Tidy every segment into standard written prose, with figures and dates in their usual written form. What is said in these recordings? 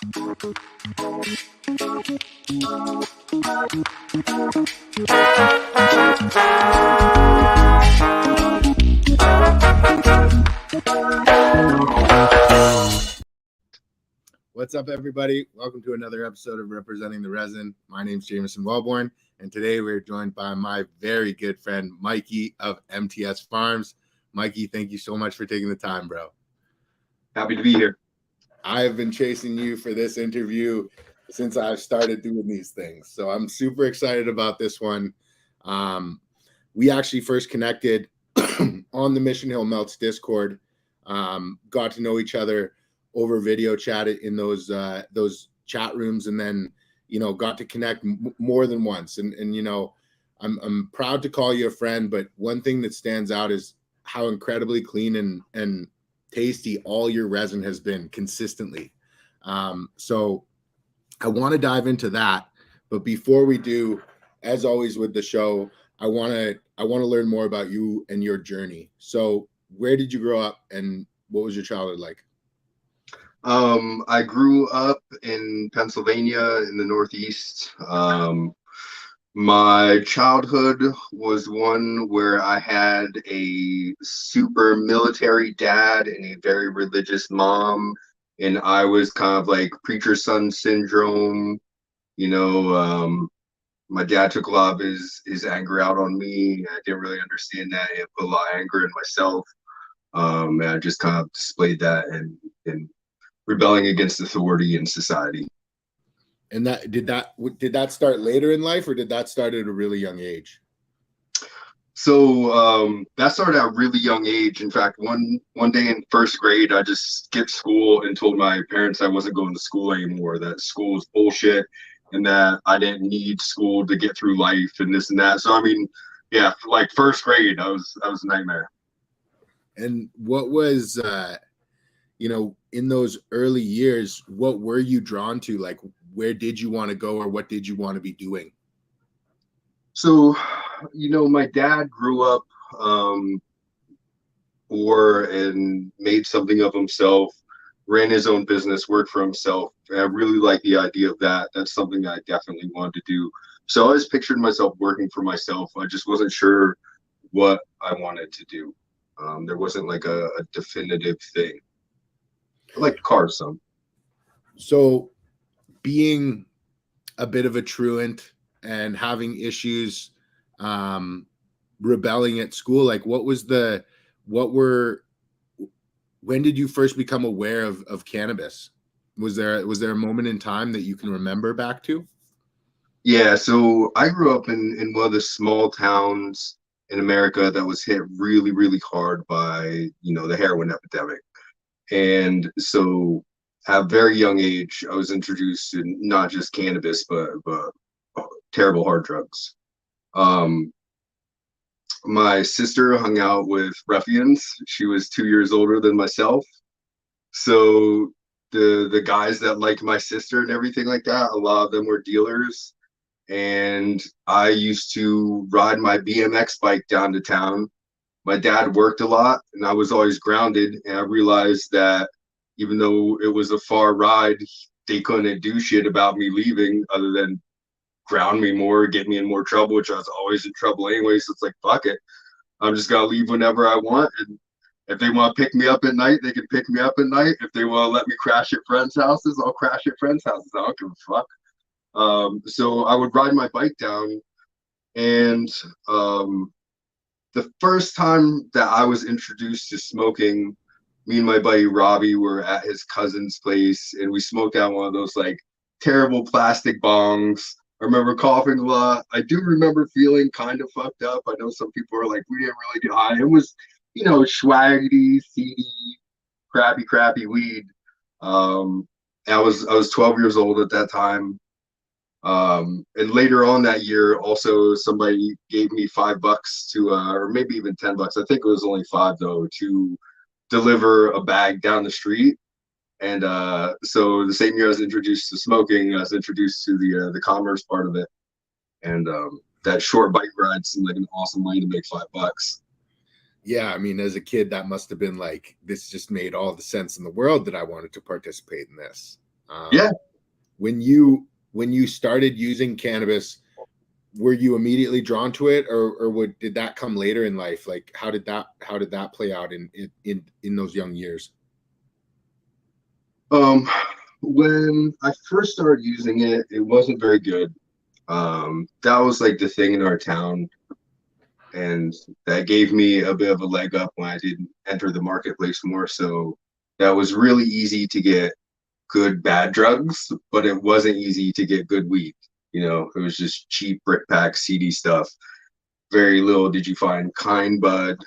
What's up, everybody? Welcome to another episode of Representing the Resin. My name's Jameson Wellborn, and today we're joined by my very good friend, Mikey of MTS Farms. Mikey, thank you so much for taking the time, bro. Happy to be here. I have been chasing you for this interview since I've started doing these things, so I'm super excited about this one. We actually first connected on the Mission Hill Melts Discord, got to know each other over video chat in those chat rooms, and then got to connect more than once. And I'm proud to call you a friend, but one thing that stands out is how incredibly clean and tasty all your resin has been consistently. So I want to dive into that, but before we do, as always with the show, I want to learn more about you and your journey. So where did you grow up, and what was your childhood like? I grew up in Pennsylvania in the Northeast. My childhood was one where I had a super military dad and a very religious mom, and I was kind of like preacher son syndrome. My dad took a lot of his anger out on me. I didn't really understand that. It put a lot of anger in myself. And I just kind of displayed that and rebelling against authority in society. And did that start later in life, or did that start at a really young age? So that started at a really young age. In fact, one day in first grade, I just skipped school and told my parents I wasn't going to school anymore, that school was bullshit and that I didn't need school to get through life and this and that. So I mean, yeah, like first grade, I was a nightmare. And what was in those early years, what were you drawn to? Like, where did you want to go, or what did you want to be doing? So, my dad grew up poor and made something of himself, ran his own business, worked for himself. And I really like the idea of that. That's something I definitely wanted to do. So I always pictured myself working for myself. I just wasn't sure what I wanted to do. There wasn't like a definitive thing. I like cars some. So being a bit of a truant and having issues, rebelling at school, like when did you first become aware of cannabis? Was there a moment in time that you can remember back to? Yeah, so I grew up in one of the small towns in America that was hit really, really hard by, the heroin epidemic. And so at a very young age, I was introduced to not just cannabis, but terrible hard drugs. My sister hung out with ruffians. She was 2 years older than myself. So the guys that liked my sister and everything like that, a lot of them were dealers. And I used to ride my BMX bike down to town. My dad worked a lot and I was always grounded, and I realized that even though it was a far ride, they couldn't do shit about me leaving other than ground me more, get me in more trouble, which I was always in trouble anyway. So it's like, fuck it. I'm just gonna leave whenever I want. And if they want to pick me up at night, they can pick me up at night. If they want to let me crash at friends' houses, I'll crash at friends' houses. I don't give a fuck. So I would ride my bike down, and the first time that I was introduced to smoking, me and my buddy Robbie were at his cousin's place, and we smoked out one of those like terrible plastic bongs. I remember coughing a lot. I do remember feeling kind of fucked up. I know some people are like, we didn't really get high. It was, swaggy, seedy, crappy weed. And I was 12 years old at that time. And later on that year, also somebody gave me $5 to, or maybe even $10. I think it was only $5 though, to deliver a bag down the street. And so the same year I was introduced to smoking, I was introduced to the commerce part of it. And that short bike ride seemed like an awesome way to make $5. Yeah, I mean, as a kid, that must have been like, this just made all the sense in the world that I wanted to participate in this. Yeah. When you started using cannabis, were you immediately drawn to it, or did that come later in life? Like, how did that play out in those young years? When I first started using it, it wasn't very good. That was like the thing in our town, and that gave me a bit of a leg up when I did enter the marketplace more. So that was really easy to get good bad drugs, but it wasn't easy to get good weed. It was just cheap brick pack CD stuff. Very little did you find kind bud,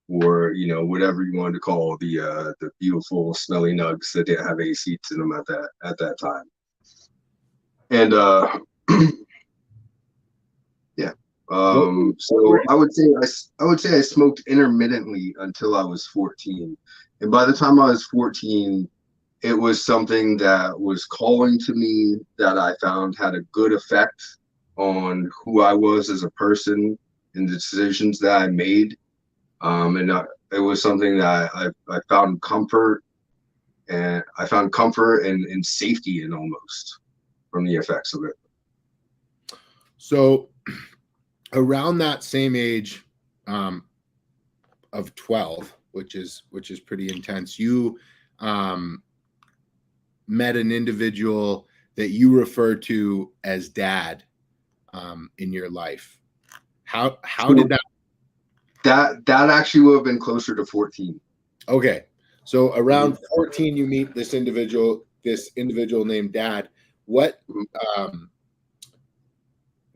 or whatever you wanted to call the beautiful smelly nugs that didn't have any seeds in them at that time. And yeah. So I would say I smoked intermittently until I was 14. And by the time I was 14, it was something that was calling to me, that I found had a good effect on who I was as a person and the decisions that I made. It was something that I found comfort, and I found comfort and safety in, almost, from the effects of it. So around that same age, of 12, which is pretty intense, you met an individual that you refer to as dad in your life. How did that actually would have been closer to 14. Okay, so around 14 you meet this individual named Dad. What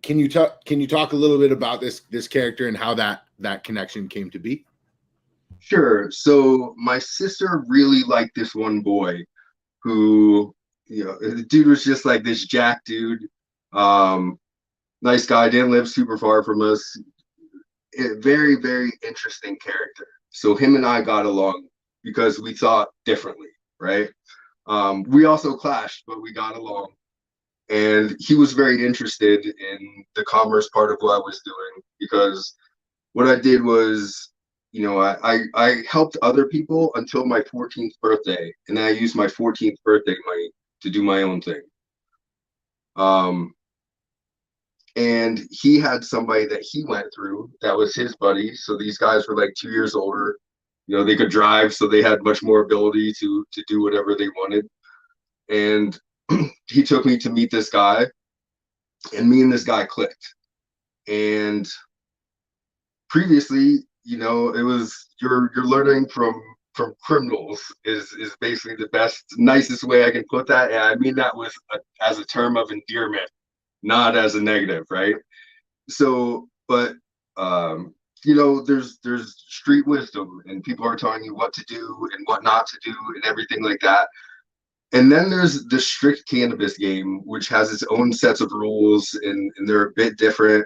can you talk a little bit about this character and how that connection came to be? Sure. So my sister really liked this one boy who, the dude was just like this jack dude. Nice guy, didn't live super far from us. Very, very interesting character. So him and I got along because we thought differently, right? We also clashed, but we got along. And he was very interested in the commerce part of what I was doing, because what I did was, I helped other people until my 14th birthday, and then I used my 14th birthday money to do my own thing. And he had somebody that he went through that was his buddy. So these guys were like 2 years older. They could drive, so they had much more ability to do whatever they wanted. And he took me to meet this guy, and me and this guy clicked. And previously, it was you're learning from criminals is basically the best, nicest way I can put that. And I mean that as a term of endearment, not as a negative, right? So, but there's street wisdom, and people are telling you what to do and what not to do and everything like that. And then there's the strict cannabis game, which has its own sets of rules, and they're a bit different.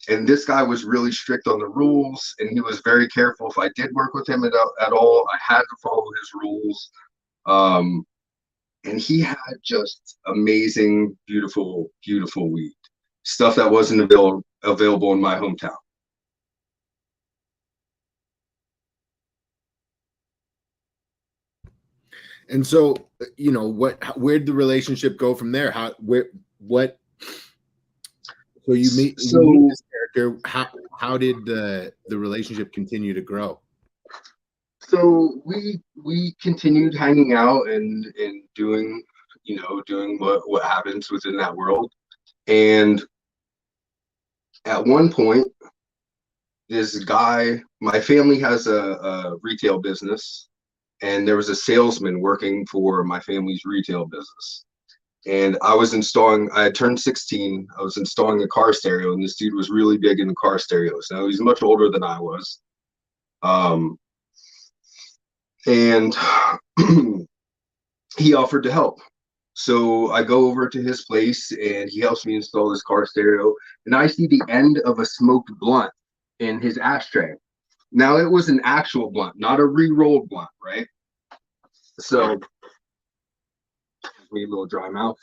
And this guy was really strict on the rules, and he was very careful. If I did work with him at all, I had to follow his rules. And he had just amazing, beautiful, beautiful weed, stuff that wasn't available in my hometown. And so, where'd the relationship go from there? So you meet this character. How did the relationship continue to grow? So we continued hanging out and doing what happens within that world. And at one point, this guy, my family has a retail business, and there was a salesman working for my family's retail business. And I had turned 16, I was installing a car stereo, and this dude was really big into car stereos. Now, he's much older than I was. And he offered to help. So I go over to his place, and he helps me install this car stereo, and I see the end of a smoked blunt in his ashtray. Now, it was an actual blunt, not a re-rolled blunt, right? So, me a little dry mouth.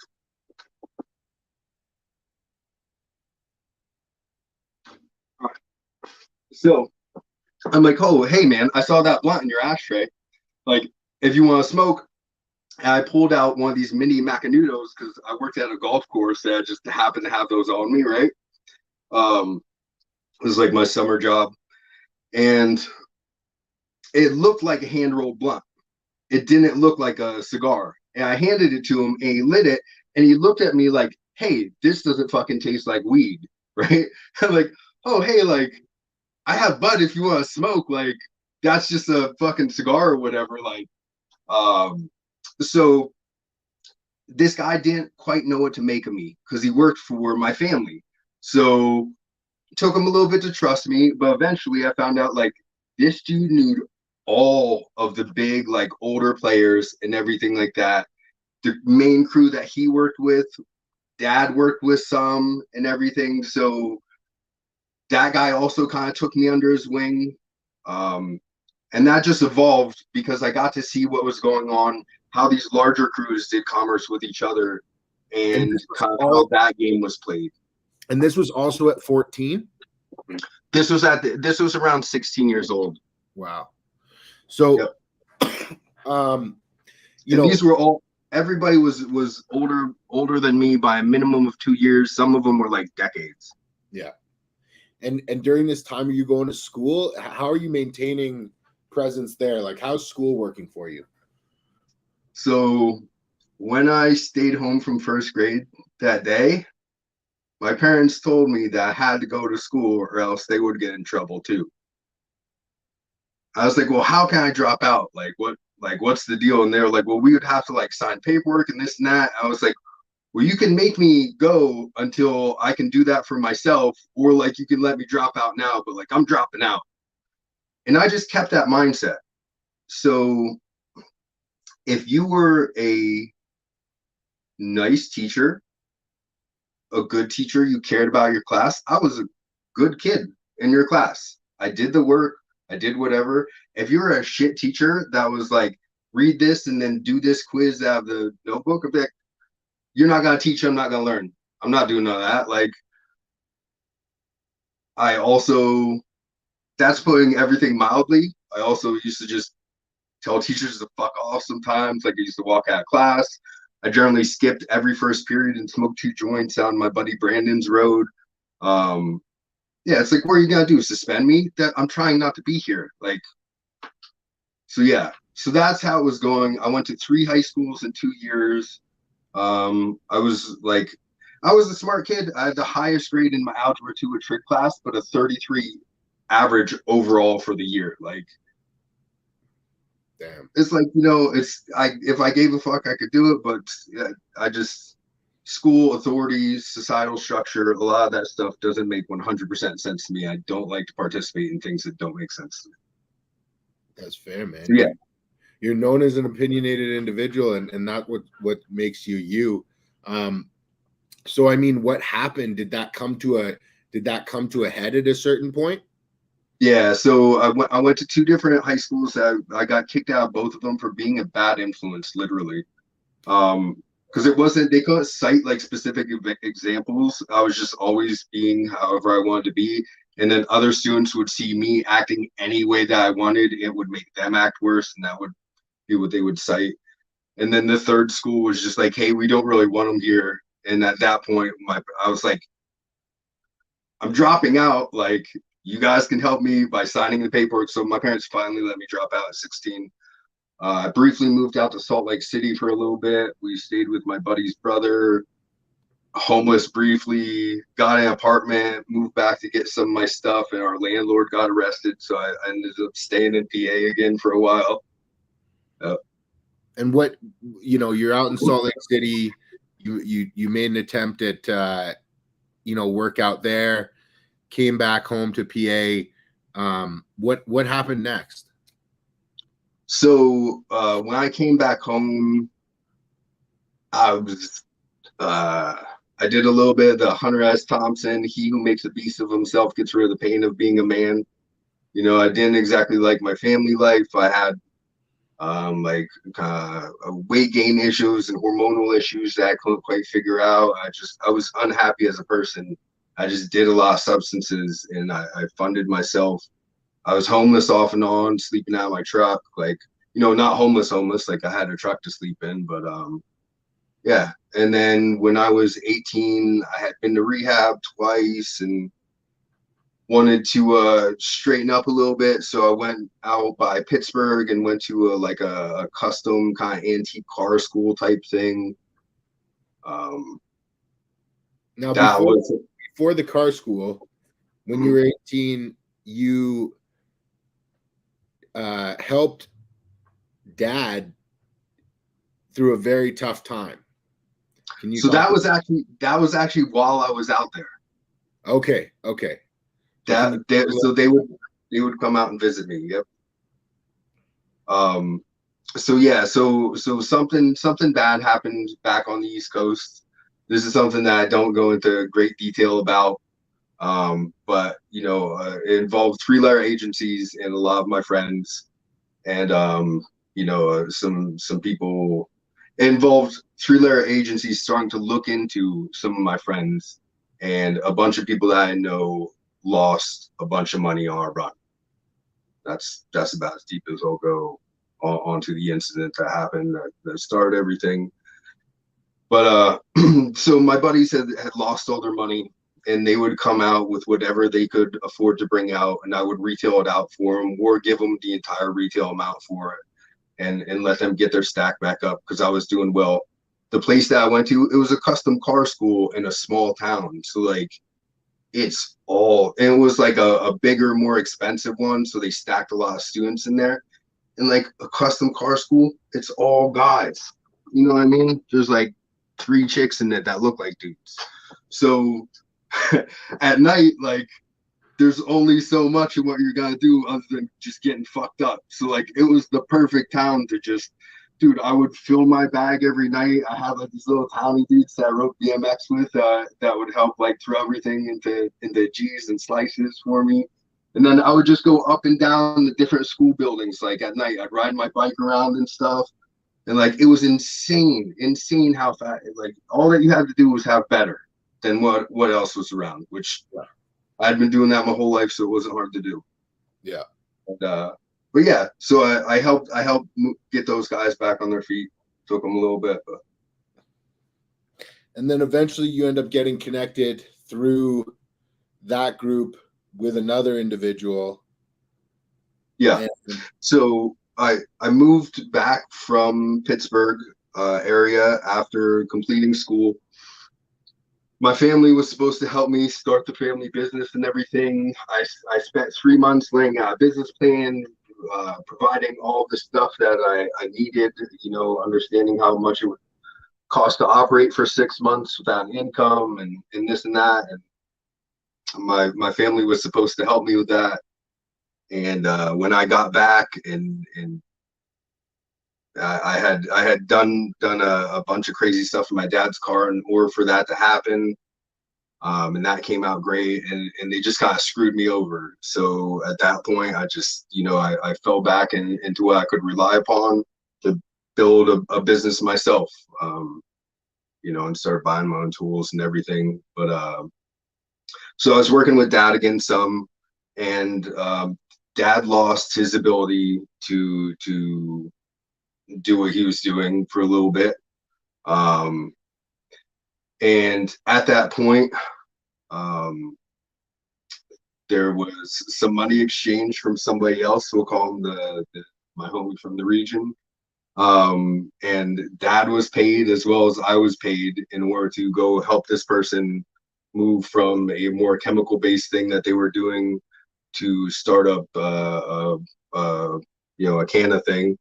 So I'm like, oh, hey man, I saw that blunt in your ashtray. Like, if you want to smoke, And I pulled out one of these mini Macanudos because I worked at a golf course that just happened to have those on me, right? Um, it was like my summer job. And it looked like a hand rolled blunt. It didn't look like a cigar. And I handed it to him and he lit it and he looked at me like, hey, this doesn't fucking taste like weed, right? I'm like, oh, hey, like, I have bud if you want to smoke. Like, that's just a fucking cigar or whatever. Like, so this guy didn't quite know what to make of me because he worked for my family. So it took him a little bit to trust me, but eventually I found out like this dude knew all of the big like older players and everything like that. The main crew that he worked with, dad worked with some and everything. So that guy also kind of took me under his wing. And that just evolved because I got to see what was going on, how these larger crews did commerce with each other, and kind of how that game was played. And this was also at 14? This was around 16 years old. Wow. So, yep. You know, these were all, everybody was older than me by a minimum of 2 years. Some of them were like decades. Yeah. And during this time, are you going to school? How are you maintaining presence there? Like, how's school working for you? So when I stayed home from first grade that day, my parents told me that I had to go to school or else they would get in trouble too. I was like, well, how can I drop out? Like, what's the deal? And they were like, well, we would have to like sign paperwork and this and that. I was like, well, you can make me go until I can do that for myself, or like you can let me drop out now, but like I'm dropping out. And I just kept that mindset. So if you were a nice teacher, a good teacher, you cared about your class, I was a good kid in your class. I did the work, I did whatever. If you were a shit teacher that was like, read this and then do this quiz out of the notebook, I'd be like, you're not gonna teach, I'm not gonna learn. I'm not doing none of that. Like, I also, that's putting everything mildly. I also used to just tell teachers to fuck off sometimes. Like, I used to walk out of class. I generally skipped every first period and smoked 2 joints on my buddy Brandon's road. Yeah, it's like, what are you gonna do? Suspend me? That I'm trying not to be here. Like, so yeah. So that's how it was going. I went to 3 high schools in 2 years. I was a smart kid. I had the highest grade in my algebra 2 a trick class, but a 33 average overall for the year. Like, damn. It's like, if I gave a fuck, I could do it, but I just, school, authorities, societal structure, a lot of that stuff doesn't make 100% sense to me. I don't like to participate in things that don't make sense to me. That's fair, man. So, yeah. You're known as an opinionated individual, and not what makes you you. So I mean, what happened? Did that come to a head at a certain point? Yeah, so I went to 2 different high schools. I got kicked out of both of them for being a bad influence, literally. Because it wasn't, they couldn't cite like specific examples. I was just always being however I wanted to be. And then other students would see me acting any way that I wanted. It would make them act worse, and that would be what they would cite. And then the third school was just like, hey, we don't really want them here. And at that point, I was like, I'm dropping out. Like, you guys can help me by signing the paperwork. So my parents finally let me drop out at 16. I briefly moved out to Salt Lake City for a little bit. We stayed with my buddy's brother, homeless briefly, got an apartment, moved back to get some of my stuff, and our landlord got arrested. So I ended up staying in PA again for a while. And what, you're out in Salt Lake City. You made an attempt at, work out there, came back home to PA. What happened next? So when I came back home, I did a little bit of the Hunter S. Thompson, he who makes a beast of himself gets rid of the pain of being a man. I didn't exactly like my family life. I had weight gain issues and hormonal issues that I couldn't quite figure out. I was unhappy as a person. I just did a lot of substances, and I funded myself. I was homeless off and on, sleeping out of my truck. Like, not homeless, like I had a truck to sleep in, but yeah. And then when I was 18, I had been to rehab twice and wanted to straighten up a little bit. So I went out by Pittsburgh and went to a custom kind of antique car school type thing. Now, That was before the car school, when you were 18, you helped dad through a very tough time. Can you? So that was actually while I was out there. Okay. So they would come out and visit me. Yep. So yeah, so something bad happened back on the East Coast. This is something that I don't go into great detail about. But it involved three-letter agencies and a lot of my friends, and some people. It involved three-letter agencies starting to look into some of my friends, and a bunch of people that I know lost a bunch of money on our run. That's about as deep as I'll go onto the incident that happened that started everything. But so my buddies had lost all their money, and they would come out with whatever they could afford to bring out, and I would retail it out for them or give them the entire retail amount for it, and let them get their stack back up because I was doing well. The place that I went to, it was a custom car school in a small town, so like it was like a bigger, more expensive one, so they stacked a lot of students in there. And like a custom car school, it's all guys. You know what I mean? There's like 3 chicks in it that look like dudes. So at night, like there's only so much of what you're gonna do other than just getting fucked up. So like it was the perfect town to just, dude, I would fill my bag every night. I had like these little towny dudes that I rode BMX with that would help like throw everything into G's and slices for me. And then I would just go up and down the different school buildings. Like at night, I'd ride my bike around and stuff. And like it was insane how fast. Like all that you had to do was have better than what else was around, which I'd been doing that my whole life, so it wasn't hard to do. Yeah. But yeah, so I helped get those guys back on their feet. Took them a little bit, but. And then eventually you end up getting connected through that group with another individual. Yeah. So I moved back from Pittsburgh area after completing school. My family was supposed to help me start the family business and everything. I spent 3 months laying out a business plan, providing all the stuff that I needed, understanding how much it would cost to operate for 6 months without income and this and that. And my family was supposed to help me with that. And when I got back and I had done a bunch of crazy stuff in my dad's car in order for that to happen. And that came out great, and they just kind of screwed me over. So at that point, I just, I fell back into what I could rely upon to build a business myself, and start buying my own tools and everything. But so I was working with dad again some, and dad lost his ability to do what he was doing for a little bit. And at that point, there was some money exchange from somebody else. We'll call him my homie from the region. And dad was paid as well as I was paid in order to go help this person move from a more chemical-based thing that they were doing to start up a canna thing.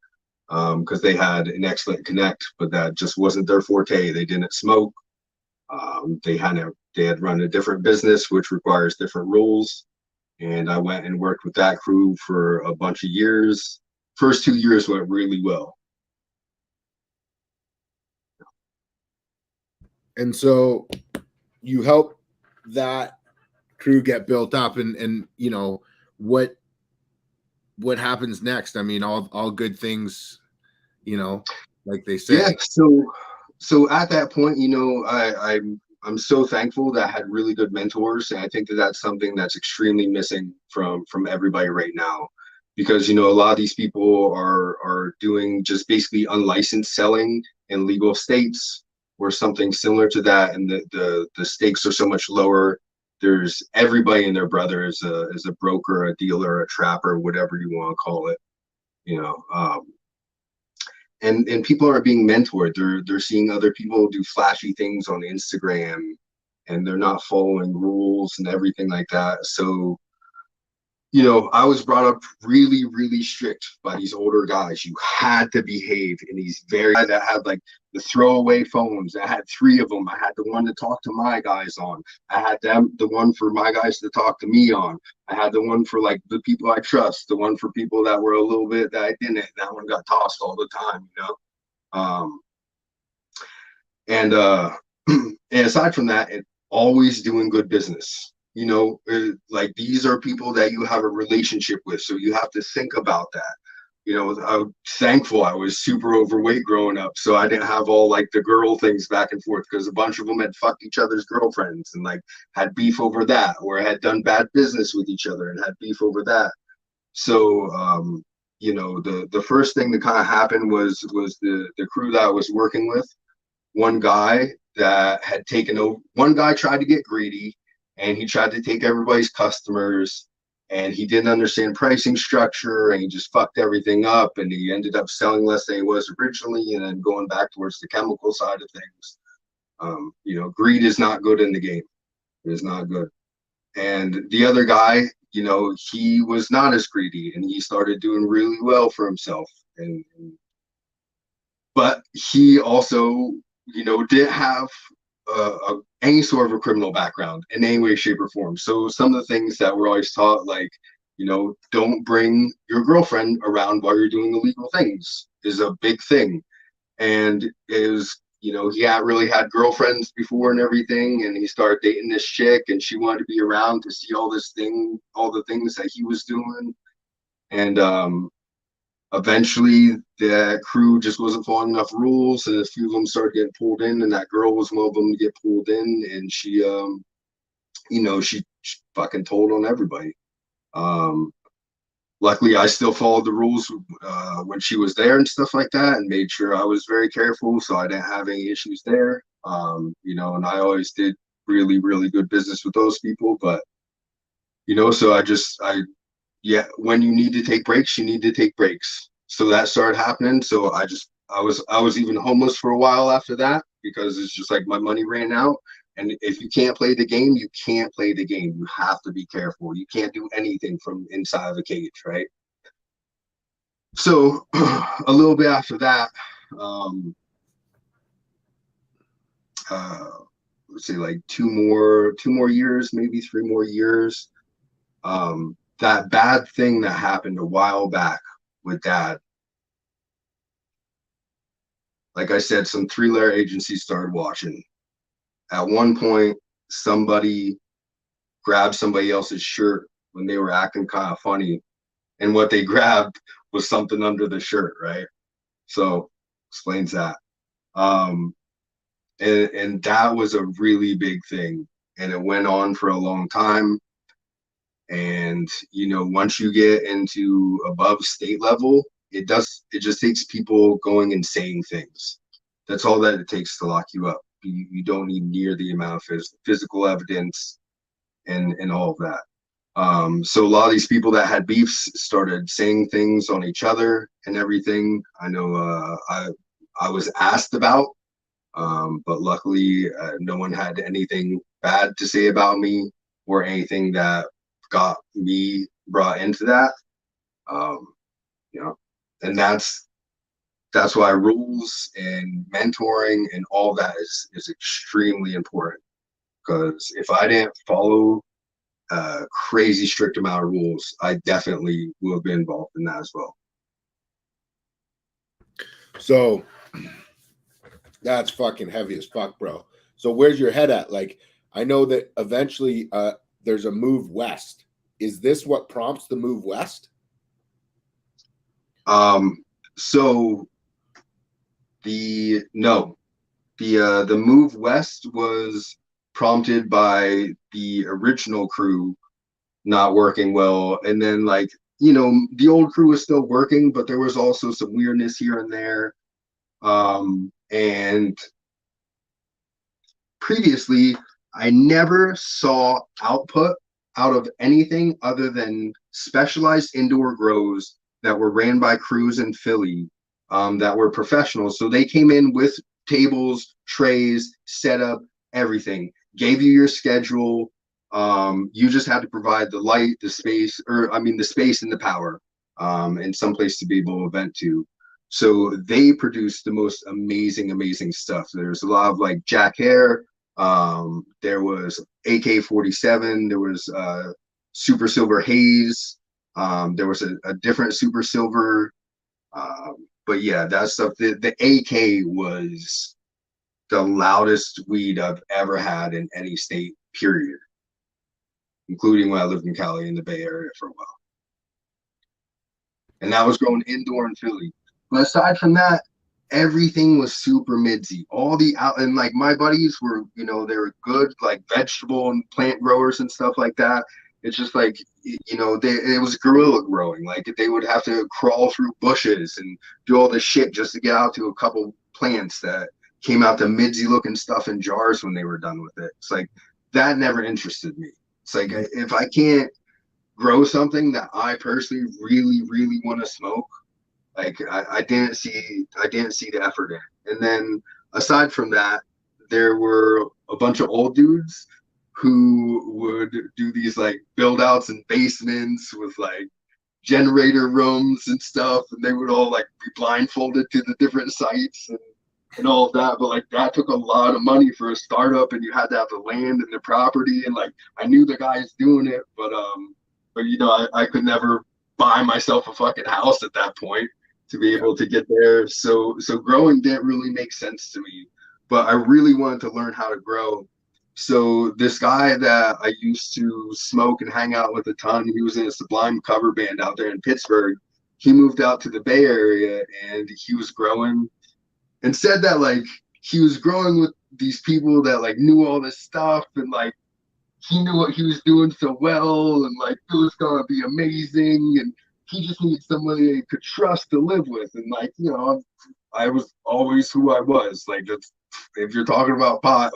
Because they had an excellent connect, but that just wasn't their forte. They didn't smoke. They had run a different business, which requires different rules. And I went and worked with that crew for a bunch of years. First 2 years went really well. And so you help that crew get built up, and what happens next? I mean, all good things, like they say. Yeah. So at that point, I'm so thankful that I had really good mentors, and I think that that's something that's extremely missing from everybody right now. because, you know, a lot of these people are doing just basically unlicensed selling in legal states or something similar to that, and the stakes are so much lower. There's everybody and their brother is a broker, a dealer, a trapper, whatever you want to call it, you know. And people are being mentored. They're seeing other people do flashy things on Instagram, and they're not following rules and everything like that. So, you know, I was brought up really, really strict by these older guys. You had to behave in these very that had like the throwaway phones. I had 3 of them. I had the one to talk to my guys on. I had the one for my guys to talk to me on. I had the one for like the people I trust, the one for people that were a little bit that I didn't. That one got tossed all the time, you know. And and aside from that, it always doing good business. You know, like these are people that you have a relationship with, so you have to think about that. You know, I'm thankful I was super overweight growing up, so I didn't have all like the girl things back and forth, because a bunch of them had fucked each other's girlfriends and like had beef over that, or had done bad business with each other and had beef over that. So you know, the first thing that kind of happened was the crew that I was working with. One guy that had taken over, one guy tried to get greedy, and he tried to take everybody's customers, and he didn't understand pricing structure, and he just fucked everything up, and he ended up selling less than he was originally, and then going back towards the chemical side of things. You know, greed is not good in the game. It is not good. And the other guy, you know, he was not as greedy, and he started doing really well for himself. And but he also, you know, didn't have any sort of a criminal background in any way, shape, or form. So some of the things that we're always taught, like, you know, don't bring your girlfriend around while you're doing illegal things, is a big thing. And is, you know, he had really had girlfriends before and everything, and he started dating this chick, and she wanted to be around to see all the things that he was doing. And eventually the crew just wasn't following enough rules, and a few of them started getting pulled in, and that girl was one of them to get pulled in, and she you know, she fucking told on everybody. Luckily I still followed the rules when she was there and stuff like that, and made sure I was very careful so I didn't have any issues there. You know, and I always did really, really good business with those people. But, you know, so yeah, when you need to take breaks, you need to take breaks. So that started happening. So I was even homeless for a while after that, because it's just like my money ran out. And if you can't play the game, you can't play the game. You have to be careful. You can't do anything from inside of a cage, right? So a little bit after that, uh, let's say like two more years, maybe 3 more years. That bad thing that happened a while back with Dad, like I said, some 3-letter agencies started watching. At one point, somebody grabbed somebody else's shirt when they were acting kind of funny, and what they grabbed was something under the shirt, right? So explains that. And that was a really big thing, and it went on for a long time. And, you know, once you get into above state level, it just takes people going and saying things. That's all that it takes to lock you up. You don't need near the amount of physical evidence and all of that. So a lot of these people that had beefs started saying things on each other and everything. I know I was asked about, but luckily no one had anything bad to say about me or anything that got me brought into that. You know, and that's why rules and mentoring and all that is extremely important. Because if I didn't follow a crazy strict amount of rules, I definitely will have been involved in that as well. So that's fucking heavy as fuck, bro. So where's your head at? Like, I know that eventually there's a move west. Is this what prompts the move west? So the move west was prompted by the original crew not working well, and then like you know, the old crew was still working, but there was also some weirdness here and there. And previously, I never saw output out of anything other than specialized indoor grows that were ran by crews in Philly, that were professionals. So they came in with tables, trays, setup, everything, gave you your schedule. You just had to provide the light, the space, or I mean, the space and the power, and someplace to be able to event to. So they produced the most amazing, amazing stuff. There's a lot of like Jack Hare. There was AK-47. There was Super Silver Haze. There was a different Super Silver. But yeah, that stuff. The AK was the loudest weed I've ever had in any state, period, including when I lived in Cali in the Bay Area for a while. And that was growing indoor in Philly. But aside from that, everything was super midsy. All the out and like my buddies were, you know, they were good like vegetable and plant growers and stuff like that. It's just like, you know, it was guerrilla growing. Like they would have to crawl through bushes and do all this shit just to get out to a couple plants that came out the midsy looking stuff in jars when they were done with it. It's like that never interested me. It's like if I can't grow something that I personally really, really want to smoke, like I didn't see the effort in it. And then aside from that, there were a bunch of old dudes who would do these like build outs in basements with like generator rooms and stuff, and they would all like be blindfolded to the different sites and all of that. But like that took a lot of money for a startup, and you had to have the land and the property. And like I knew the guys doing it, but you know, I could never buy myself a fucking house at that point to be able to get there. So growing didn't really make sense to me, but I really wanted to learn how to grow. So this guy that I used to smoke and hang out with a ton, he was in a Sublime cover band out there in Pittsburgh. He moved out to the Bay Area and he was growing and said that like he was growing with these people that like knew all this stuff and like he knew what he was doing so well and like it was gonna be amazing and he just needed somebody he could trust to live with. And like, you know, I was always who I was. Like if you're talking about pot,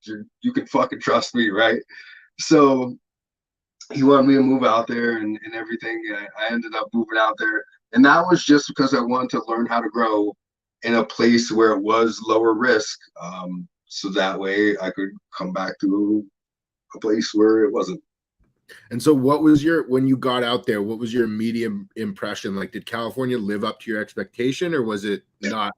you can fucking trust me, right? So he wanted me to move out there and everything. I ended up moving out there. And that was just because I wanted to learn how to grow in a place where it was lower risk. So that way I could come back to a place where it wasn't. And so what was when you got out there, what was your immediate impression? Like, did California live up to your expectation or was it not?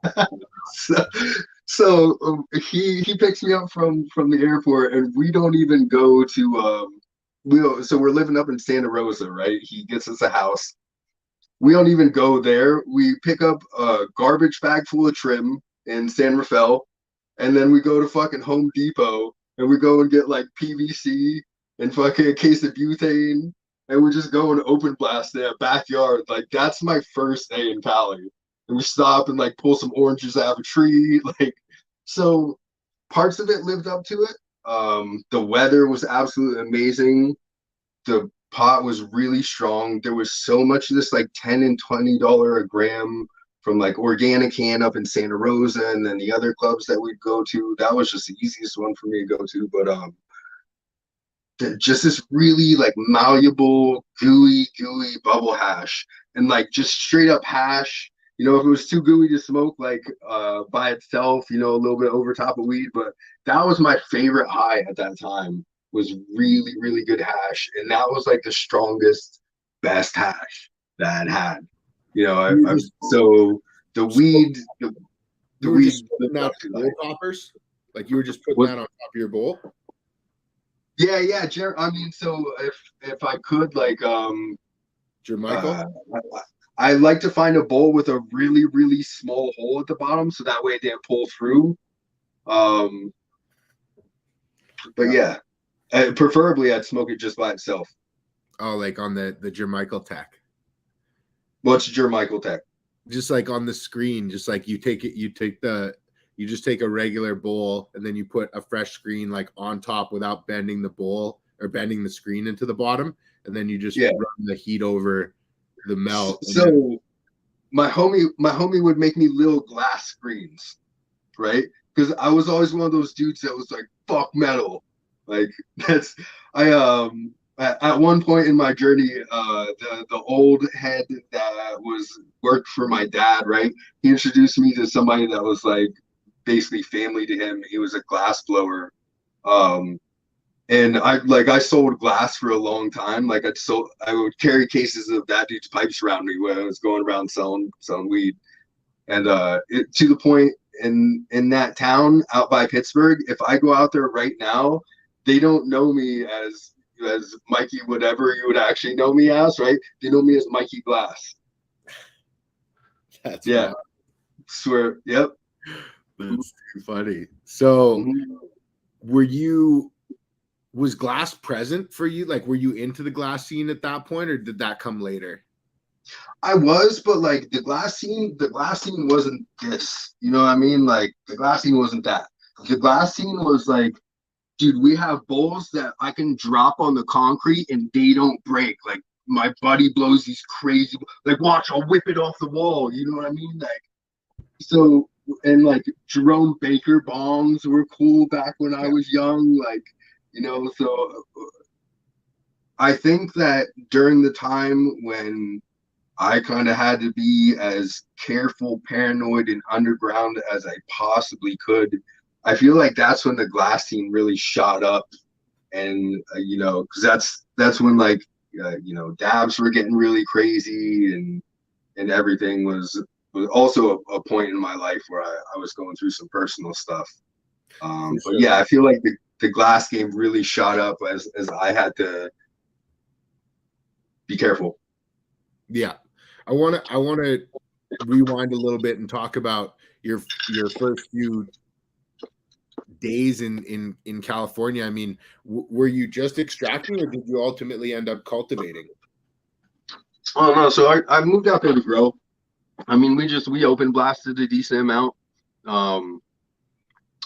So he picks me up from the airport and we don't even go to, so we're living up in Santa Rosa, right? He gets us a house. We don't even go there. We pick up a garbage bag full of trim in San Rafael, and then we go to fucking Home Depot and we go and get like PVC and fucking a case of butane, and we just go and open blast in a backyard. Like that's my first day in Cali. And we stop and like pull some oranges out of a tree. Like, so parts of it lived up to it. The weather was absolutely amazing. The pot was really strong. There was so much of this like $10 and $20 a gram from like Organic Can up in Santa Rosa, and then the other clubs that we'd go to. That was just the easiest one for me to go to. But just this really like malleable, gooey bubble hash, and like just straight up hash. You know, if it was too gooey to smoke like by itself, you know, a little bit over top of weed, but that was my favorite high at that time, was really, really good hash. And that was like the strongest, best hash that I'd had. You know, so the weed, the weed just putting that on bowl toppers? Like you were just putting that on top of your bowl? Yeah. I mean, so if I could like Jermichael? I like to find a bowl with a really, really small hole at the bottom, so that way it didn't pull through. But yeah, preferably I'd smoke it just by itself. Oh, like on the Jermichael tech. What's Jermichael tech? Just like on the screen, just like you just take a regular bowl and then you put a fresh screen like on top without bending the bowl or bending the screen into the bottom, and then you just run the heat over the melt. So my homie would make me little glass screens, right? Because I was always one of those dudes that was like, fuck metal. Like that's at one point in my journey, the old head that was worked for my dad, right? He introduced me to somebody that was like basically family to him. He was a glass blower. And I sold glass for a long time. Like I would carry cases of that dude's pipes around me when I was going around selling weed. And to the point in that town out by Pittsburgh, if I go out there right now, they don't know me as Mikey, whatever you would actually know me as, right? They know me as Mikey Glass. That's yeah. Wild. Swear. Yep. That's too funny. So was glass present for you? Like, were you into the glass scene at that point, or did that come later? I was, but like the glass scene wasn't this. You know what I mean? Like the glass scene wasn't that. The glass scene was like, dude, we have bowls that I can drop on the concrete and they don't break. Like my buddy blows these crazy, like watch, I'll whip it off the wall. You know what I mean? Like, so, and like Jerome Baker bongs were cool back when I was young. Like, you know, so I think that during the time when I kind of had to be as careful, paranoid, and underground as I possibly could, I feel like that's when the glass scene really shot up. And, you know, because that's when like, you know, dabs were getting really crazy and everything was also a point in my life where I was going through some personal stuff. But yeah, I feel like the glass game really shot up as I had to be careful. Yeah. I want to rewind a little bit and talk about your first few days in California. I mean, were you just extracting, or did you ultimately end up cultivating? Oh no, so I moved out there to grow. I mean, we open blasted a decent amount.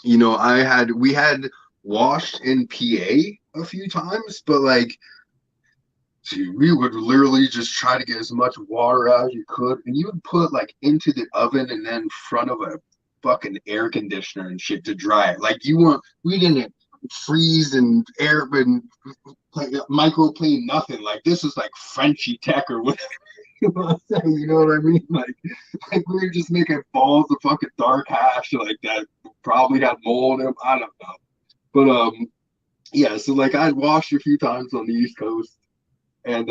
You know, we had washed in PA a few times, but like, dude, we would literally just try to get as much water out as you could, and you would put like into the oven and then in front of a fucking air conditioner and shit to dry it. Like we didn't freeze and air and microplane nothing. Like this is like Frenchy tech or whatever. You know what I mean? Like we were just making balls of fucking dark hash like that probably had mold in them. I don't know. But yeah, so like I'd washed a few times on the East Coast. And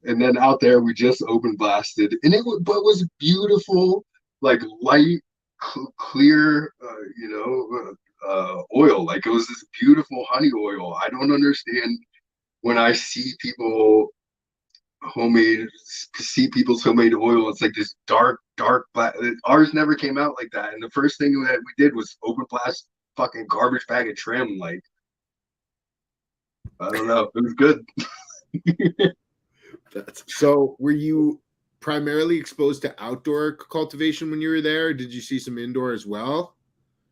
then out there we just open blasted, and it was beautiful, like light, clear, oil. Like it was this beautiful honey oil. I don't understand when I see people's homemade oil. It's like this dark black. Ours never came out like that. And the first thing that we did was open blast fucking garbage bag of trim. Like I don't know, it was good. So were you primarily exposed to outdoor cultivation when you were there, or did you see some indoor as well?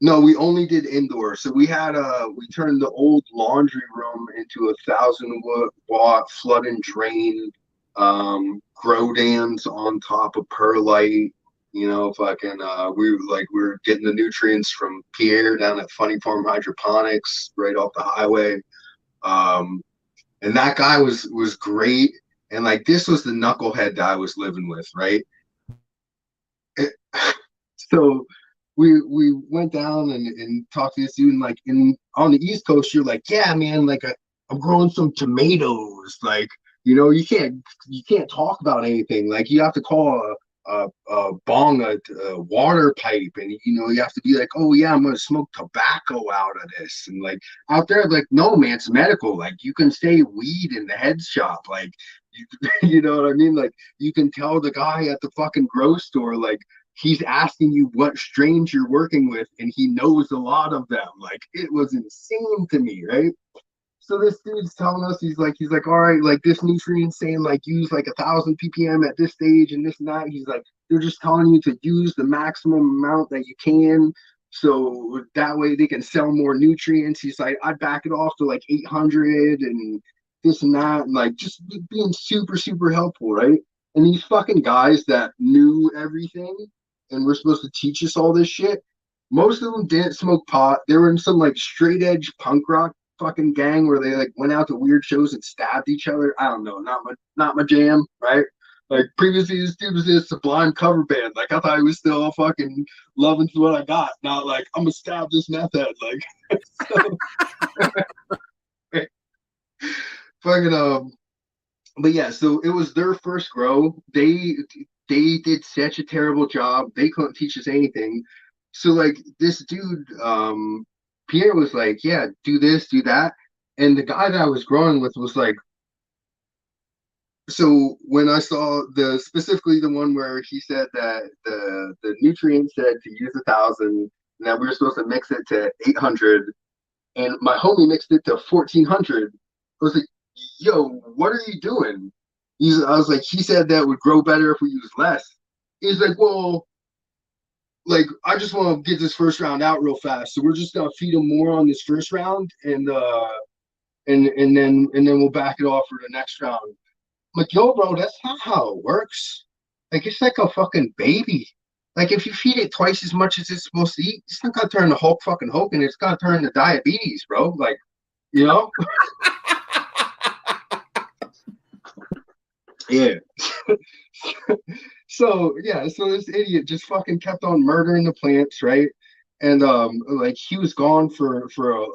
No, we only did indoor. So we turned the old laundry room into 1,000-watt flood and drain, grow dams on top of perlite. You know, fucking we were getting the nutrients from Pierre down at Funny Farm Hydroponics right off the highway. And that guy was great. And like this was the knucklehead that I was living with, right? So we went down and talked to this dude, and like on the East Coast, you're like, yeah, man, like I'm growing some tomatoes. Like, you know, you can't talk about anything. Like you have to call a bong a water pipe, and you know you have to be like, oh yeah, I'm gonna smoke tobacco out of this. And like out there, like, no man, it's medical. Like you can stay weed in the head shop. Like you know what I mean? Like you can tell the guy at the fucking grow store, like he's asking you what strains you're working with, and he knows a lot of them. Like it was insane to me, right? So this dude's telling us, he's like, all right, like this nutrient saying like use like 1,000 ppm at this stage and this and that. He's like, they're just telling you to use the maximum amount that you can, so that way they can sell more nutrients. He's like, I'd back it off to like 800 and this and that, and like just being super, super helpful, right? And these fucking guys that knew everything and were supposed to teach us all this shit, most of them didn't smoke pot. They were in some like straight edge punk rock fucking gang where they like went out to weird shows and stabbed each other. I don't know, not my jam, right? Like previously, this dude was in a Sublime cover band. Like I thought he was still fucking loving to what I got. Not like I'm gonna stab this meth head. Like so, fucking but yeah, so it was their first grow. They did such a terrible job. They couldn't teach us anything. So like this dude, Pierre was like, yeah, do this, do that. And the guy that I was growing with was like, so when I saw the specifically the one where he said that the nutrient said to use 1,000 and that we were supposed to mix it to 800, and my homie mixed it to 1,400. I was like, "Yo, what are you doing?" I was like, "He said that would grow better if we use less." He's like, "Well, like I just want to get this first round out real fast, so we're just gonna feed him more on this first round, and then we'll back it off for the next round." I'm like, yo, bro, that's not how it works. Like, it's like a fucking baby. Like, if you feed it twice as much as it's supposed to eat, it's not gonna turn to Hulk fucking Hogan. It's gonna turn to diabetes, bro. Like, you know? Yeah. So yeah, so this idiot just fucking kept on murdering the plants, right? And like he was gone for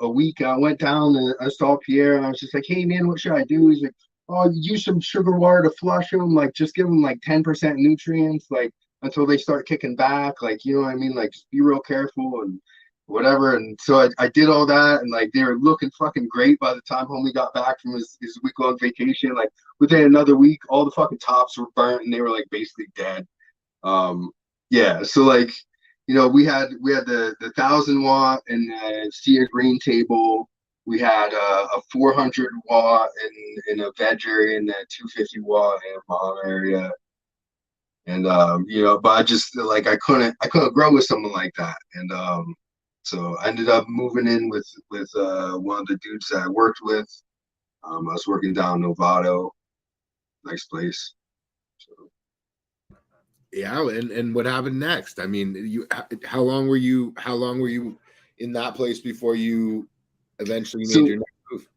a week. I went down and I saw Pierre, and I was just like, "Hey man, what should I do?" He's like, "Oh, you use some sugar water to flush them. Like, just give them like 10% nutrients, like until they start kicking back. Like, you know what I mean? Like, just be real careful and whatever." And so I did all that, and like they were looking fucking great by the time homie got back from his week long vacation. Like within another week, all the fucking tops were burnt and they were like basically dead. Um, yeah, so like we had the 1,000 watt and the Cia Green table. We had a 400 watt in a veg area and a 250 watt in a mom area. And but I just like I couldn't grow with someone like that. And so I ended up moving in with one of the dudes that I worked with. I was working down Novato, nice place. So, Yeah, and what happened next? I mean, how long were you in that place before you eventually made so your next move?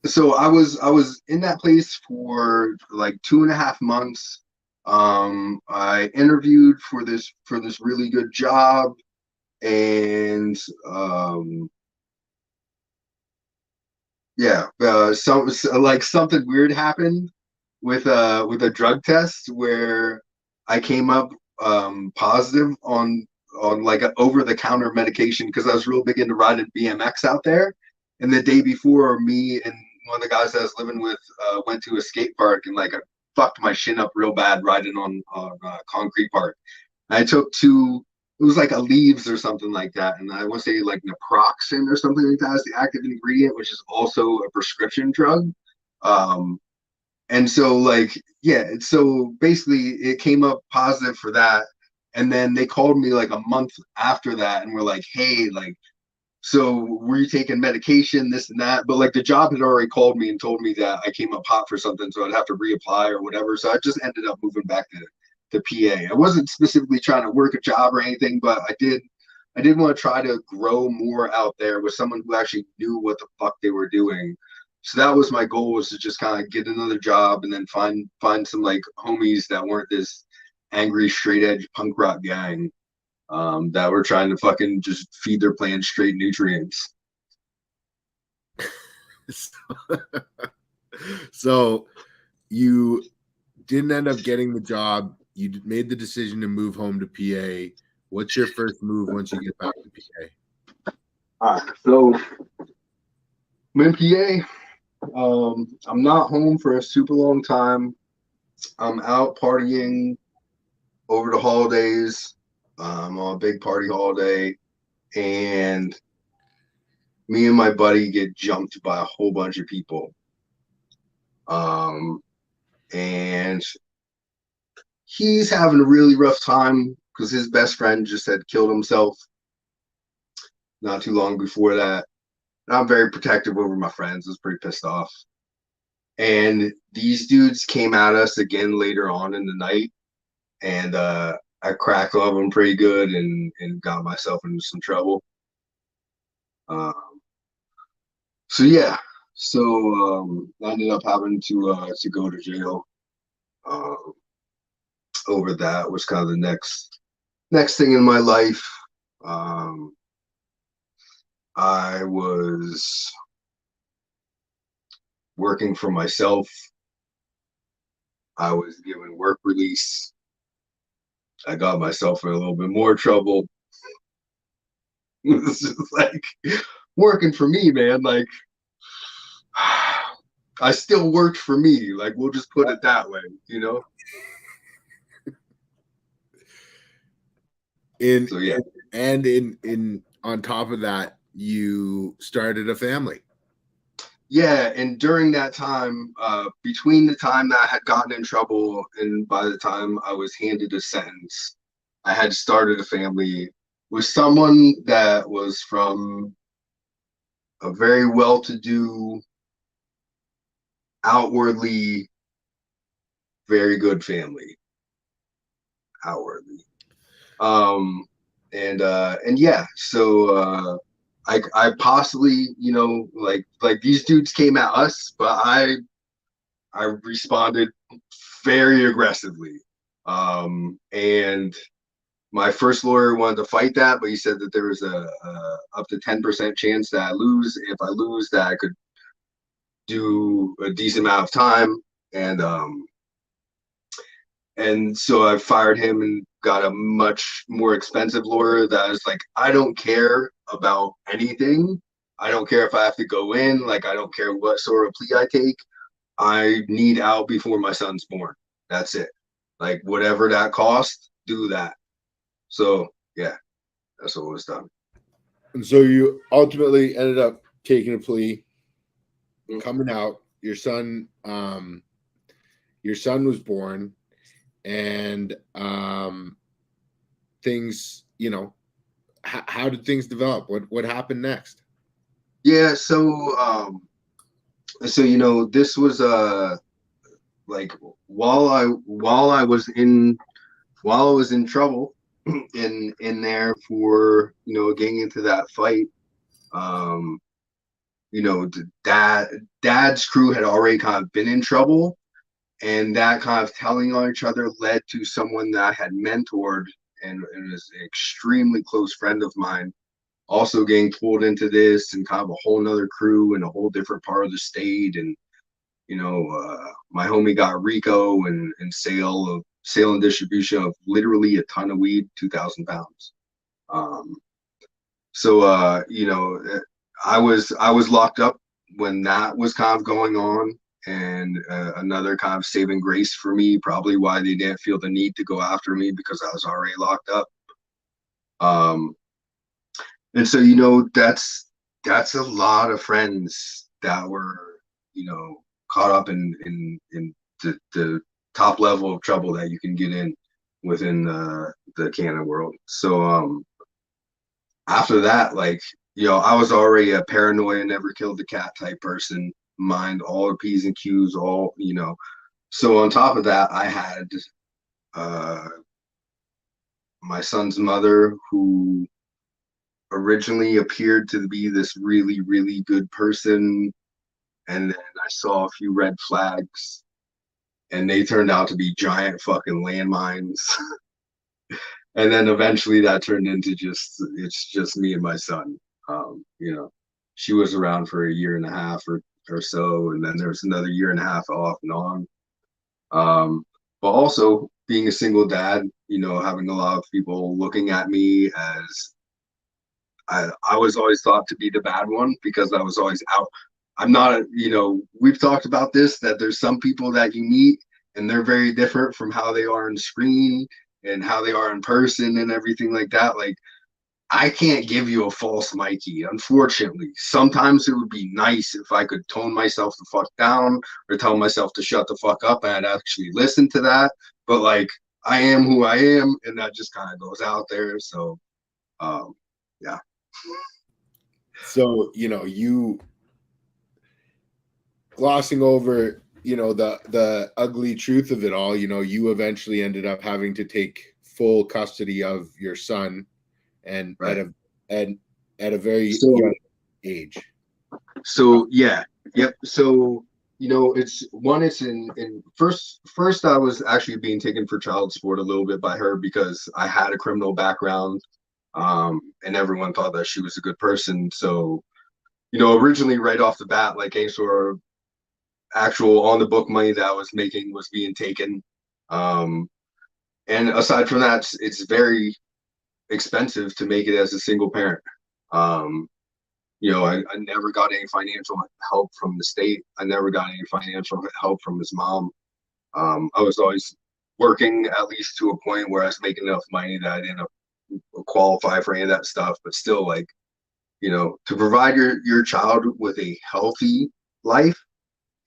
so I was in that place for like 2.5 months. I interviewed for this really good job, and yeah, like something weird happened with a drug test where I came up positive on like an over the counter medication because I was real big into riding BMX out there. And the day before, me and one of the guys that I was living with went to a skate park, and like I fucked my shin up real bad riding on concrete park. I took two. It was like a leaves or something like that, and I want to say like naproxen or something like that is the active ingredient, which is also a prescription drug. Um, and so like yeah, so basically it came up positive for that. And then they called me like a month after that and were like, hey, like, so were you taking medication, this and that? But like the job had already called me and told me that I came up hot for something, so I'd have to reapply or whatever. So I just ended up moving back to PA. I wasn't specifically trying to work a job or anything, but I did want to try to grow more out there with someone who actually knew what the fuck they were doing. So that was my goal, was to just kind of get another job and then find some like homies that weren't this angry straight edge punk rock gang that were trying to fucking just feed their plants straight nutrients. So you didn't end up getting the job. You made the decision to move home to PA. What's your first move once you get back to PA? So I'm in PA. I'm not home for a super long time. I'm out partying over the holidays. On a big party holiday, and me and my buddy get jumped by a whole bunch of people. And he's having a really rough time because his best friend just had killed himself not too long before that. And I'm very protective over my friends. I was pretty pissed off. And these dudes came at us again later on in the night, and I cracked on them pretty good and got myself into some trouble. Um, so yeah, so I ended up having to go to jail. Um, Over that was kind of the next thing in my life. Um, I was working for myself. I was given work release. I got myself in a little bit more trouble. It's just like working for me, man. Like I still worked for me. Like we'll just put it that way, you know? In So yeah. and in on top of that, you started a family. Yeah, and during that time, between the time that I had gotten in trouble and by the time I was handed a sentence, I had started a family with someone that was from a very well-to-do, outwardly very good family. Outwardly. And yeah, so I possibly, you know, like these dudes came at us, but I responded very aggressively. And my first lawyer wanted to fight that, but he said that there was a up to 10% chance that I lose. If I lose, that I could do a decent amount of time. And so I fired him and got a much more expensive lawyer that was like, I don't care about anything. I don't care if I have to go in. Like, I don't care what sort of plea I take. I need out before my son's born. That's it. Like, whatever that cost, do that. So, yeah, that's what was done. And so you ultimately ended up taking a plea, coming out. Your son was born, and things, you know, how did things develop? What happened next? Yeah, so you know, this was like while I was in trouble in there for, you know, getting into that fight. um you know, dad's crew had already kind of been in trouble, and that kind of telling on each other led to someone that I had mentored and was an extremely close friend of mine also getting pulled into this, and kind of a whole nother crew in a whole different part of the state. And you know, my homie got Rico and sale and distribution of literally a ton of weed, 2,000 pounds. Um, so you know, I was locked up when that was kind of going on, and another kind of saving grace for me, probably why they didn't feel the need to go after me, because I was already locked up. Um, and so, you know, that's a lot of friends that were, you know, caught up in the top level of trouble that you can get in within the canon world. So after that, like, you know, I was already a paranoia, never killed the cat type person, mind all the P's and Q's, all, you know. So on top of that, I had uh my son's mother, who originally appeared to be this really, really good person. And then I saw a few red flags, and they turned out to be giant fucking landmines. And then eventually that turned into it's just me and my son. You know, she was around for a year and a half or so, and then there was another year and a half off and on. But also being a single dad, you know, having a lot of people looking at me as I was always thought to be the bad one, because I was always out. I'm not, you know, we've talked about this, that there's some people that you meet and they're very different from how they are on screen and how they are in person and everything like that. Like, I can't give you a false Mikey, unfortunately. Sometimes it would be nice if I could tone myself the fuck down or tell myself to shut the fuck up and I'd actually listen to that. But like, I am who I am, and that just kind of goes out there. So, yeah. So, you know, you glossing over you know, the ugly truth of it all, you know, you eventually ended up having to take full custody of your son, and Right. and at a very So young age. yeah, yep. So it's in first I was actually being taken for child support a little bit by her because I had a criminal background, and everyone thought that she was a good person. So originally right off the bat, like any sort of actual on the book money that I was making was being taken. Um, and aside from that, it's very expensive to make it as a single parent. Um, I never got any financial help from the state. I never got any financial help from his mom. I was always working at least to a point where I was making enough money that I didn't qualify for any of that stuff. But still, like, to provide your child with a healthy life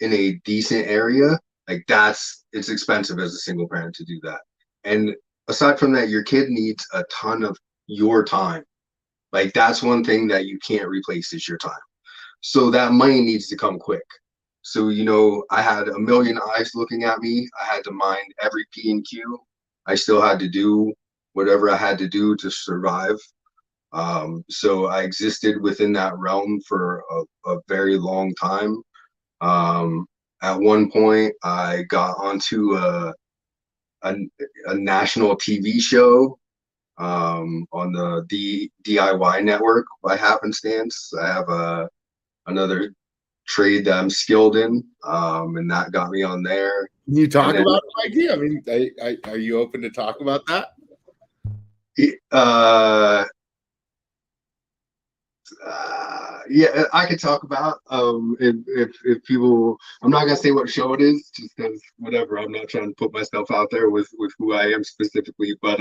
in a decent area, like it's expensive as a single parent to do that. And aside from that, your kid needs a ton of your time. Like that's one thing that you can't replace is your time. So that money needs to come quick. So, I had a million eyes looking at me. I had to mind every P and Q. I still had to do whatever I had to do to survive. So I existed within that realm for a very long time. At one point, I got onto a, a national TV show on the DIY network by happenstance. I have another trade that I'm skilled in, and that got me on there. Can you And talk then, about it, Mikey? I mean, are you open to talk about that? uh, yeah, I could talk about if people. I'm not gonna say what show it is, just because whatever. I'm not trying to put myself out there with who I am specifically, but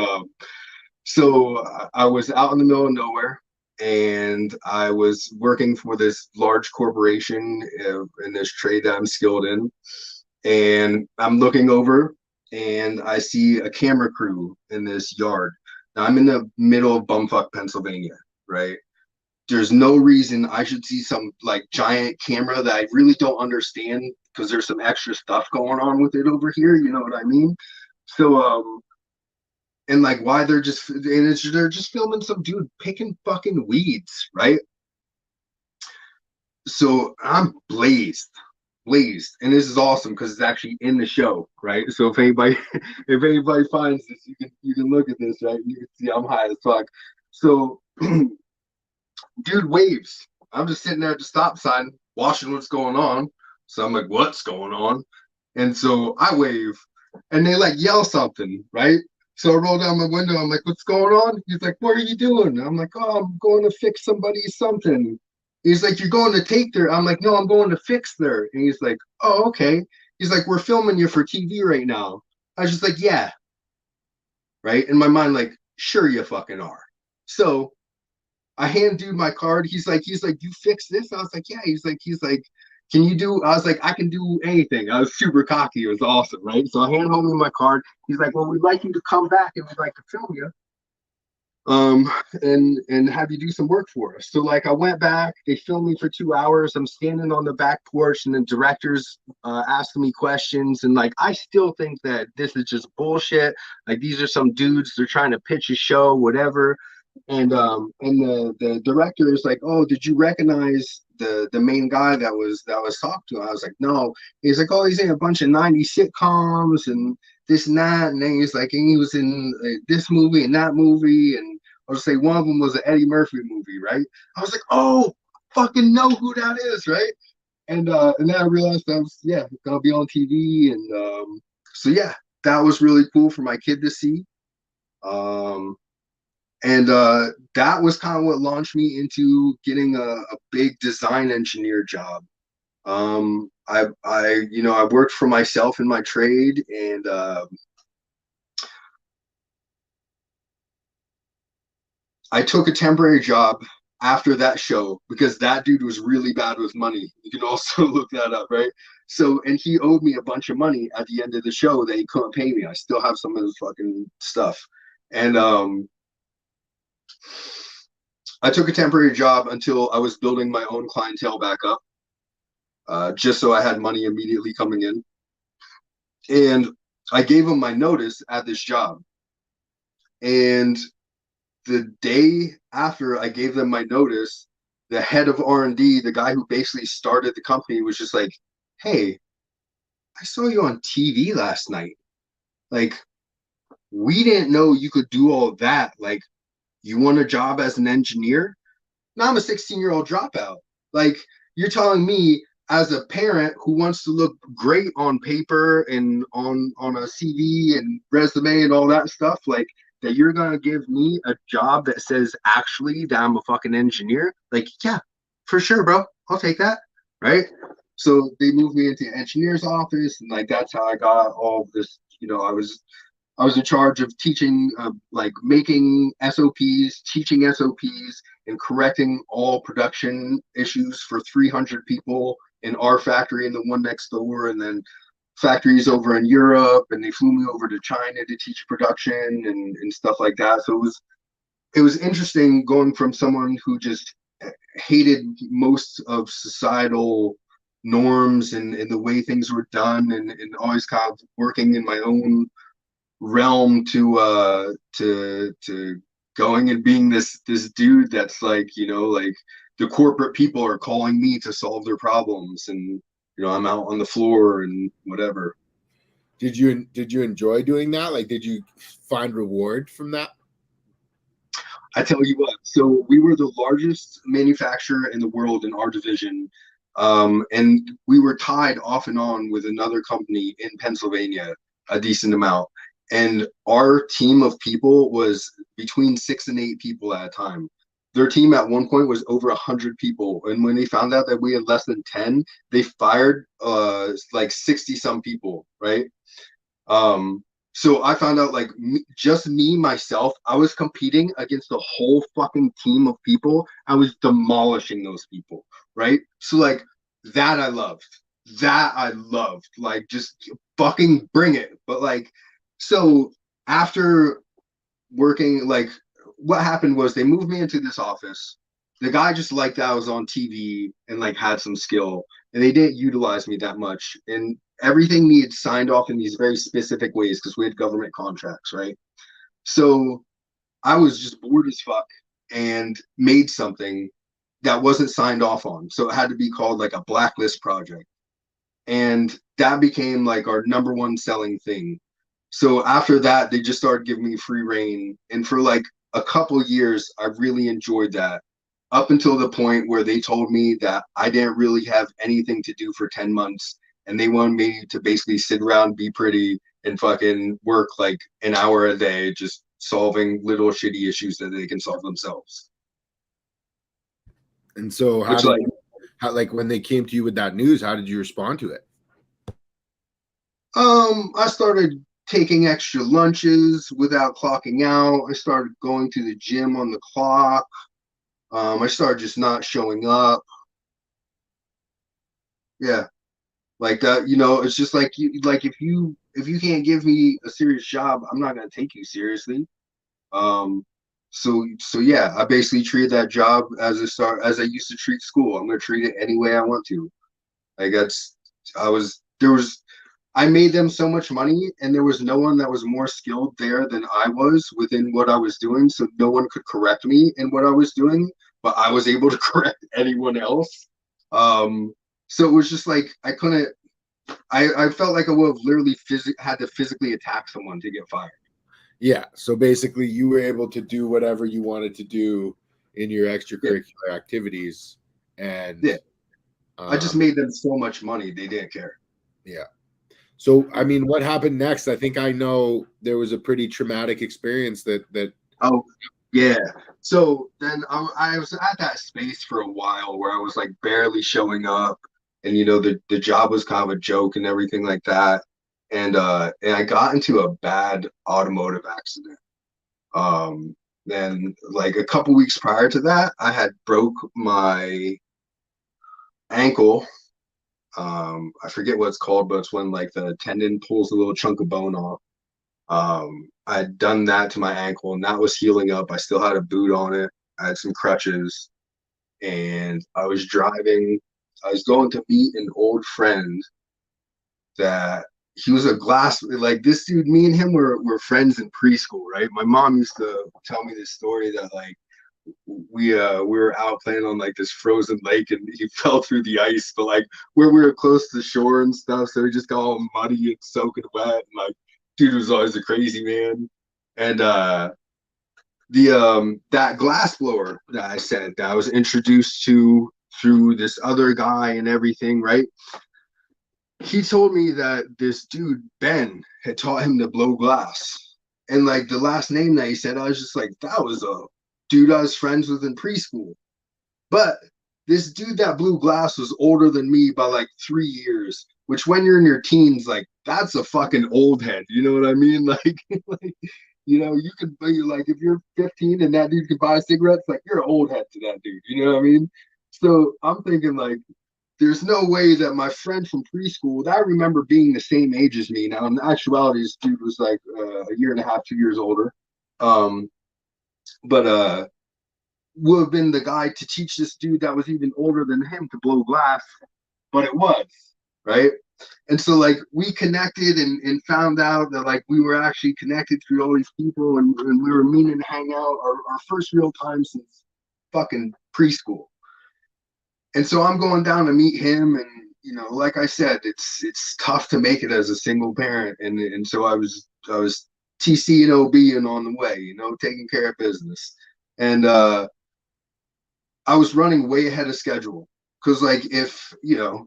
so I was out in the middle of nowhere, and I was working for this large corporation in this trade that I'm skilled in, and I'm looking over, and I see a camera crew in this yard. Now I'm in the middle of bumfuck Pennsylvania, right? There's no reason I should see some like giant camera that I really don't understand because there's some extra stuff going on with it over here. You know what I mean? So and like why they're just filming some dude picking fucking weeds, right? So I'm blazed, and this is awesome because it's actually in the show, right? So if anybody if anybody finds this, you can look at this, right? You can see I'm high as fuck. So dude waves. I'm just sitting there at the stop sign watching what's going on. So I'm like, what's going on? And so I wave, and they like yell something, right? So I roll down my window. I'm like, what's going on? He's like, what are you doing? I'm like, oh, I'm going to fix somebody's something. He's like, you're going to take their. I'm like, no, I'm going to fix their. And he's like, oh, okay. He's like, we're filming you for TV right now. I was just like, yeah, right. In my mind, like, sure you fucking are. So I hand dude my card. He's like, you fix this? I was like, yeah. He's like, can you do? I was like, I can do anything. I was super cocky. It was awesome, right? So I hand home my card. He's like, well, we'd like you to come back and we'd like to film you, and have you do some work for us. So like I went back. They filmed me for 2 hours. I'm standing on the back porch, and the director's asking me questions, and like I still think that this is just bullshit. Like these are some dudes. They're trying to pitch a show, whatever. And the director is like, oh, did you recognize the main guy that was talked to? I was like, no. He's like, oh, he's in a bunch of 90s sitcoms and this and that, and then he's like, and he was in this movie and that movie, and I'll just say one of them was an Eddie Murphy movie, right? I was like, oh, fucking know who that is, right? And then I realized I was gonna be on TV, and so yeah, that was really cool for my kid to see. Um, and that was kind of what launched me into getting a big design engineer job. I worked for myself in my trade, and I took a temporary job after that show because that dude was really bad with money. You can also look that up, right? So, and he owed me a bunch of money at the end of the show that he couldn't pay me. I still have some of his fucking stuff. And I took a temporary job until I was building my own clientele back up. just so I had money immediately coming in. And I gave them my notice at this job. And the day after I gave them my notice, the head of R&D, the guy who basically started the company, was just like, "Hey, I saw you on TV last night. Like, we didn't know you could do all that. Like, you want a job as an engineer?" Now I'm a 16-year-old dropout. Like, you're telling me as a parent who wants to look great on paper and on a CV and resume and all that stuff, like that you're gonna give me a job that says actually that I'm a fucking engineer? Like, yeah, for sure, bro. I'll take that. Right. So they moved me into the engineer's office, and like that's how I got all of this. I was in charge of teaching, like making SOPs, teaching SOPs, and correcting all production issues for 300 people in our factory and the one next door, and then factories over in Europe. And they flew me over to China to teach production and stuff like that. So it was interesting going from someone who just hated most of societal norms and the way things were done, and always kind of working in my own realm to going and being this dude that's like, like the corporate people are calling me to solve their problems, and I'm out on the floor and whatever. Did you enjoy doing that? Like, did you find reward from that? I tell you what, so we were the largest manufacturer in the world in our division. And we were tied off and on with another company in Pennsylvania a decent amount. And our team of people was between 6 and 8 people at a time. Their team at one point was over 100 people. And when they found out that we had less than 10, they fired like 60 some people, right? So I found out like just me, myself, I was competing against a whole fucking team of people. I was demolishing those people, right? So like that I loved. That I loved. Like just fucking bring it. But like, so after working, like what happened was they moved me into this office. The guy just liked that I was on TV and like had some skill, and they didn't utilize me that much. And everything needed signed off in these very specific ways because we had government contracts, right? So I was just bored as fuck and made something that wasn't signed off on. So it had to be called like a blacklist project. And that became like our number one selling thing. So after that, they just started giving me free reign. And for like a couple years, I really enjoyed that up until the point where they told me that I didn't really have anything to do for 10 months. And they wanted me to basically sit around, be pretty, and fucking work like an hour a day, just solving little shitty issues that they can solve themselves. And so Which like, like when they came to you with that news, how did you respond to it? I started taking extra lunches without clocking out. I started going to the gym on the clock. I started just not showing up. Yeah, like that. It's just like if you can't give me a serious job, I'm not gonna take you seriously. Um, so yeah, I basically treated that job as I used to treat school. I'm gonna treat it any way I want to. Like that's I was there was I made them so much money, and there was no one that was more skilled there than I was within what I was doing. So no one could correct me in what I was doing, but I was able to correct anyone else. Um, so it was just like I couldn't. I felt like I would have literally had to physically attack someone to get fired. Yeah. So basically, you were able to do whatever you wanted to do in your extracurricular activities, and Yeah, I just made them so much money they didn't care. Yeah. So, I mean, what happened next? I think I know there was a pretty traumatic experience that. Oh, yeah. So then I was at that space for a while where I was like barely showing up, and the job was kind of a joke and everything like that. And I got into a bad automotive accident. Then like a couple weeks prior to that, I had broke my ankle. I forget what it's called, but it's when like the tendon pulls a little chunk of bone off. I'd done that to my ankle, and that was healing up. I still had a boot on it. I had some crutches, and I was driving I was going to meet an old friend that he was a glass, like this dude, me and him were friends in preschool, right? My mom used to tell me this story that like we were out playing on like this frozen lake and he fell through the ice, but like where we were close to the shore and stuff, so he just got all muddy and soaking wet, and like dude was always a crazy man. And the that glass blower that I said that I was introduced to through this other guy and everything, right? He told me that this dude Ben had taught him to blow glass, and like the last name that he said, I was just like, that was a dude I was friends with in preschool. But this dude that blew glass was older than me by like 3 years, which when you're in your teens, like that's a fucking old head. You know what I mean? Like you know, you could be like, if you're 15 and that dude can buy cigarettes, like you're an old head to that dude. You know what I mean? So I'm thinking like, there's no way that my friend from preschool that I remember being the same age as me. Now, in actuality, this dude was like a year and a half, 2 years older. Um, but would have been the guy to teach this dude that was even older than him to blow glass, but it was, right? And so like we connected and found out that like we were actually connected through all these people, and we were meaning to hang out our first real time since fucking preschool. And so I'm going down to meet him, and you know, like I said, it's tough to make it as a single parent, and so I was TC and OB and on the way, you know, taking care of business. And I was running way ahead of schedule because, like, if you know,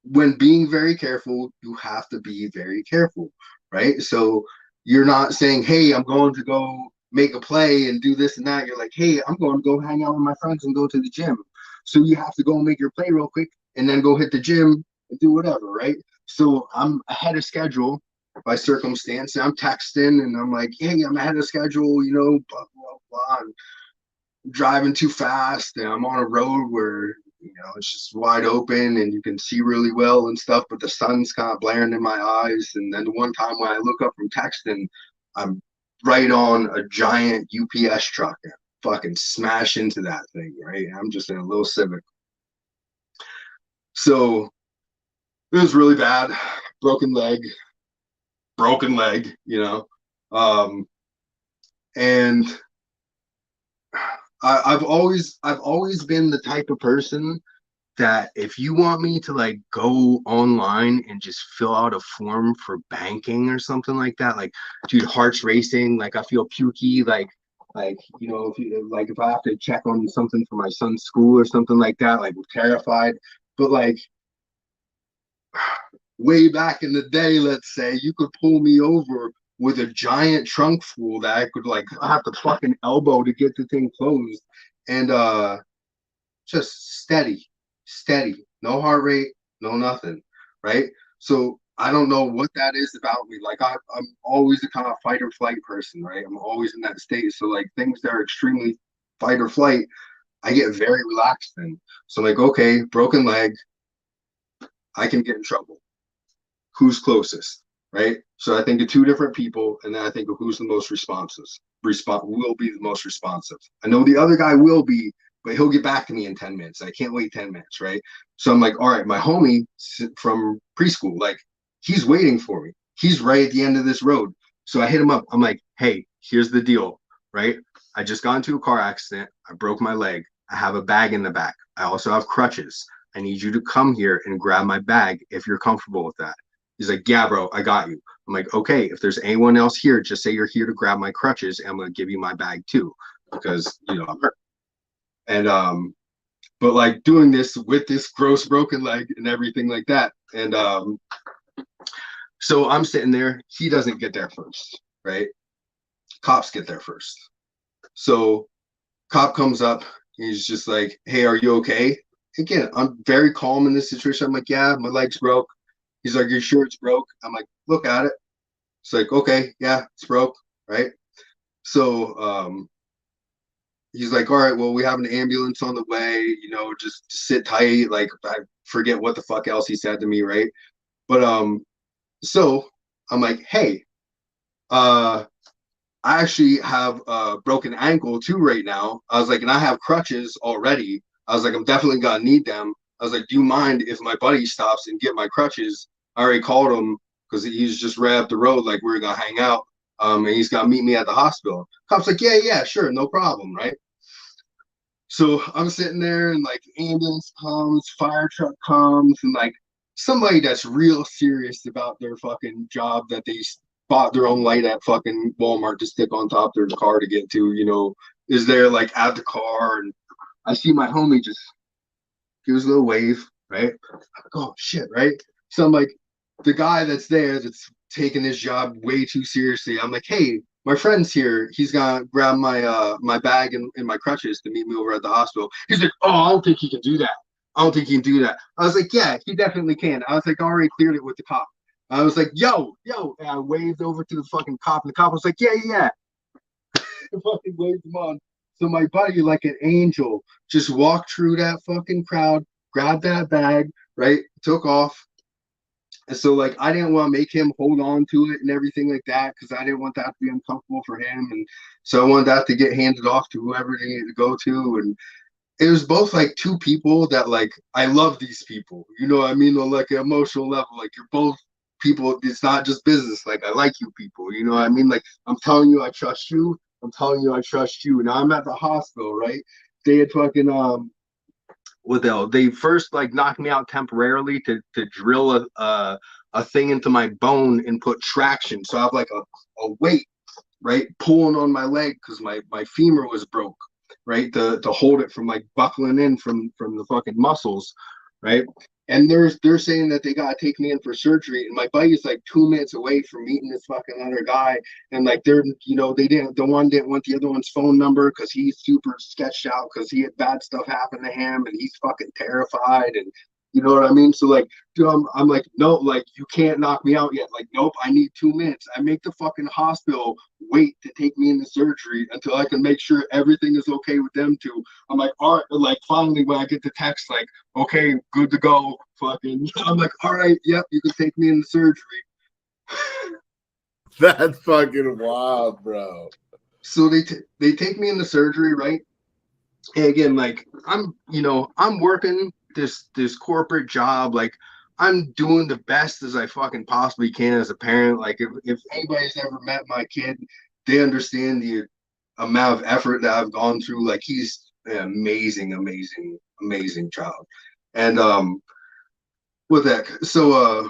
when being very careful, you have to be very careful, right? So you're not saying, "Hey, I'm going to go make a play and do this and that." You're like, "Hey, I'm going to go hang out with my friends and go to the gym." So you have to go and make your play real quick and then go hit the gym and do whatever, right? So I'm ahead of schedule by circumstance. And I'm texting and I'm like, "Hey, I'm ahead of schedule," you know, blah blah blah. And driving too fast and I'm on a road where you know it's just wide open and you can see really well and stuff, but the sun's kind of blaring in my eyes. And then the one time when I look up from texting, I'm right on a giant UPS truck and fucking smash into that thing, right? I'm just in a little Civic. So it was really bad. Broken leg, you know. And I've always been the type of person that if you want me to like go online and just fill out a form for banking or something like that, like dude, heart's racing, like I feel pukey, like you know, if I have to check on something for my son's school or something like that, like I'm terrified. But like way back in the day, let's say, you could pull me over with a giant trunk full that I could like have to fucking elbow to get the thing closed. And just steady, no heart rate, no nothing, right? So I don't know what that is about me. Like I'm always the kind of fight or flight person, right? I'm always in that state. So like things that are extremely fight or flight, I get very relaxed in. So like, okay, broken leg, I can get in trouble. Who's closest, right? So I think of two different people, and then I think of who's the most responsive. Will be the most responsive. I know the other guy will be, but he'll get back to me in 10 minutes. I can't wait 10 minutes, right? So I'm like, all right, my homie from preschool, like he's waiting for me. He's right at the end of this road. So I hit him up. I'm like, hey, here's the deal, right? I just got into a car accident. I broke my leg. I have a bag in the back. I also have crutches. I need you to come here and grab my bag if you're comfortable with that. He's like, yeah, bro, I got you. I'm like, okay, if there's anyone else here, just say you're here to grab my crutches and I'm going to give you my bag too, because, you know, I'm hurt. And, but like doing this with this gross broken leg and everything like that. And so I'm sitting there. He doesn't get there first, right? Cops get there first. So cop comes up. He's just like, hey, are you okay? Again, I'm very calm in this situation. I'm like, yeah, my leg's broke. He's like, you sure it's broke? I'm like, look at it. It's like, okay, yeah, it's broke, right? So he's like, all right, well, we have an ambulance on the way, you know, just sit tight. Like I forget what the fuck else he said to me, right? But so I'm like, hey, I actually have a broken ankle too right now. I was like, and I have crutches already. I was like, I'm definitely gonna need them. I was like, do you mind if my buddy stops and get my crutches? I already called him because he's just right up the road, like we are gonna hang out. And he's gonna meet me at the hospital. Cop's like, yeah, sure, no problem, right? So I'm sitting there and like ambulance comes, fire truck comes, and like somebody that's real serious about their fucking job that they bought their own light at fucking Walmart to stick on top of their car to get to, is there like at the car. And I see my homie just gives a little wave, right? I'm like, oh shit, right? So I'm like, the guy that's there that's taking his job way too seriously. I'm like, hey, my friend's here. He's gonna grab my bag and my crutches to meet me over at the hospital. He's like, oh, I don't think he can do that. I don't think he can do that. I was like, yeah, he definitely can. I was like, I already cleared it with the cop. I was like, yo. And I waved over to the fucking cop, and the cop was like, yeah. I fucking waved him on. So my buddy, like an angel, just walked through that fucking crowd, grabbed that bag, right? Took off. And so, like, I didn't want to make him hold on to it and everything like that because I didn't want that to be uncomfortable for him. And so I wanted that to get handed off to whoever they needed to go to. And it was both like two people that, like, I love these people. You know what I mean? On like an emotional level, like, you're both people. It's not just business. Like, I like you people. You know what I mean? Like, I'm telling you, I trust you. I'm telling you, I trust you. Now I'm at the hospital, right? They had fucking they first like knocked me out temporarily to drill a thing into my bone and put traction. So I have like a weight, right, pulling on my leg because my femur was broke, right, to hold it from like buckling in from the fucking muscles, right. And they're saying that they gotta take me in for surgery, and my buddy's like 2 minutes away from meeting this fucking other guy, and like the one didn't want the other one's phone number because he's super sketched out because he had bad stuff happen to him, and he's fucking terrified, and you know what I mean. So like, dude, I'm like, no, like you can't knock me out yet. Like, nope, I need 2 minutes. I make the fucking hospital wait to take me into surgery until I can make sure everything is okay with them too. I'm like, all right, like finally when I get the text, like, okay, good to go. Fucking, I'm like, all right, yep, you can take me into surgery. That's fucking wild, bro. So they take me into surgery, right? And again, like I'm working this corporate job, like I'm doing the best as I fucking possibly can as a parent. Like if anybody's ever met my kid, they understand the amount of effort that I've gone through. Like he's an amazing child. And with that, so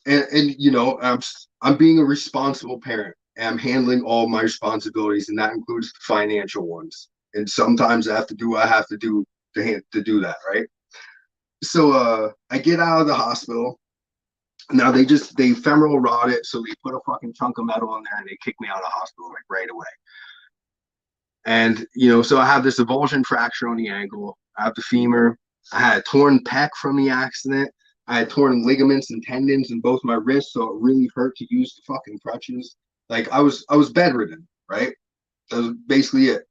and I'm being a responsible parent, and I'm handling all my responsibilities, and that includes the financial ones. And sometimes I have to do what I have to do to do that, right? So I get out of the hospital. Now they femoral rod it, so they put a fucking chunk of metal in there and they kick me out of the hospital like right away. And so I have this avulsion fracture on the ankle. I have the femur. I had a torn pec from the accident. I had torn ligaments and tendons in both my wrists, so it really hurt to use the fucking crutches. Like I was bedridden, right? That was basically it.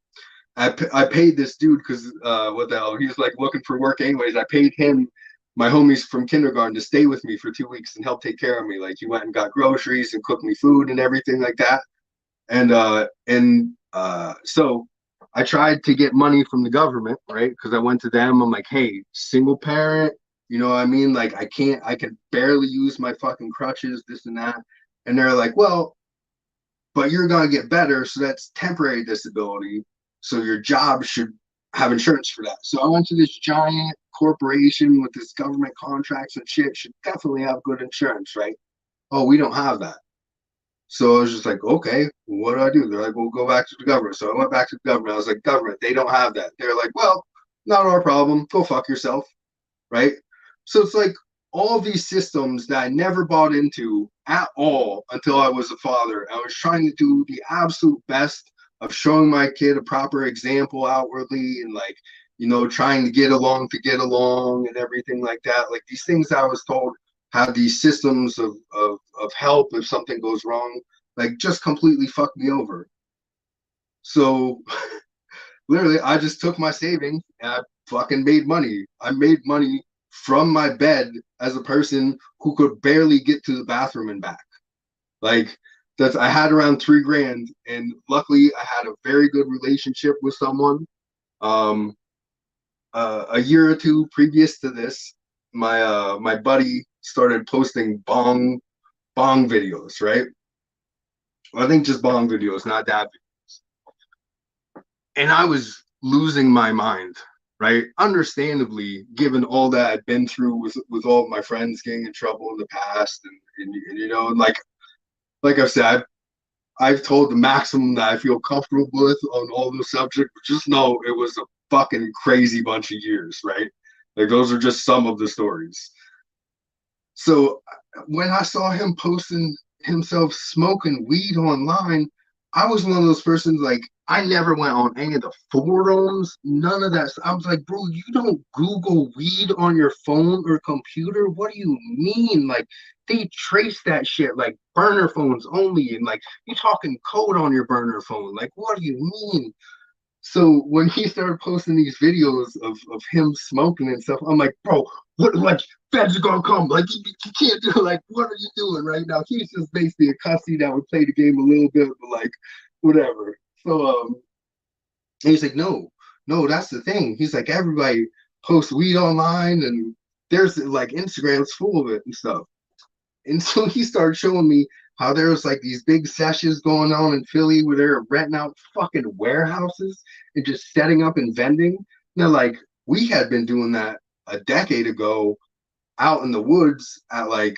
I paid this dude because what the hell? He was like looking for work anyways. I paid him, my homies from kindergarten, to stay with me for 2 weeks and help take care of me. Like he went and got groceries and cooked me food and everything like that. And so I tried to get money from the government, right? Because I went to them. I'm like, hey, single parent, you know what I mean? Like I can barely use my fucking crutches, this and that. And they're like, well, but you're gonna get better, so that's temporary disability. So your job should have insurance for that. So I went to this giant corporation with this government contracts and shit, should definitely have good insurance, right? Oh, we don't have that. So I was just like, okay, what do I do? They're like, we'll go back to the government. So I went back to the government. I was like, government, they don't have that. They're like, well, not our problem. Go fuck yourself, right? So it's like all these systems that I never bought into at all until I was a father. I was trying to do the absolute best of showing my kid a proper example outwardly and like, trying to get along and everything like that. Like these things I was told have these systems of help if something goes wrong, like just completely fucked me over. So literally I just took my savings and I fucking made money. I made money from my bed as a person who could barely get to the bathroom and back. Like I had around $3,000, and luckily I had a very good relationship with someone. a year or two previous to this, my buddy started posting bong videos, right? I think just bong videos, not dab videos. And I was losing my mind, right? Understandably, given all that I'd been through with all of my friends getting in trouble in the past, and you know, like I've said, I've told the maximum that I feel comfortable with on all those subjects. But just know it was a fucking crazy bunch of years, right? Like those are just some of the stories. So when I saw him posting himself smoking weed online, I was one of those persons like I never went on any of the forums, none of that. I was like, bro, you don't Google weed on your phone or computer. What do you mean? Like they trace that shit like burner phones only, and like you talking code on your burner phone. Like, what do you mean? So when he started posting these videos of him smoking and stuff, I'm like, bro, what like feds are gonna come. Like you can't do like what are you doing right now? He's just basically a cussy that would play the game a little bit, but like whatever. So and he's like, no, that's the thing. He's like, everybody posts weed online and there's like Instagram's full of it and stuff. And so he started showing me how there was like these big sessions going on in Philly where they're renting out fucking warehouses and just setting up and vending. Now, like we had been doing that a decade ago out in the woods at like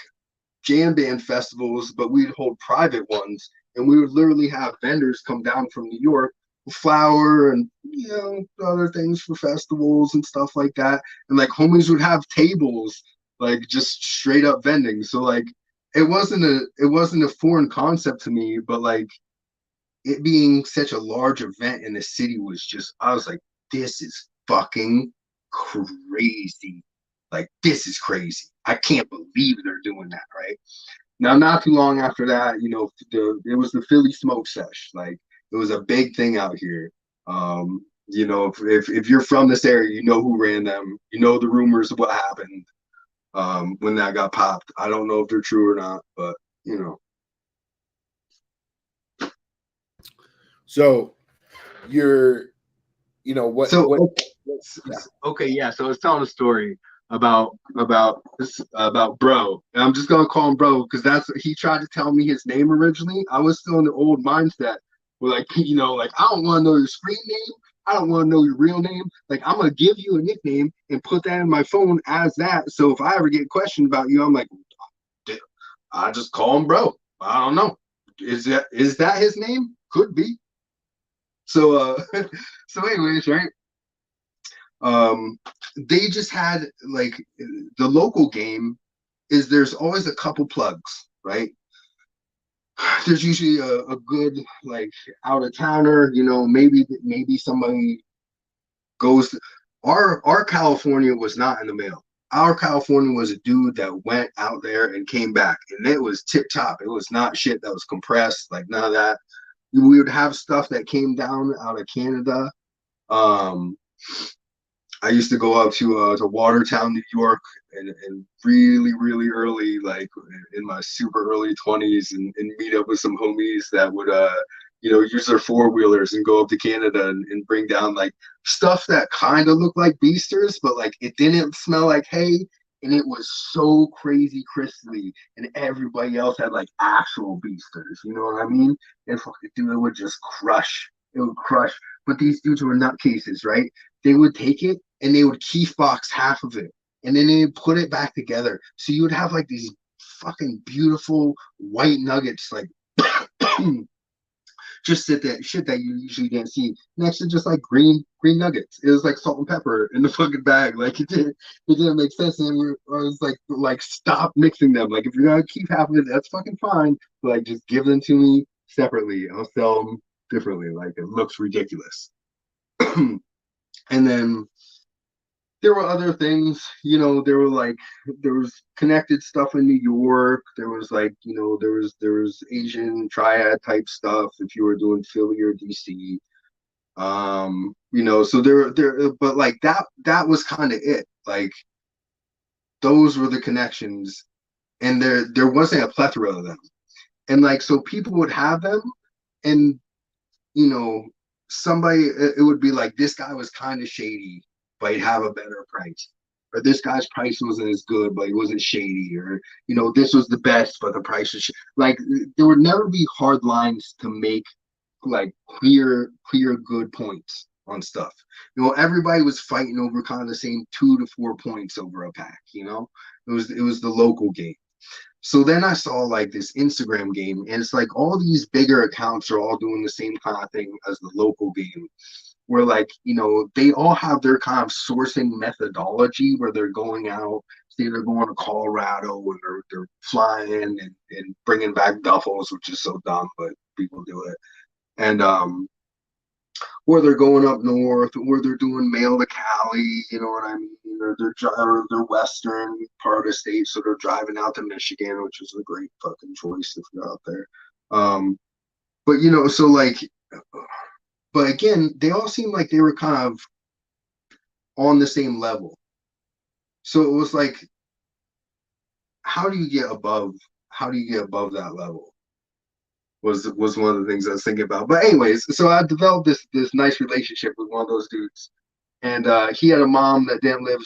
jam band festivals, but we'd hold private ones and we would literally have vendors come down from New York with flour and you know other things for festivals and stuff like that. And like homies would have tables like just straight up vending. So like it wasn't a foreign concept to me, but like it being such a large event in the city was just I was like, this is fucking crazy. Like this is crazy. I can't believe they're doing that, right? Now, not too long after that, you know, it was the Philly Smoke Sesh. Like it was a big thing out here. You know, if you're from this area, you know who ran them. You know the rumors of what happened when that got popped. I don't know if they're true or not, but you know. So you're, you know, So what, okay, yeah. okay, yeah. So I was telling a story about bro, and I'm just gonna call him bro because that's he tried to tell me his name originally. I was still in the old mindset where like you know like I don't want to know your screen name. I don't want to know your real name. Like I'm gonna give you a nickname and put that in my phone as that. So if I ever get questioned about you, I'm like, I just call him bro. I don't know. Is that his name? Could be. So so anyways, right? Um, they just had like the local game is there's always a couple plugs, right? There's usually a good like out of towner, you know, maybe somebody goes our California was not in the mail. Our California was a dude that went out there and came back, and it was tip top. It was not shit that was compressed, like none of that. We would have stuff that came down out of Canada. Um, I used to go up to Watertown, New York, and really, really early, like in my super early 20s, and meet up with some homies that would you know, use their four wheelers and go up to Canada and bring down like stuff that kind of looked like beasters, but like it didn't smell like hay, and it was so crazy crispy, and everybody else had like actual beasters, you know what I mean? And fucking dude, it would just crush. It would crush. But these dudes were nutcases, right? They would take it and they would keef box half of it and then they would put it back together. So you would have like these fucking beautiful white nuggets, like just that shit that you usually didn't see next to just like green nuggets. It was like salt and pepper in the fucking bag. Like it didn't make sense. And I was like stop mixing them. Like if you're gonna keep half of it, that's fucking fine. But like just give them to me separately. I'll sell them differently. Like it looks ridiculous. And then there were other things, you know, there was connected stuff in New York. There was like, you know, there was Asian triad type stuff if you were doing Philly or DC. You know, so there but like that was kind of it. Like those were the connections and there wasn't a plethora of them. And like so people would have them and you know, somebody it would be like this guy was kind of shady but he'd have a better price. Or this guy's price wasn't as good, but he wasn't shady. Or, you know, this was the best, but the price was like, there would never be hard lines to make like clear good points on stuff. You know, everybody was fighting over kind of the same 2 to 4 points over a pack, you know. It was the local game. So then I saw like this Instagram game, and it's like all these bigger accounts are all doing the same kind of thing as the local game, where like, you know, they all have their kind of sourcing methodology where they're going out, say they're going to Colorado and they're flying and bringing back duffels, which is so dumb, but people do it. And or they're going up north, or they're doing mail to Cali, you know what I mean? Or they're western part of the state, so they're driving out to Michigan, which is a great fucking choice if you're out there. But you know, so like, but again, they all seemed like they were kind of on the same level. So it was like, how do you get above? How do you get above that level? Was one of the things I was thinking about. But anyways, so I developed this nice relationship with one of those dudes, and he had a mom that didn't live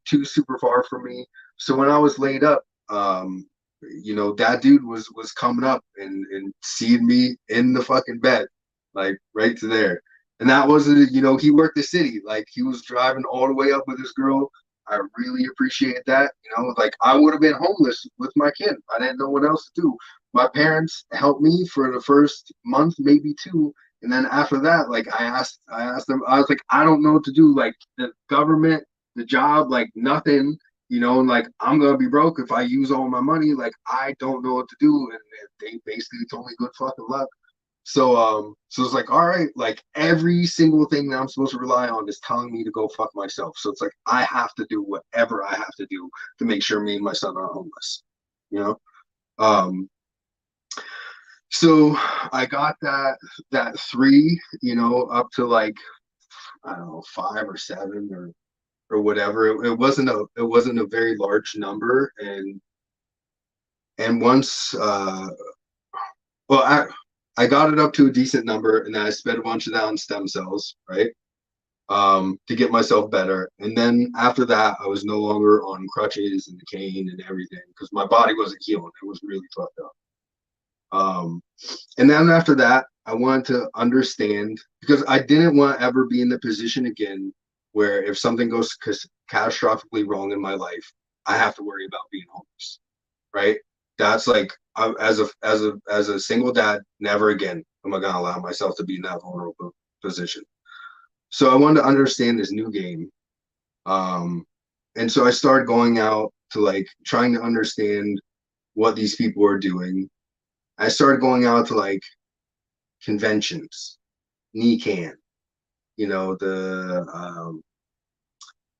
too super far from me. So when I was laid up, you know, that dude was coming up and seeing me in the fucking bed, like right to there. And that wasn't, you know, he worked the city, like he was driving all the way up with his girl. I really appreciate that. You know, like I would have been homeless with my kid. I didn't know what else to do. My parents helped me for the first month, maybe two. And then after that, like I asked them, I was like, I don't know what to do. Like the government, the job, like nothing, you know, and like I'm gonna be broke if I use all my money. Like I don't know what to do. And they basically told me good fucking luck. So it's like, all right, like every single thing that I'm supposed to rely on is telling me to go fuck myself. So it's like I have to do whatever I have to do to make sure me and my son are homeless, you know. So I got that 3, you know, up to like I don't know 5 or 7 or whatever. It wasn't a very large number, and once well I got it up to a decent number, and then I spent a bunch of that on stem cells, right? To get myself better. And then after that, I was no longer on crutches and the cane and everything because my body wasn't healing. It was really fucked up. And then after that, I wanted to understand because I didn't want to ever be in the position again where if something goes catastrophically wrong in my life, I have to worry about being homeless, right? That's like as a single dad, never again am I gonna allow myself to be in that vulnerable position. So I wanted to understand this new game, and so I started going out to like trying to understand what these people are doing. I started going out to like conventions, NECAN, you know, the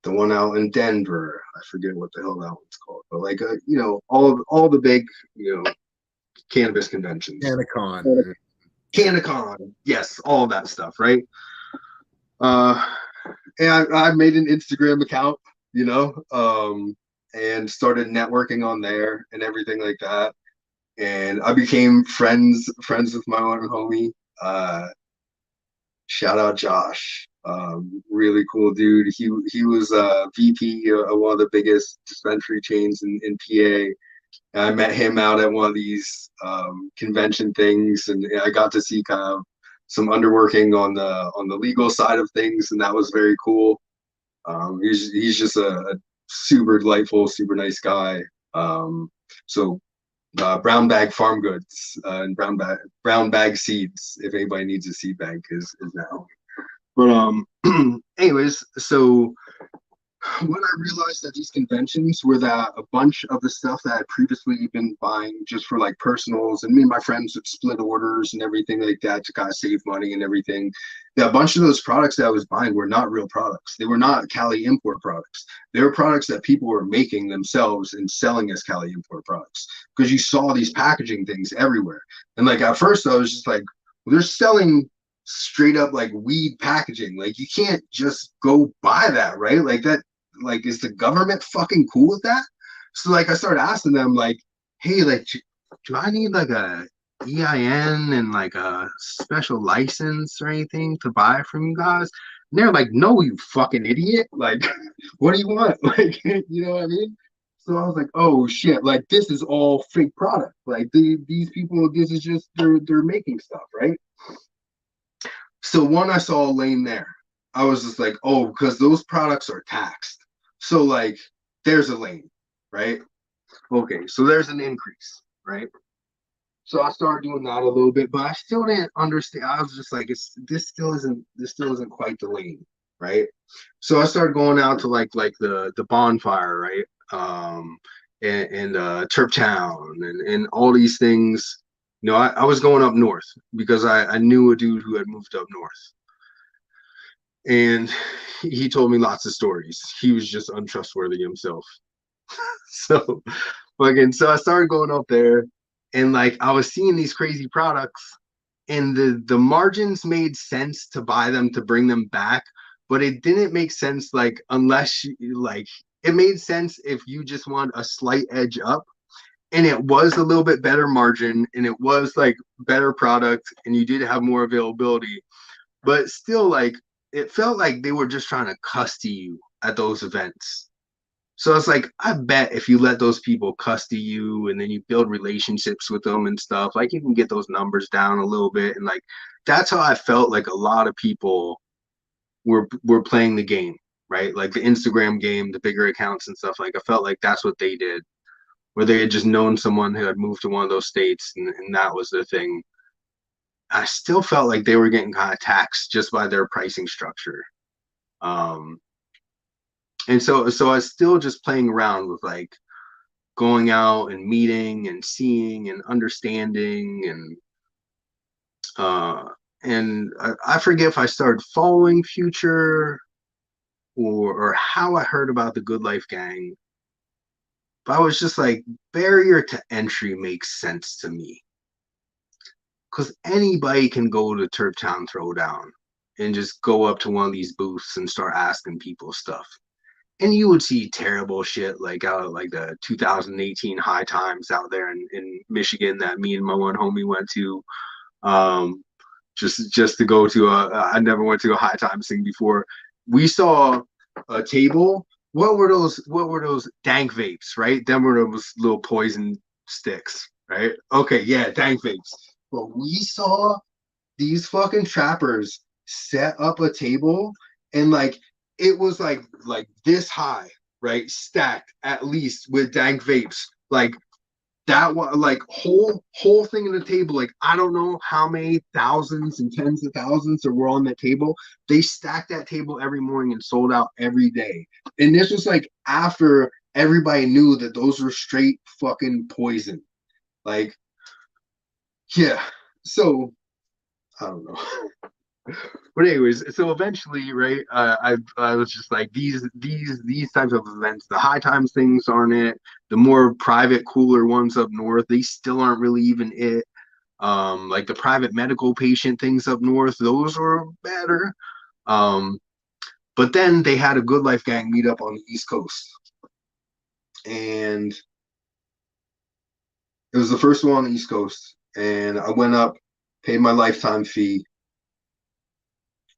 one out in Denver. I forget what the hell that one's called, but like you know, all the big, you know, cannabis conventions. Canacon, yes, all that stuff, right? And I made an Instagram account, you know, and started networking on there and everything like that. And I became friends with my one homie. Shout out Josh, really cool dude. He was VP of one of the biggest dispensary chains in PA. And I met him out at one of these convention things, and I got to see kind of some underworking on the legal side of things, and that was very cool. He's just a super delightful, super nice guy. So brown bag farm goods and brown bag seeds. If anybody needs a seed bank, is now. But anyways, so when I realized that these conventions were that a bunch of the stuff that I'd previously been buying just for like personals, and me and my friends would split orders and everything like that to kind of save money and everything. That a bunch of those products that I was buying were not real products. They were not Cali import products. They were products that people were making themselves and selling as Cali import products because you saw these packaging things everywhere. And like at first I was just like, well, they're selling straight up like weed packaging. Like you can't just go buy that, right? Like that. Like, is the government fucking cool with that? So like I started asking them like, hey, like do I need like a EIN and like a special license or anything to buy from you guys? And they're like, no, you fucking idiot. Like, what do you want? Like, you know what I mean? So I was like, oh shit, like this is all fake product. Like these people, this is just they're making stuff, right? So when I saw a lane there, I was just like, oh, because those products are taxed. So like there's a lane, right? Okay, so there's an increase, right? So I started doing that a little bit, but I still didn't understand. I was just like, it's this still isn't quite the lane, right? So I started going out to like the bonfire, right? And Turp Town and all these things. You know, I was going up north because I knew a dude who had moved up north. And he told me lots of stories. He was just untrustworthy himself. So so I started going up there and like I was seeing these crazy products and the margins made sense to buy them to bring them back, but it didn't make sense like unless you like it made sense if you just want a slight edge up and it was a little bit better margin and it was like better product and you did have more availability, but still like it felt like they were just trying to cuss to you at those events. So it's like, I bet if you let those people cuss to you and then you build relationships with them and stuff, like you can get those numbers down a little bit. And like, that's how I felt like a lot of people were playing the game, right? Like the Instagram game, the bigger accounts and stuff. Like I felt like that's what they did, where they had just known someone who had moved to one of those states and that was the thing. I still felt like they were getting kind of taxed just by their pricing structure. Um, and so I was still just playing around with like going out and meeting and seeing and understanding uh and I forget if I started following Future or how I heard about the Good Life Gang, but I was just like barrier to entry makes sense to me because anybody can go to Turp Town Throwdown and just go up to one of these booths and start asking people stuff. And you would see terrible shit like out of like the 2018 high times out there in Michigan that me and my one homie went to. Um, just to go to I never went to a high times thing before. We saw a table. What were those dank vapes, right? Them were those little poison sticks, right? Okay, yeah, dank vapes. But we saw these fucking trappers set up a table and like it was like this high, right? Stacked at least with dank vapes. Like that one like whole thing in the table. Like I don't know how many thousands and tens of thousands that were on that table. They stacked that table every morning and sold out every day. And this was like after everybody knew that those were straight fucking poison. Like, yeah. So I don't know. But anyways, so eventually, right? I was just like these types of events, the high times things aren't it. The more private, cooler ones up north, they still aren't really even it. Like the private medical patient things up north, those were better. Um, but then they had a Good Life Gang meet up on the East Coast, and it was the first one on the East Coast. And I went up, paid my lifetime fee.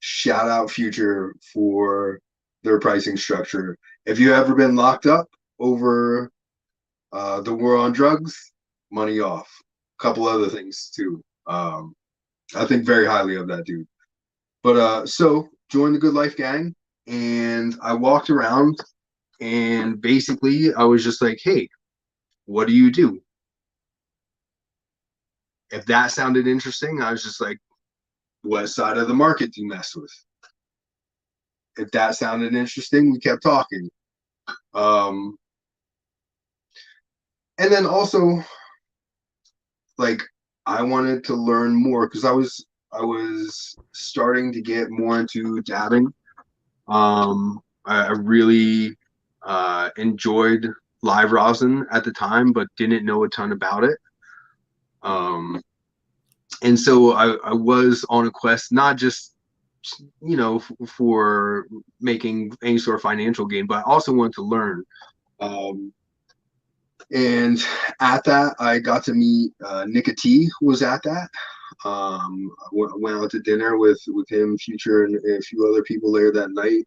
Shout out Future for their pricing structure. If you ever been locked up over the war on drugs, money off. A couple other things too. I think very highly of that dude. But so joined the Good Life Gang, and I walked around, and basically I was just like, "Hey, what do you do?" If that sounded interesting, I was just like, "What side of the market do you mess with?" If that sounded interesting, we kept talking. Um, and then also, like, I wanted to learn more because I was starting to get more into dabbing. I really enjoyed live rosin at the time, but didn't know a ton about it. Um, and so I was on a quest, not just for making any sort of financial gain, but I also wanted to learn. Um, and at that, I got to meet Nikki T, who was at that. Went out to dinner with him, Future, and a few other people there that night.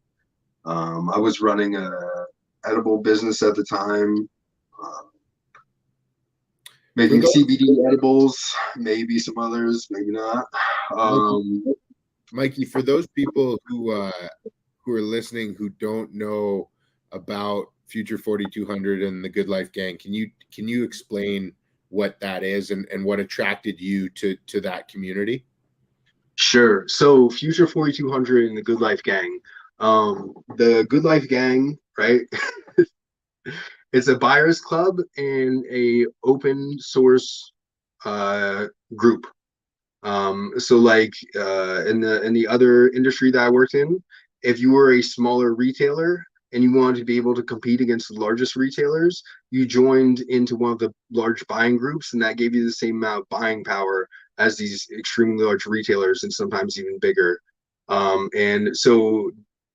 I was running a edible business at the time, For making those, CBD edibles, maybe some others, maybe not. Mikey, Um, Mikey, for those people who are listening who don't know about Future 4200 and the Good Life Gang, can you explain what that is and what attracted you to that community? Sure. So Future 4200 and the Good Life Gang. The Good Life Gang, right? It's a buyers club and a open source group. So like in the other industry that I worked in, if you were a smaller retailer and you wanted to be able to compete against the largest retailers, you joined into one of the large buying groups, and that gave you the same amount of buying power as these extremely large retailers, and sometimes even bigger. And so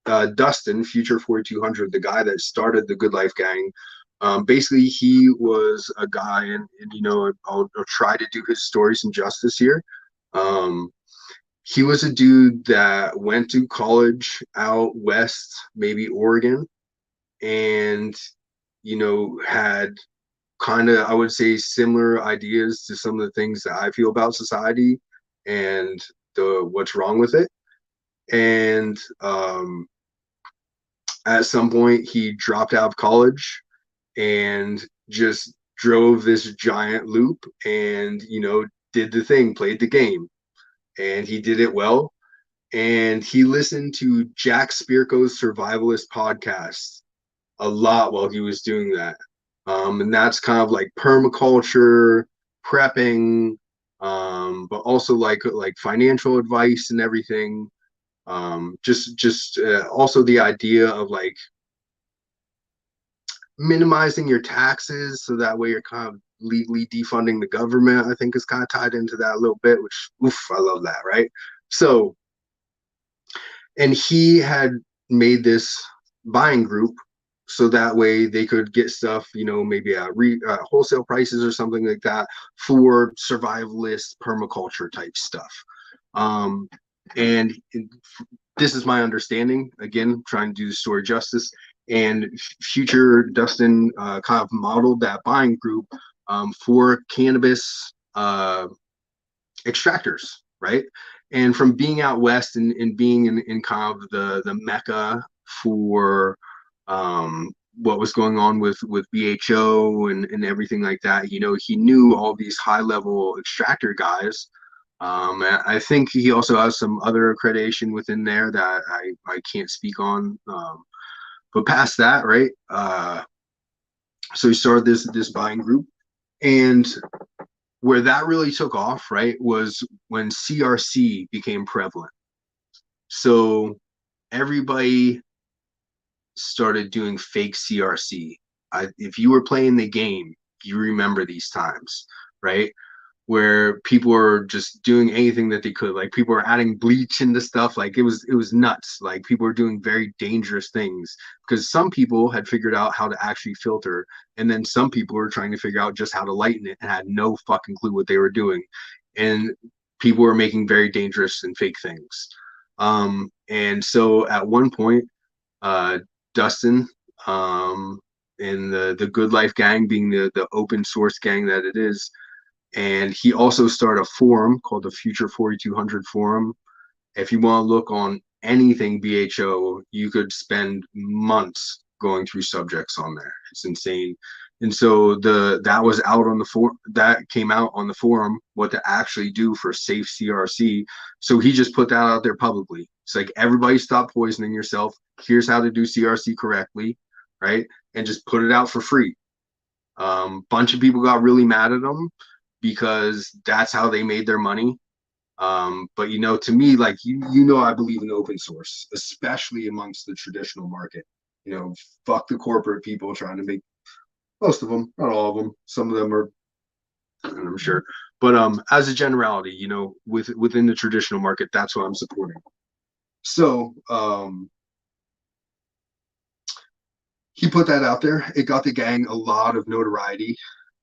Dustin, Future 4200, the guy that started the Good Life Gang, basically he was a guy, and you know, I'll try to do his story some justice here. um, he was a dude that went to college out west, maybe Oregon, and you know, had kind of, I would say, similar ideas to some of the things that I feel about society and the what's wrong with it. And at some point, he dropped out of college and just drove this giant loop, and you know, did the thing, played the game, and he did it well. And he listened to Jack Spirko's Survivalist podcast a lot while he was doing that. And that's kind of like permaculture, prepping, but also like financial advice and everything. Just also the idea of like minimizing your taxes so that way you're kind of legally defunding the government. I think is kind of tied into that a little bit, which oof, I love that, right? So, and he had made this buying group so that way they could get stuff, you know, maybe at wholesale prices or something like that for survivalist permaculture type stuff. Um, and this is my understanding. Again, trying to do the story justice. And Future Dustin kind of modeled that buying group for cannabis extractors, right? And from being out west and being in kind of the mecca for what was going on with BHO and everything like that, you know, he knew all these high level extractor guys. I think he also has some other accreditation within there that I can't speak on. But past that, right? So he started this buying group, and where that really took off, right, was when CRC became prevalent. So everybody started doing fake CRC. If you were playing the game, you remember these times, right? Where people were just doing anything that they could. Like people were adding bleach into stuff. Like it was nuts. Like people were doing very dangerous things because some people had figured out how to actually filter, and then some people were trying to figure out just how to lighten it and had no fucking clue what they were doing. And people were making very dangerous and fake things. And so at one point, uh, Dustin, and the Good Life Gang, being the open source gang that it is, and he also started a forum called the Future 4200 Forum. If you want to look on anything BHO, you could spend months going through subjects on there. It's insane. And so that was out on the forum, that came out on the forum, what to actually do for safe CRC. So he just put that out there publicly. It's like, everybody stop poisoning yourself. Here's how to do CRC correctly, right? And just put it out for free. Bunch of people got really mad at him because that's how they made their money. But you know, to me, like you know, I believe in open source, especially amongst the traditional market. You know, fuck the corporate people trying to make, most of them, not all of them. Some of them are, I'm sure, but as a generality, you know, within the traditional market, that's what I'm supporting. So he put that out there. It got the gang a lot of notoriety,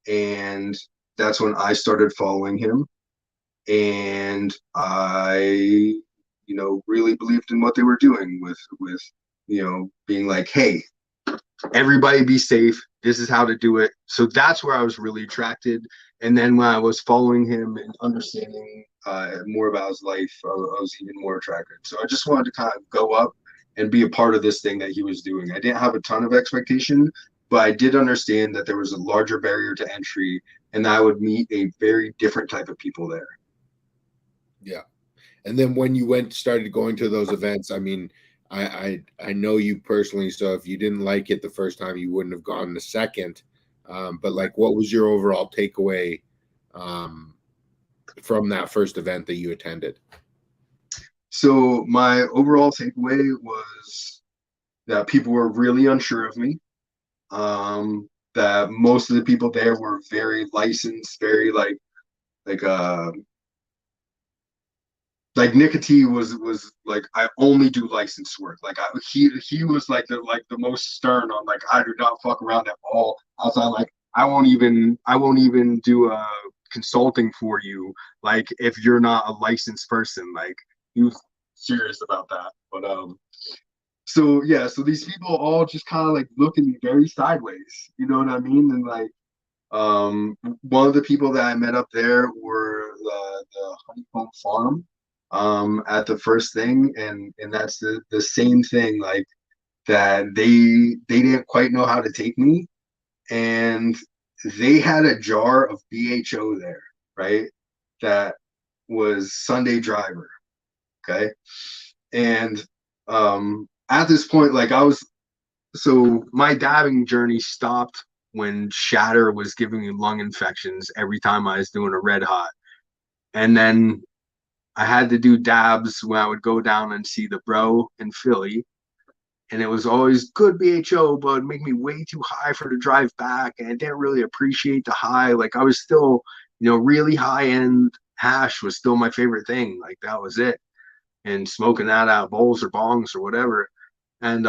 and that's when I started following him. and I, really believed in what they were doing with, being like, hey, everybody be safe. This is how to do it. So that's where I was really attracted. And then when I was following him and understanding more about his life, I was even more attracted. So I just wanted to kind of go up and be a part of this thing that he was doing. I didn't have a ton of expectation, but I did understand that there was a larger barrier to entry and that I would meet a very different type of people there. Yeah. And then when you started going to those events, I mean, I know you personally, so if you didn't like it the first time, you wouldn't have gone the second. But like, what was your overall takeaway from that first event that you attended? So my overall takeaway was that people were really unsure of me. That most of the people there were very licensed, very like MIKEY was like, I only do licensed work. Like he was like the most stern on, like, I do not fuck around at all. Outside, like, I won't even do a consulting for you, like, if you're not a licensed person. Like, he was serious about that. But so yeah, so these people all just kind of like look at me very sideways, you know what I mean? And like, one of the people that I met up there were the honeycomb farm at the first thing, and that's the same thing, like, that they didn't quite know how to take me, and they had a jar of BHO there, right? That was Sunday Driver, okay? And at this point, like, so my dabbing journey stopped when Shatter was giving me lung infections every time I was doing a red hot. And then I had to do dabs when I would go down and see the bro in Philly. And it was always good BHO, but it'd make me way too high for the drive back. And I didn't really appreciate the high. Like, I was still, really high end hash was still my favorite thing. Like, that was it. And smoking that out of bowls or bongs or whatever. And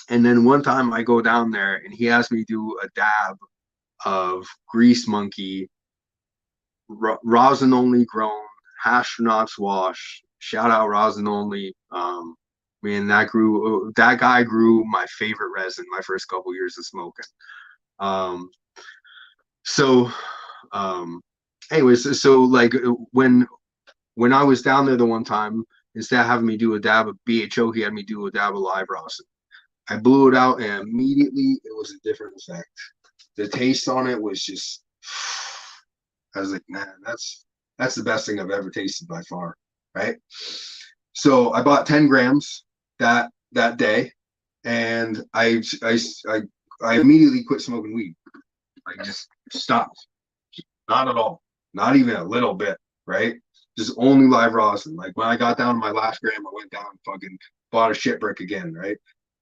then one time I go down there and he asked me to do a dab of Grease Monkey, rosin only grown, astronauts wash. Shout out rosin only. Man, that guy grew my favorite resin my first couple years of smoking. So, anyways, so like, when I was down there the one time, instead of having me do a dab of BHO, he had me do a dab of live rosin. I blew it out, and immediately it was a different effect. The taste on it was just, I was like, man, that's the best thing I've ever tasted by far, right? So I bought 10 grams that day, and I immediately quit smoking weed. I just stopped. Not at all. Not even a little bit, right? Just only live rosin. Like, when I got down to my last gram, I went down and fucking bought a shit brick again, right?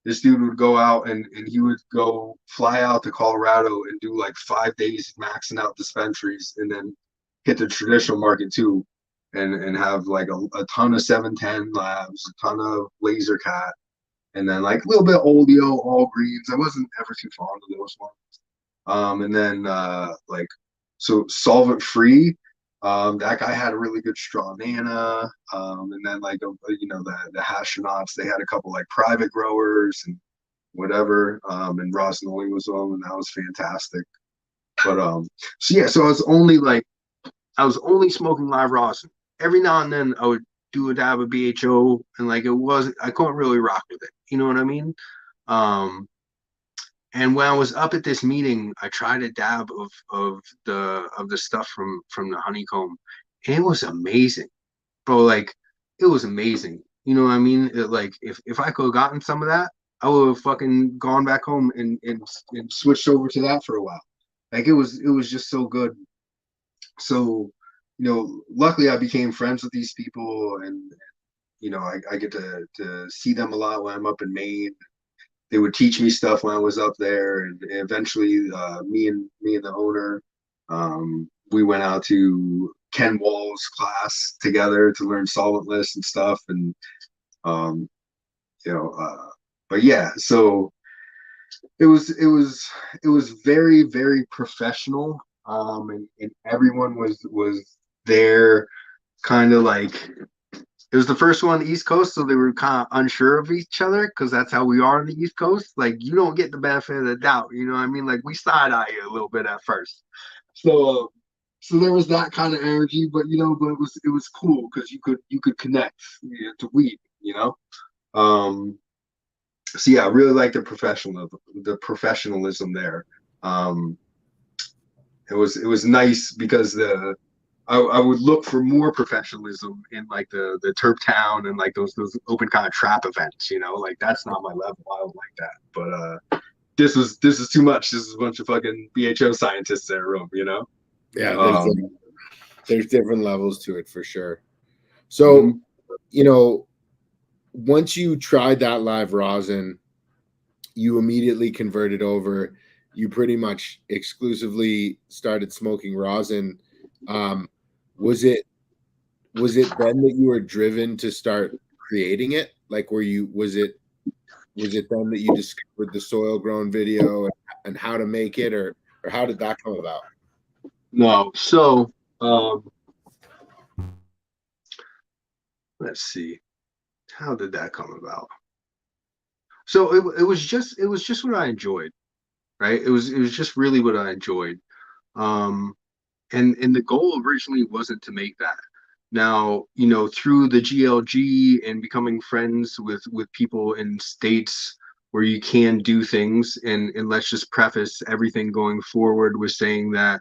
This dude would go out and he would go fly out to Colorado and do like 5 days maxing out dispensaries, and then hit the traditional market too, and have like a ton of 710 labs, a ton of laser cat, and then like a little bit oleo, all greens. I wasn't ever too fond of those ones. And then like, so solvent free. That guy had a really good straw nana. And then like, the hashenots, they had a couple like private growers and whatever. And rosin only was on, and that was fantastic. But so yeah, so I was only smoking live rosin. Every now and then I would do a dab of BHO, and like, I couldn't really rock with it. You know what I mean? And when I was up at this meeting, I tried a dab of the stuff from the honeycomb. And it was amazing, bro. Like, it was amazing. You know what I mean? Like, if I could have gotten some of that, I would have fucking gone back home and switched over to that for a while. Like, it was just so good. So, luckily I became friends with these people, and I get to see them a lot when I'm up in Maine. They would teach me stuff when I was up there, and eventually, me and the owner, we went out to Ken Wall's class together to learn solventless and stuff, and um, but yeah, so it was very, very professional, and everyone was there, kind of like it was the first one on the East Coast, so they were kind of unsure of each other because that's how we are on the East Coast. Like you don't get the benefit of the doubt, you know what I mean? Like we side eye you a little bit at first. So so there was that kind of energy, but but it was cool because you could connect to weed, you know. So yeah, I really like the professionalism there. Um, it was nice because I would look for more professionalism in like the Terp Town and like those open kind of trap events, like that's not my level. I don't like that. But this is too much. This is a bunch of fucking BHO scientists in a room, Yeah, Um, there's different levels to it for sure. So, mhm. Once you tried that live rosin, you immediately converted over. You pretty much exclusively started smoking rosin. Um, was it then that you were driven to start creating it? Like, was it then that you discovered the soil grown video and how to make it, or how did that come about? No, so let's see, how did that come about? So it was just what I enjoyed, right? It was just really what I enjoyed. Um, and the goal originally wasn't to make that. Now, through the GLG and becoming friends with people in states where you can do things, and let's just preface everything going forward with saying that,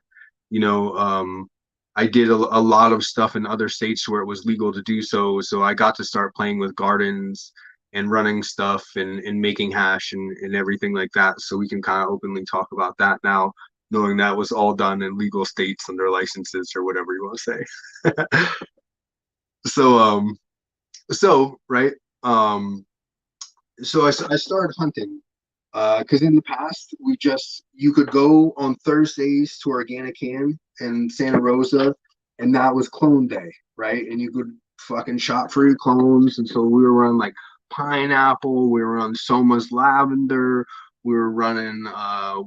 you know, um, I did a lot of stuff in other states where it was legal to do so. So I got to start playing with gardens and running stuff and making hash and everything like that. So we can kind of openly talk about that now, knowing that was all done in legal states under licenses or whatever you want to say. so right, um so I started hunting because in the past you could go on Thursdays to Organic Can in Santa Rosa, and that was clone day, right? And you could fucking shot free clones, and so we were running like pineapple, we were running Soma's lavender, we were running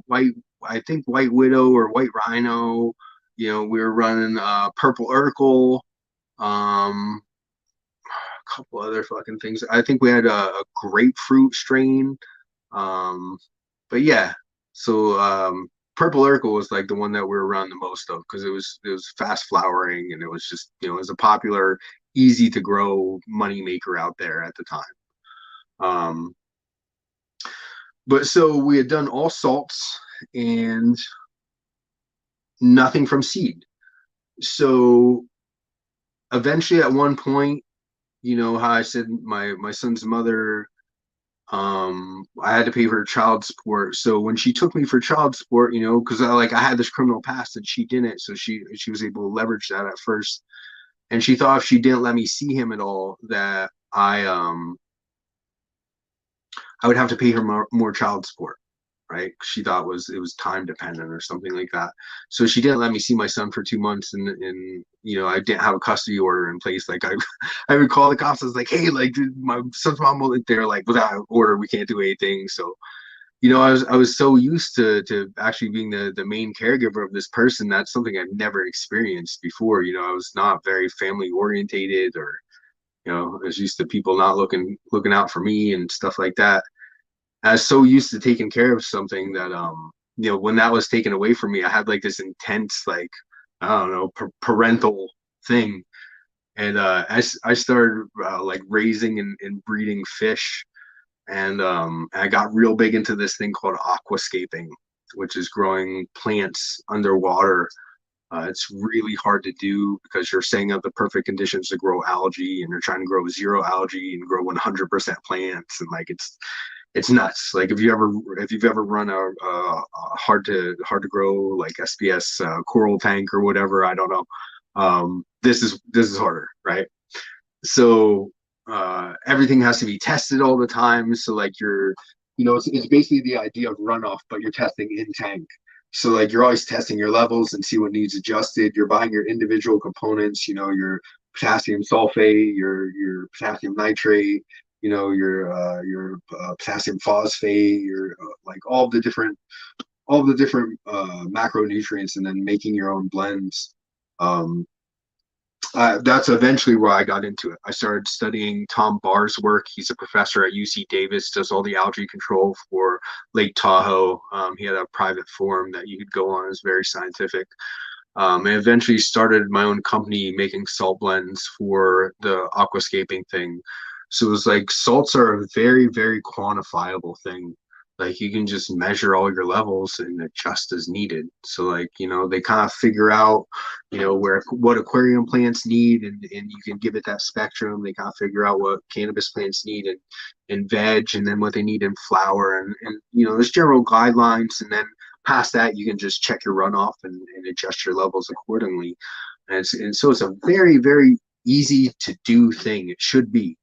white, I think white widow or white rhino, we were running purple urkel, um a couple other fucking things. I think we had a grapefruit strain. Um, but yeah, so Purple Urkel was like the one that we were around the most of because it was fast flowering and it was just it was a popular, easy to grow money maker out there at the time. Um, but so we had done all salts and nothing from seed. So eventually, at one point, how I said my son's mother, I had to pay for child support. So when she took me for child support, because I had this criminal past and she didn't, so she was able to leverage that at first. And she thought if she didn't let me see him at all, that I would have to pay her more child support, right? She thought it was time dependent or something like that. So she didn't let me see my son for 2 months, and I didn't have a custody order in place. Like I would call the cops. I was like, hey, like my son's mom wasn't there. Like without an order, we can't do anything. So I was so used to actually being the main caregiver of this person. That's something I've never experienced before. I was not very family orientated, or I was used to people not looking out for me and stuff like that. I was so used to taking care of something that when that was taken away from me, I had like this intense, like, I don't know, parental thing. And I started like raising and breeding fish, and I got real big into this thing called aquascaping, which is growing plants underwater. It's really hard to do because you're setting up the perfect conditions to grow algae, and you're trying to grow zero algae and grow 100% plants, and like it's nuts. Like if you've ever run a hard to grow like SPS coral tank or whatever, I don't know. This is harder, right? So everything has to be tested all the time. So like it's basically the idea of runoff, but you're testing in tank. So like you're always testing your levels and see what needs adjusted. You're buying your individual components, your potassium sulfate, your potassium nitrate, your potassium phosphate, your like all the different macronutrients, and then making your own blends. Um, That's eventually where I got into it. I started studying Tom Barr's work. He's a professor at UC Davis, does all the algae control for Lake Tahoe. He had a private forum that you could go on. It's very scientific. And eventually started my own company making salt blends for the aquascaping thing. So it was like salts are a very, very quantifiable thing. Like you can just measure all your levels and adjust as needed. So like, they kind of figure out, what aquarium plants need and you can give it that spectrum. They kind of figure out what cannabis plants need in veg and then what they need in flower and there's general guidelines and then past that you can just check your runoff and adjust your levels accordingly. And so it's a very, very easy to do thing. It should be.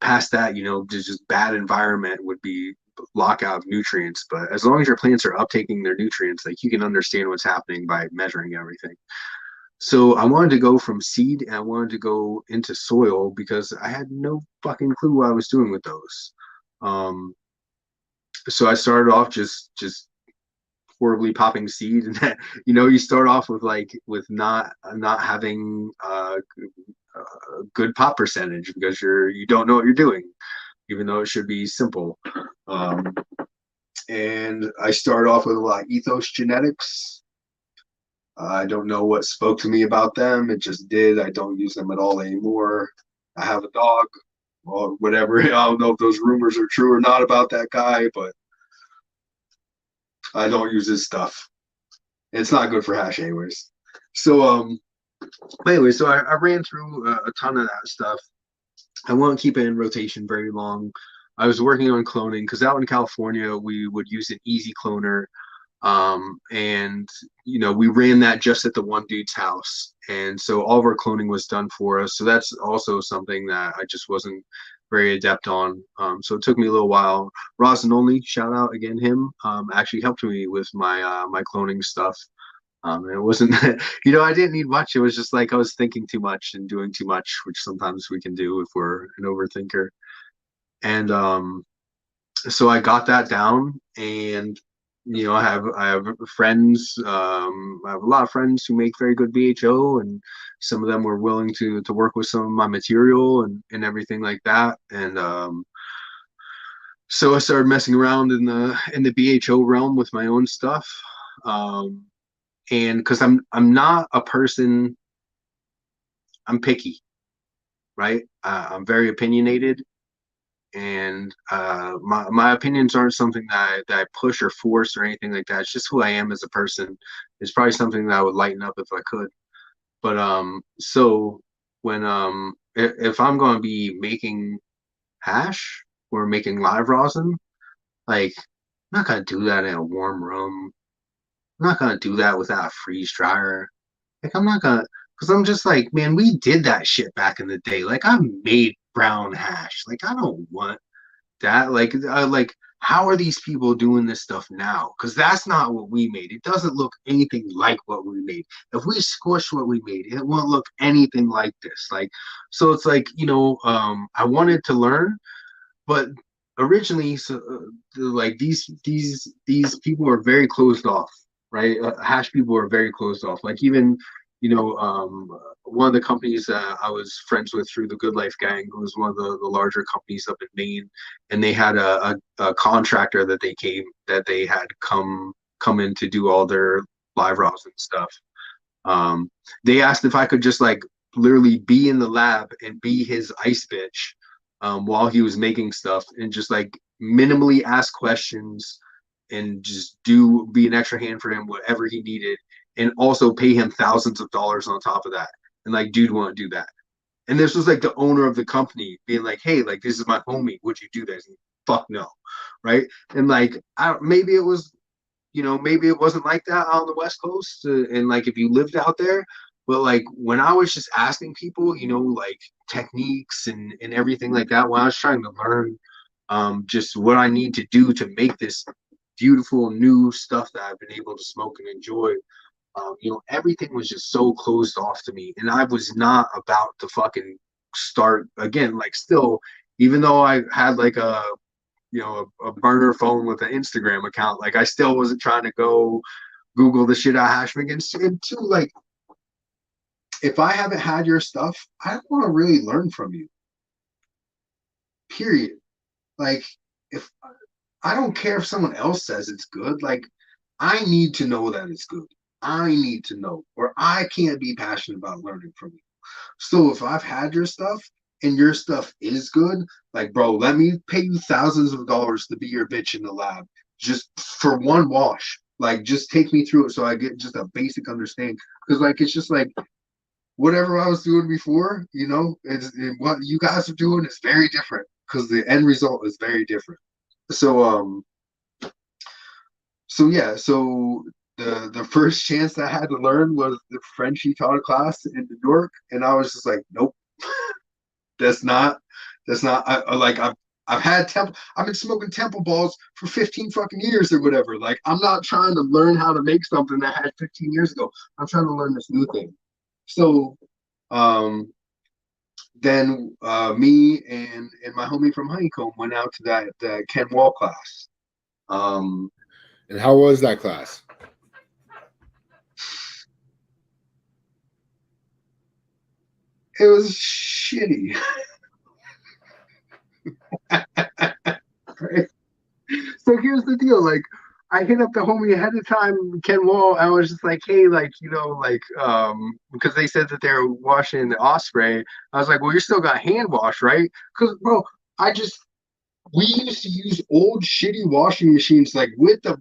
Past that, just bad environment would be lockout of nutrients. But as long as your plants are uptaking their nutrients, like you can understand what's happening by measuring everything. So I wanted to go from seed and I wanted to go into soil because I had no fucking clue what I was doing with those. So I started off just horribly popping seed, and that, you start off with not having a good pop percentage because you don't know what you're doing, even though it should be simple. And I started off with a lot of ethos genetics. I don't know what spoke to me about them. It just did. I don't use them at all anymore. I have a dog or whatever. I don't know if those rumors are true or not about that guy, but I don't use his stuff. It's not good for hash anyways. So, anyway, so I ran through a ton of that stuff. I won't keep it in rotation very long. I was working on cloning because out in California, we would use an easy cloner. And we ran that just at the one dude's house. And so all of our cloning was done for us. So that's also something that I just wasn't very adept on. So it took me a little while. Resin only, shout out again, him, actually helped me with my my cloning stuff. It wasn't, I didn't need much. It was just like I was thinking too much and doing too much, which sometimes we can do if we're an overthinker. And so I got that down, and I have friends. I have a lot of friends who make very good BHO, and some of them were willing to work with some of my material and everything like that. And so I started messing around in the BHO realm with my own stuff. And because I'm not a person, I'm picky, right? I'm very opinionated. And my opinions aren't something that I push or force or anything like that. It's just who I am as a person. It's probably something that I would lighten up if I could. But so when if I'm going to be making hash or making live rosin, like I'm not gonna do that in a warm room. I'm not gonna do that without a freeze dryer. Like I'm not gonna, because I'm just like, man, we did that shit back in the day. Like I made brown hash. Like I don't want that. Like how are these people doing this stuff now? Because that's not what we made. It doesn't look anything like what we made. If we squish what we made, it won't look anything like this. Like, so it's like, I wanted to learn, but originally, so like these people are very closed off, right? Hash people are very closed off. Like even one of the companies that I was friends with through the Good Life Gang, who was one of the larger companies up in Maine, and they had a contractor that they had come in to do all their live rosin stuff. They asked if I could just like literally be in the lab and be his ice bitch while he was making stuff and just like minimally ask questions and just be an extra hand for him, whatever he needed, and also pay him thousands of dollars on top of that. And like, dude, want to do that? And this was like the owner of the company being like, hey, like this is my homie. Would you do this? And fuck no, right? And like, maybe it was, maybe it wasn't like that on the West Coast, and like if you lived out there. But like when I was just asking people, like techniques and everything like that, when I was trying to learn just what I need to do to make this beautiful new stuff that I've been able to smoke and enjoy, everything was just so closed off to me. And I was not about to fucking start again. Like still, even though I had like a burner phone with an Instagram account, like I still wasn't trying to go Google the shit out of Hashmig and two, like if I haven't had your stuff, I don't want to really learn from you. Period. Like, if I don't care if someone else says it's good, like, I need to know that it's good. I need to know, or I can't be passionate about learning from you. So if I've had your stuff and your stuff is good, like, bro, let me pay you thousands of dollars to be your bitch in the lab just for one wash. Like, just take me through it so I get just a basic understanding. Because, like, it's just like whatever I was doing before, what you guys are doing is very different because the end result is very different. So, yeah, so the first chance I had to learn was the French he taught a class in New York, and I was just like, nope, that's not I've had temple. I've been smoking temple balls for 15 fucking years or whatever. Like, I'm not trying to learn how to make something that I had 15 years ago. I'm trying to learn this new thing. So, then me and my homie from Honeycomb went out to that Ken Wall class. And how was that class? It was shitty. Right? So here's the deal. Like, I hit up the homie ahead of time, Ken Wall. I was just like, hey, like, because they said that they're washing the Osprey. I was like, well, you still got hand wash, right? Because, bro, we used to use old shitty washing machines, like with the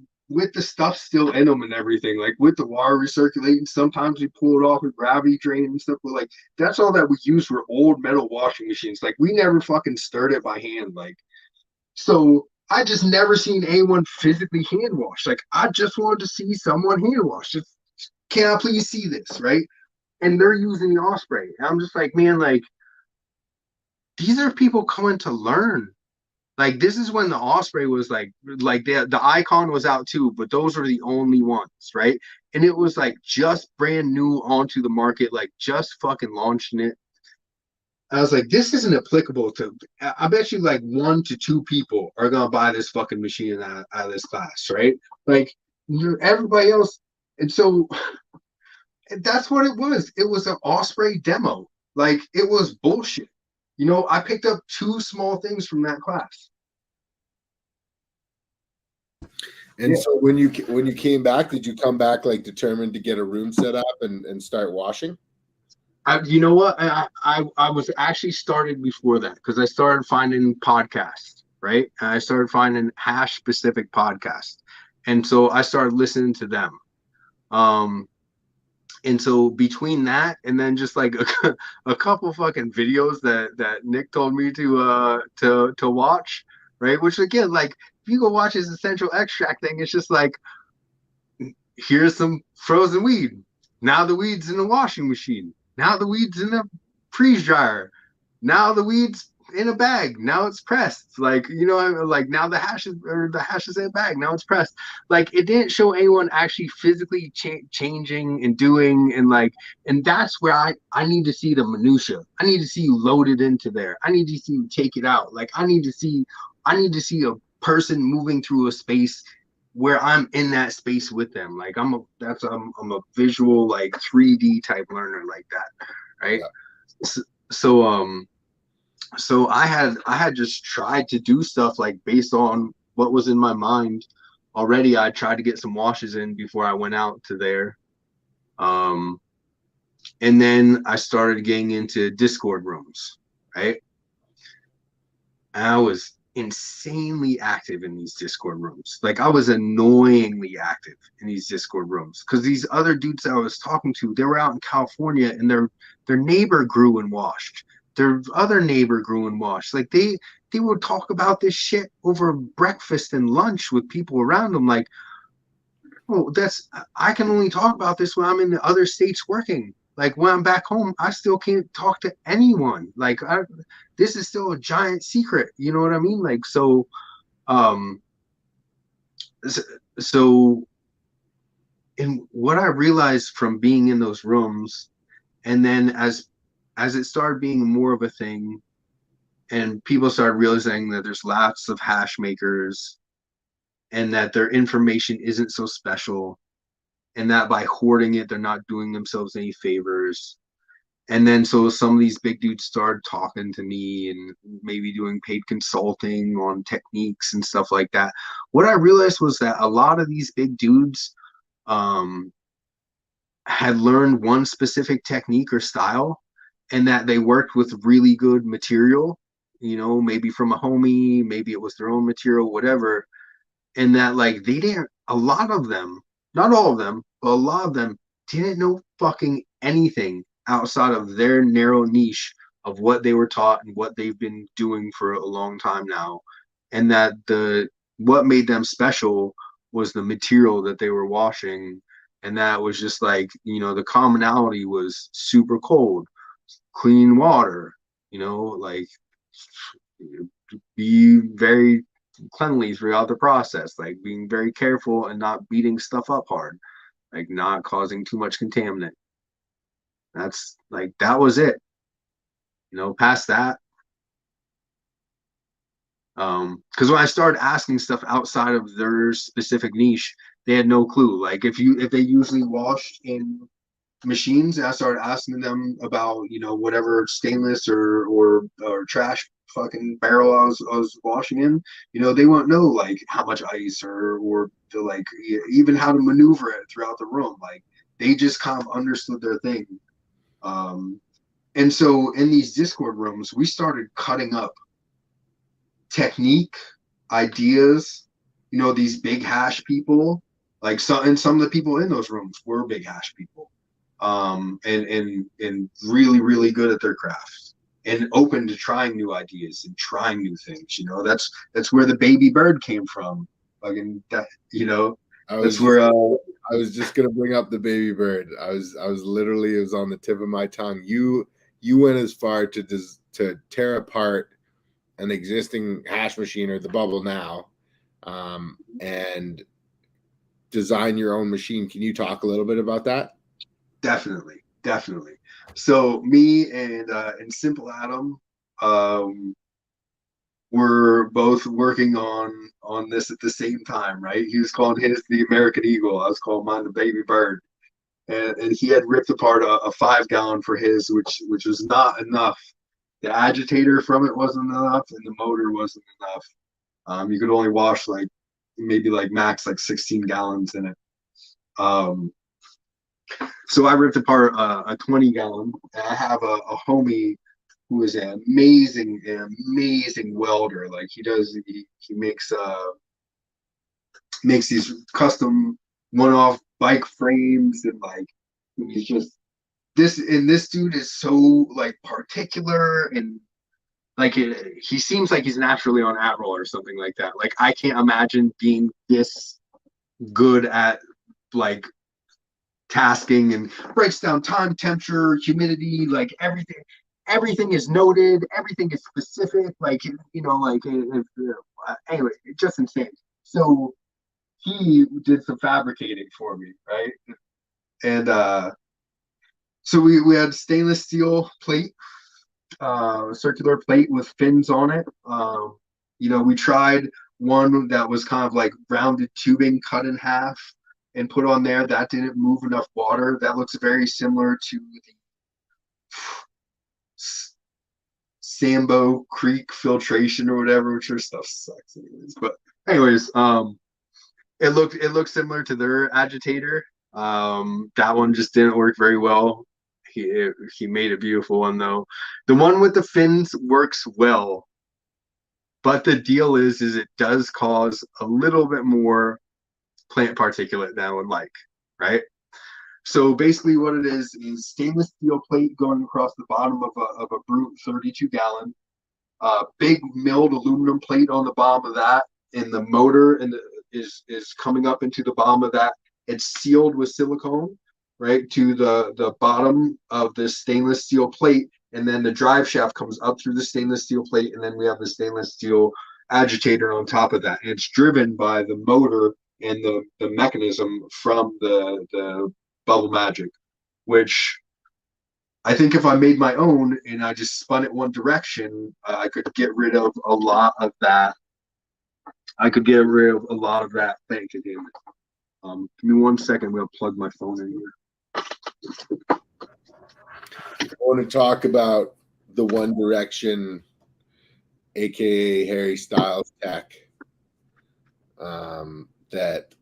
stuff still in them and everything, like with the water recirculating. Sometimes we pull it off with gravity drain and stuff, but like that's all that we use for old metal washing machines. Like, we never fucking stirred it by hand. Like, so I just never seen anyone physically hand wash. Like, I just wanted to see someone hand wash. Just, can I please see this, right? And they're using the Osprey. And I'm just like, man, like, these are people coming to learn. Like, this is when the Osprey was like the Icon was out too, but those were the only ones, right? And it was like just brand new onto the market, like just fucking launching it. I was like, this isn't applicable to. I bet you like 1 to 2 people are gonna buy this fucking machine out of this class, right? Like, everybody else, and so that's what it was. It was an Osprey demo. Like, it was bullshit. I picked up 2 small things from that class. And so when you came back, did you come back like determined to get a room set up and start washing? You know what? I was actually started before that because I started finding podcasts, right? And I started finding hash specific podcasts, and so I started listening to them. And so between that and then just like a couple fucking videos that Nick told me to watch, right? Which, again, like, if you go watch his essential extract thing, it's just like, here's some frozen weed. Now the weed's in the washing machine. Now the weed's in a freeze dryer. Now the weed's in a bag. Now it's pressed. Like, like, now the hash is in a bag. Now it's pressed. Like, it didn't show anyone actually physically changing and doing, and that's where I need to see the minutia. I need to see you load it into there. I need to see you take it out. Like, I need to see a person moving through a space where I'm in that space with them. Like, I'm a visual, like, 3D type learner like that, right? Yeah. So I had just tried to do stuff like based on what was in my mind already. I tried to get some washes in before I went out to there. And then I started getting into Discord rooms, right? And I was insanely active in these Discord rooms. Like, I was annoyingly active in these Discord rooms because these other dudes that I was talking to, they were out in California, and their neighbor grew and washed. Their other neighbor grew and washed. Like, they would talk about this shit over breakfast and lunch with people around them. Like, oh, I can only talk about this when I'm in the other states working. Like, when I'm back home, I still can't talk to anyone. Like, this is still a giant secret. You know what I mean? Like, so and what I realized from being in those rooms, and then as it started being more of a thing, and people started realizing that there's lots of hash makers, and that their information isn't so special, and that by hoarding it, they're not doing themselves any favors, And then so some of these big dudes started talking to me and maybe doing paid consulting on techniques and stuff like that. What I realized was that a lot of these big dudes um, had learned one specific technique or style, and that they worked with really good material, you know, maybe from a homie, maybe it was their own material, whatever. And that like they didn't, a lot of them, not all of them, but a lot of them didn't know fucking anything outside of their narrow niche of what they were taught and what they've been doing for a long time now. And that the what made them special was the material that they were washing. And that was just like, you know, the commonality was super cold, clean water, you know, like be very cleanly throughout the process, like being very careful and not beating stuff up hard, like not causing too much contaminant. That's like that was it. You know, past that, because when I started asking stuff outside of their specific niche, they had no clue. Like if they usually washed in machines, and I started asking them about, you know, whatever stainless or trash fucking barrel I was washing in, you know, they won't know like how much ice or the, like even how to maneuver it throughout the room. Like they just kind of understood their thing. And so in these Discord rooms, we started cutting up technique, ideas, you know, these big hash people, like some of the people in those rooms were big hash people, and really, really good at their craft and open to trying new ideas and trying new things. You know, that's where the baby bird came from. Fucking that, you know, that's where I was just gonna bring up the baby bird. I was literally, it was on the tip of my tongue. You went as far to tear apart an existing hash machine, or the bubble now, and design your own machine. Can you talk a little bit about that? Definitely, definitely. So me and Simple Adam, were both working on this at the same time, right? He was calling his the American Eagle. I was calling mine the Baby Bird. And he had ripped apart a 5 gallon for his, which was not enough. The agitator from it wasn't enough, and the motor wasn't enough. You could only wash like maybe like max like 16 gallons in it. Um, so I ripped apart a 20 gallon. And I have a homie who is an amazing welder. Like he makes these custom one-off bike frames, and like he's just this dude is so like particular, and like he seems like he's naturally on Adderall or something like that. Like I can't imagine being this good at like tasking, and breaks down time, temperature, humidity, like everything is noted, everything is specific, like, you know, like anyway, just insane. So he did some fabricating for me, right? And so we had stainless steel plate, circular plate with fins on it. You know, we tried one that was kind of like rounded tubing cut in half and put on there. That didn't move enough water. That looks very similar to the Sambo Creek filtration or whatever, which their stuff sucks anyways. But anyways, it looked similar to their agitator. That one just didn't work very well. He made a beautiful one though. The one with the fins works well, but the deal is it does cause a little bit more plant particulate than I would like, right? So basically what it is stainless steel plate going across the bottom of a brute 32 gallon, big milled aluminum plate on the bottom of that, and the motor is coming up into the bottom of that. It's sealed with silicone, right, to the bottom of this stainless steel plate, and then the drive shaft comes up through the stainless steel plate, and then we have the stainless steel agitator on top of that. And it's driven by the motor and the mechanism from the Bubble Magic, which I think if I made my own and I just spun it one direction, I could get rid of a lot of that. I could get rid of a lot of that fake again. Give me 1 second. I'm going to plug my phone in here. want to talk about the One Direction, aka Harry Styles tech, that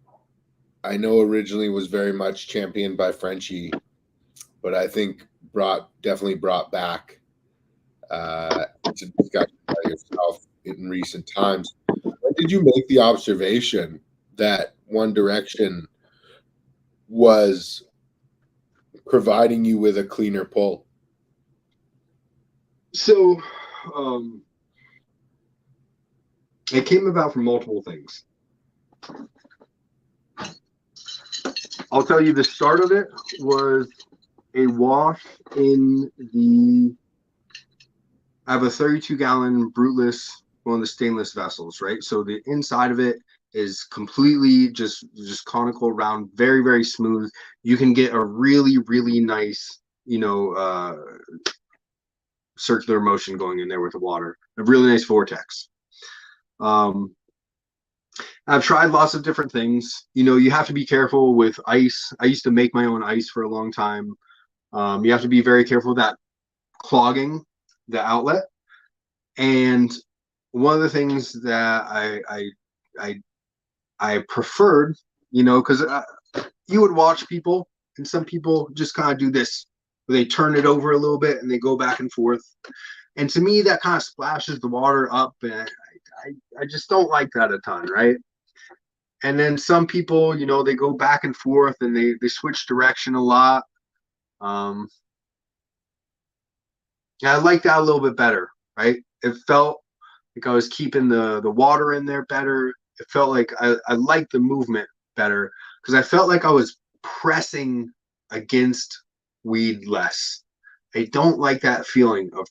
I know originally was very much championed by Frenchie, but I think definitely brought back into discussion by yourself in recent times. When did you make the observation that One Direction was providing you with a cleaner pull? So it came about from multiple things. I'll tell you, the start of it was a wash in the, I have a 32-gallon Bruteless, one of the stainless vessels, right? So the inside of it is completely just conical, round, very, very smooth. You can get a really, really nice, circular motion going in there with the water, a really nice vortex. I've tried lots of different things. You have to be careful with ice. I used to make my own ice for a long time. You have to be very careful of that clogging the outlet. And one of the things that I preferred, because you would watch people, and some people just kind of do this. They turn it over a little bit and they go back and forth. And to me, that kind of splashes the water up, and I just don't like that a ton, right? And then some people, they go back and forth and they switch direction a lot. Yeah, I like that a little bit better, right? It felt like I was keeping the water in there better. It felt like I liked the movement better because I felt like I was pressing against weed less. I don't like that feeling of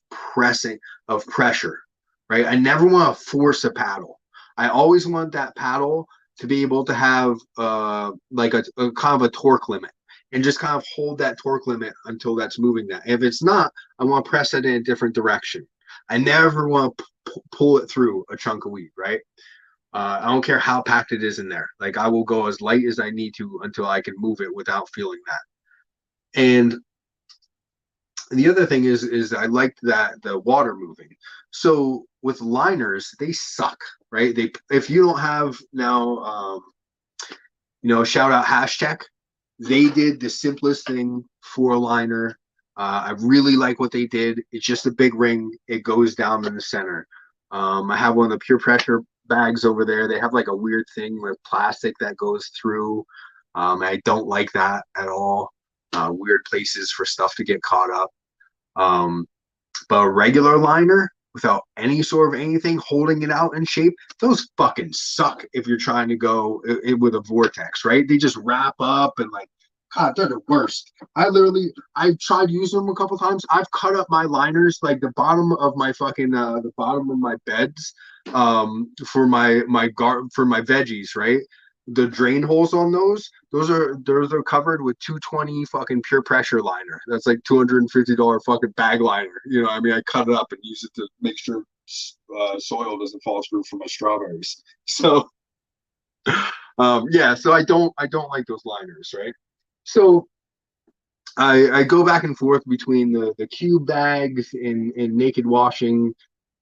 pressure, right? I never want to force a paddle. I always want that paddle to be able to have like a kind of a torque limit and just kind of hold that torque limit until that's moving that. If it's not, I want to press it in a different direction. I never want to pull it through a chunk of weed, right? I don't care how packed it is in there. Like I will go as light as I need to until I can move it without feeling that. And the other thing is I like that the water moving. So with liners, they suck, right? If you don't have now, shout out Hashtag. They did the simplest thing for a liner. I really like what they did. It's just a big ring. It goes down in the center. I have one of the pure pressure bags over there. They have like a weird thing with plastic that goes through. I don't like that at all. Weird places for stuff to get caught up. But a regular liner without any sort of anything holding it out in shape, those fucking suck if you're trying to go with a vortex, right? They just wrap up and like, God, they're the worst. I tried using them a couple times. I've cut up my liners, like the bottom of my fucking, the bottom of my beds, for my veggies, right? The drain holes on those are covered with 220 fucking pure pressure liner. That's like $250 fucking bag liner. I mean, I cut it up and use it to make sure soil doesn't fall through from my strawberries. So yeah, so I don't like those liners, right? So I go back and forth between the cube bags and naked washing.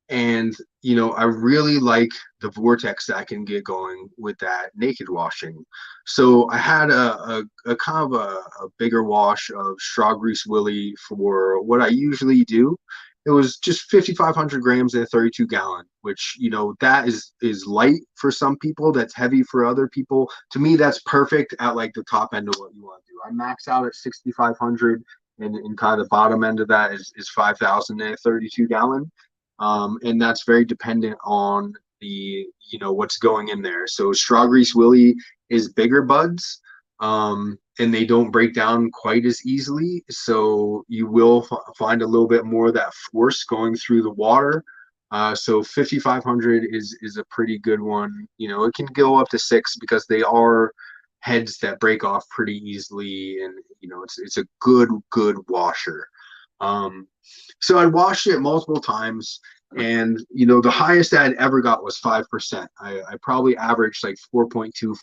And, I really like the vortex that I can get going with that naked washing. So I had a kind of a bigger wash of Straw Grease Willie for what I usually do. It was just 5,500 grams in a 32-gallon, which, that is light for some people. That's heavy for other people. To me, that's perfect at like the top end of what you want to do. I max out at 6,500 and kind of the bottom end of that is 5,000 in a 32-gallon. And that's very dependent on the, what's going in there. So Straw Grease Willie is bigger buds, and they don't break down quite as easily. So you will find a little bit more of that force going through the water. So 5,500 is a pretty good one. It can go up to 6 because they are heads that break off pretty easily, and it's a good washer. So I washed it multiple times, and the highest I had ever got was 5%. I probably averaged like 4.2,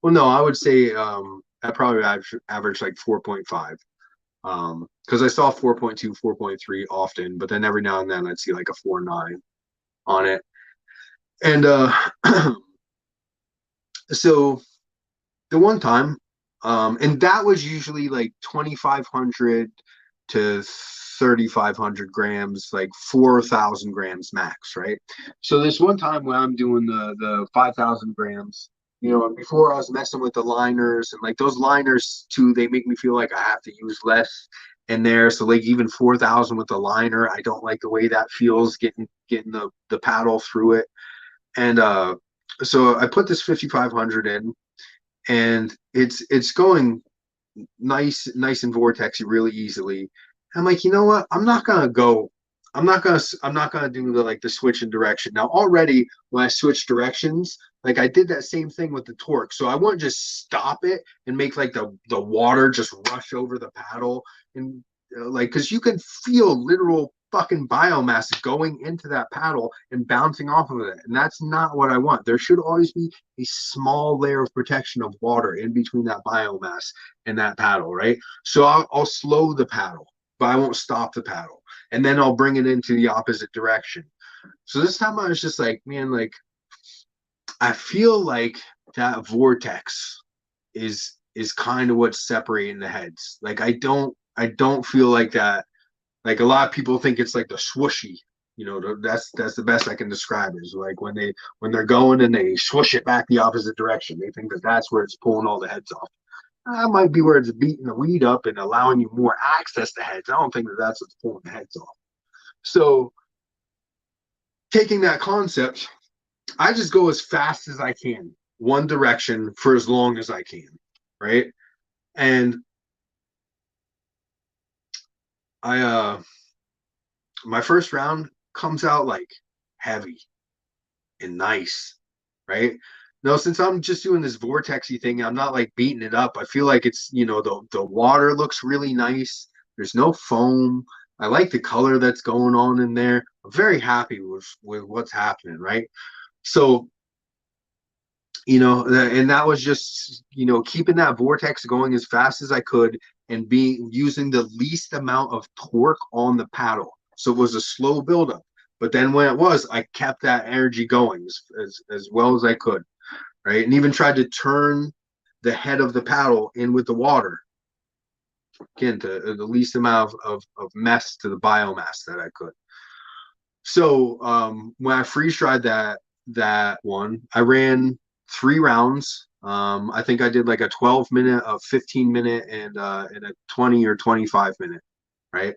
well, no, I would say I probably averaged like 4.5. because I saw 4.2, 4.3 often, but then every now and then I'd see like a 4.9 on it. And so the one time, and that was usually like 2,500 to 3,500 grams, like 4,000 grams max, right? So this one time when I'm doing the 5,000 grams, you know, before I was messing with the liners, and like those liners too, they make me feel like I have to use less in there. So like even 4,000 with the liner, I don't like the way that feels getting the paddle through it. And so I put this 5,500 in, and it's going nice and vortexy really easily. I'm like, you know what? I'm not gonna do the switch in direction. Now already when I switch directions, like I did that same thing with the torque. So I wouldn't just stop it and make like the water just rush over the paddle, and like, because you can feel literal fucking biomass going into that paddle and bouncing off of it. And that's not what I want. There should always be a small layer of protection of water in between that biomass and that paddle, right? So I'll slow the paddle, but I won't stop the paddle. And then I'll bring it into the opposite direction. So this time I was just like, man, like, I feel like that vortex is kind of what's separating the heads. Like I don't feel like that. Like a lot of people think it's like the swooshy, you know, that's the best I can describe it, is like when they're going and they swoosh it back the opposite direction. They think that that's where it's pulling all the heads off. That might be where it's beating the weed up and allowing you more access to heads. I don't think that that's what's pulling the heads off. So taking that concept, I just go as fast as I can, one direction for as long as I can, right? And I my first round comes out like heavy and nice, right? No, since I'm just doing this vortexy thing, I'm not like beating it up. I feel like it's, you know, the water looks really nice. There's no foam. I like the color that's going on in there. I'm very happy with what's happening, right? So, you know, and that was just, you know, keeping that vortex going as fast as I could and be using the least amount of torque on the paddle. So it was a slow buildup. But then when it was, I kept that energy going as well as I could, right? And even tried to turn the head of the paddle in with the water, again, to the least amount of mess to the biomass that I could. So when I freeze dried that one, I ran 3 rounds. I think I did like a 12-minute, a 15-minute, and a 20 or 25-minute, right?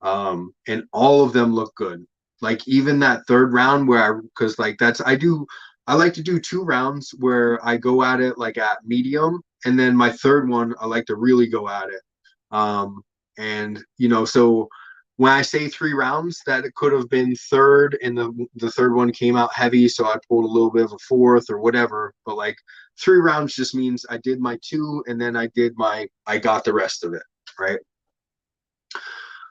And all of them look good. Like even that third round because like I like to do 2 rounds where I go at it like at medium, and then my third one I like to really go at it. And you know, so when I say 3 rounds, that it could have been third, and the third one came out heavy, so I pulled a little bit of a fourth or whatever. But like 3 rounds just means I did my 2, and then I got the rest of it, right?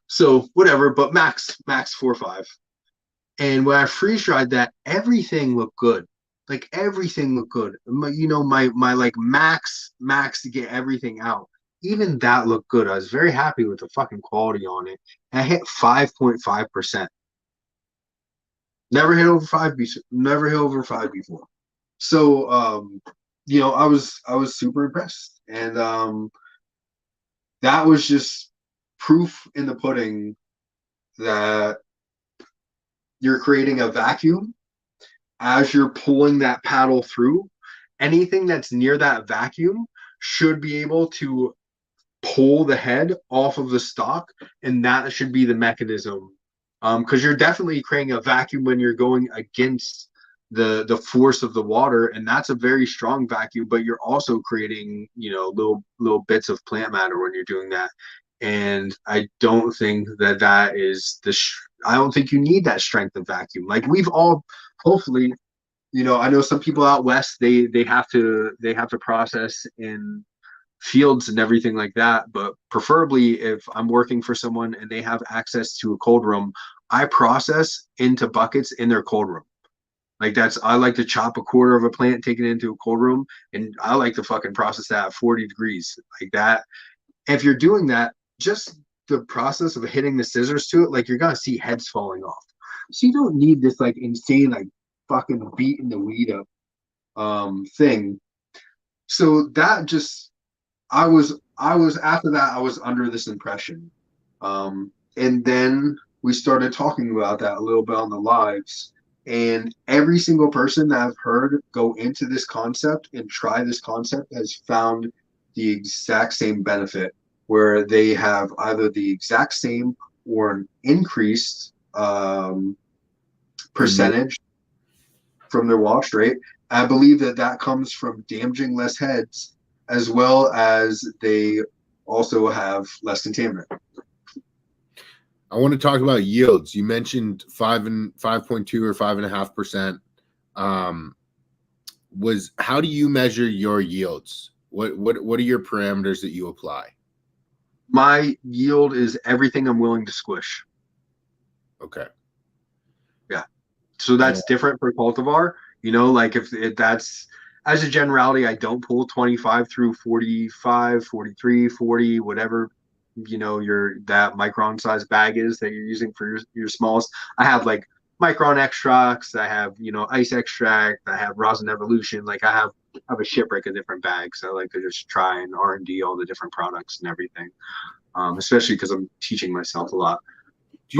So whatever, but max 4.5. And when I freeze dried that, everything looked good. Like everything looked good. You know, my like max to get everything out. Even that looked good. I was very happy with the fucking quality on it. And I hit 5.5%. Never hit over 5 before. So you know, I was super impressed. And that was just proof in the pudding that you're creating a vacuum as you're pulling that paddle through. Anything that's near that vacuum should be able to pull the head off of the stock, and that should be the mechanism. Because you're definitely creating a vacuum when you're going against the force of the water, and that's a very strong vacuum, but you're also creating, you know, little bits of plant matter when you're doing that. And I don't think that is I don't think you need that strength of vacuum. Like we've all, hopefully, you know, I know some people out west, they have to process in fields and everything like that. But preferably if I'm working for someone and they have access to a cold room, I process into buckets in their cold room. Like I like to chop a quarter of a plant, take it into a cold room, and I like to fucking process that at 40 degrees like that. If you're doing that, just the process of hitting the scissors to it, like you're gonna see heads falling off. So you don't need this like insane like fucking beating the weed up thing. So that just I was after that I was under this impression. And then we started talking about that a little bit on the lives. And every single person that I've heard go into this concept and try this concept has found the exact same benefit, where they have either the exact same or an increased percentage from their wash rate. I believe that that comes from damaging less heads, as well as they also have less contaminant. I want to talk about yields. You mentioned 5.2 or 5.5%. How do you measure your yields? What are your parameters that you apply? My yield is everything I'm willing to squish. Okay. Yeah. So that's different for cultivar. You know, like if that's, as a generality, I don't pull 25 through 45, 43, 40, whatever, you know, that micron size bag is that you're using for your smalls. I have like micron extracts. I have, you know, ice extract. I have rosin evolution. Like I have a shipwreck of different bags. So I like to just try and R&D all the different products and everything. Especially because I'm teaching myself a lot. Do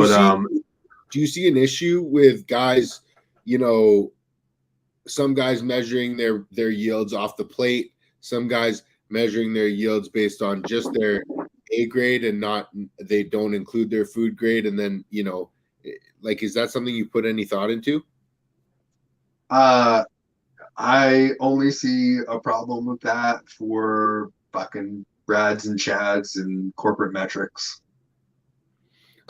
you see an issue with guys, you know, some guys measuring their yields off the plate, some guys measuring their yields based on just their A grade and they don't include their food grade? And then, you know, like, is that something you put any thought into? I only see a problem with that for fucking Brads and Chads and corporate metrics.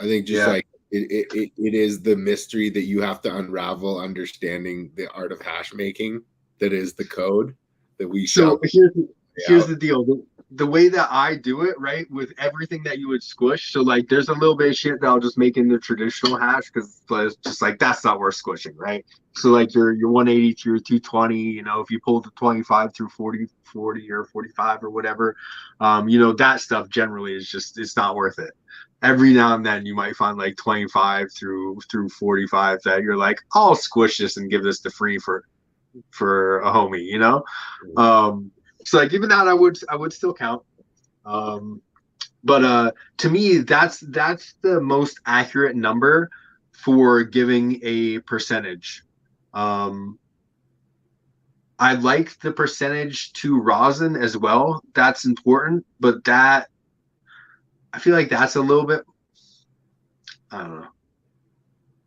I think just like it is the mystery that you have to unravel, understanding the art of hash making. That is the code that we So here's the deal. The way that I do it, right, with everything that you would squish. So like, there's a little bit of shit that I'll just make in the traditional hash because it's just like that's not worth squishing, right? So like your 180 through 220, you know, if you pull the 25 through 40 or 45 or whatever, you know, that stuff generally is just, it's not worth it. Every now and then you might find like 25 through 45 that you're like, I'll squish this and give this to free for a homie, you know. So like even that I would still count. But to me that's the most accurate number for giving a percentage. I like the percentage to rosin as well. That's important, but that I feel like that's a little bit, I don't know.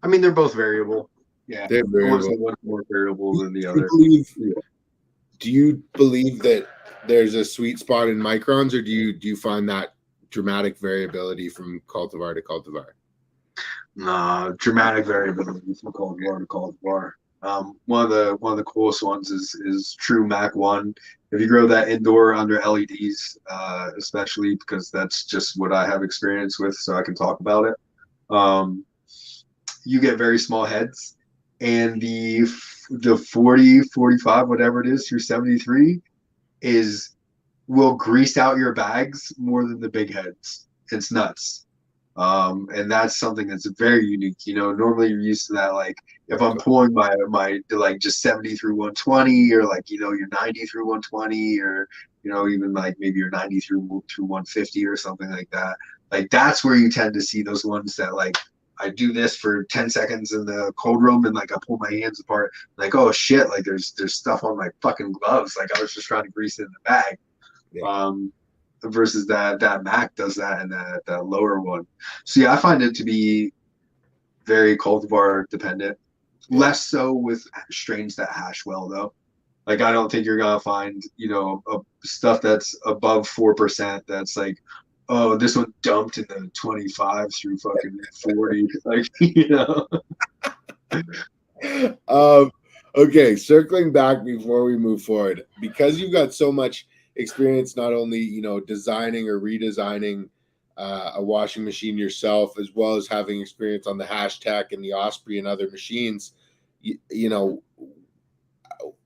I mean, they're both variable. Yeah, they're variable. One's more variable than the other. Do you believe that there's a sweet spot in microns, or do you find that dramatic variability from cultivar to cultivar? No, dramatic variability from cultivar to cultivar. One of the coolest ones is True Mac 1. If you grow that indoor under LEDs, especially because that's just what I have experience with, so I can talk about it. You get very small heads, and the 40, 45, whatever it is, through 73 will grease out your bags more than the big heads. It's nuts. And that's something that's very unique. You know, normally you're used to that. Like if I'm pulling my like just 70 through 120, or like, you know, your 90 through 120, or, you know, even like maybe your 90 through 150 or something like that. Like that's where you tend to see those ones that like, I do this for 10 seconds in the cold room and like I pull my hands apart, like, oh shit, like there's stuff on my fucking gloves. Like I was just trying to grease it in the bag. Yeah. Versus that Mac does that in that lower one. So yeah, I find it to be very cultivar dependent. Yeah. Less so with strains that hash well though. Like I don't think you're gonna find, you know, stuff that's above 4% that's like, oh, this one dumped in the 25 through fucking 40. Like, you know. Okay, circling back before we move forward, because you've got so much experience, not only, you know, designing or redesigning a washing machine yourself, as well as having experience on the Hashtag and the Osprey and other machines, you know,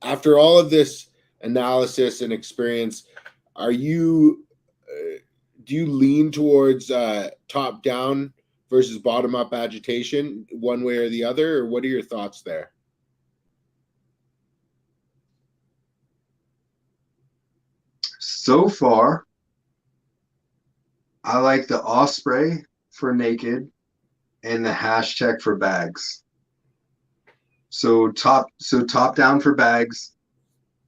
after all of this analysis and experience, are you do you lean towards top down versus bottom up agitation one way or the other, or what are your thoughts there? So far, I like the Osprey for naked and the hashtag for bags. So top down for bags,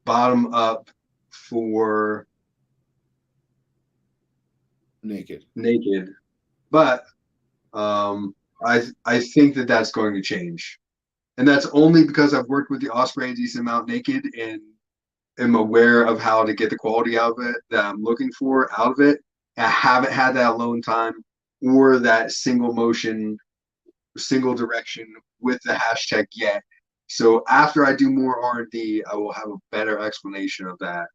bottom up for Naked. But I think that that's going to change, and that's only because I've worked with the Osprey a decent amount naked and am aware of how to get the quality out of it that I'm looking for out of it. I haven't had that alone time or that single motion, single direction with the hashtag yet. So after I do more R&D, I will have a better explanation of that.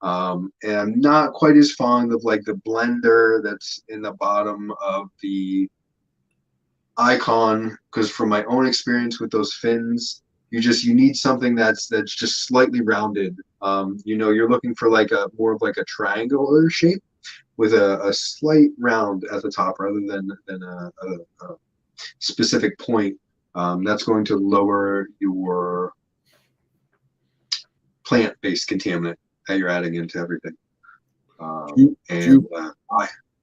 And I'm not quite as fond of like the blender that's in the bottom of the Icon, because from my own experience with those fins, you need something that's just slightly rounded. You're looking for like a more of like a triangular shape with a slight round at the top rather than a specific point. That's going to lower your plant-based contaminant that you're adding into everything.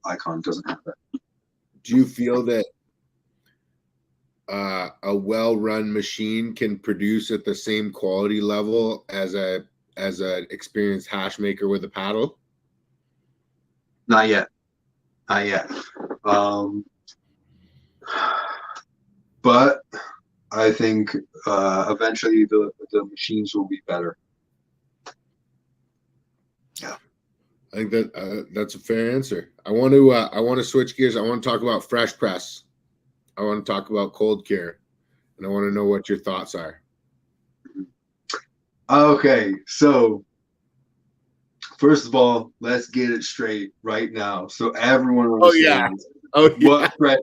Icon doesn't have that. Do you feel that a well-run machine can produce at the same quality level as a experienced hash maker with a paddle? Not yet. But I think eventually the machines will be better. Yeah, I think that that's a fair answer. I want to switch gears. I want to talk about fresh press. I want to talk about cold cure, and I want to know what your thoughts are. Okay, so first of all, let's get it straight right now, so everyone understands what fresh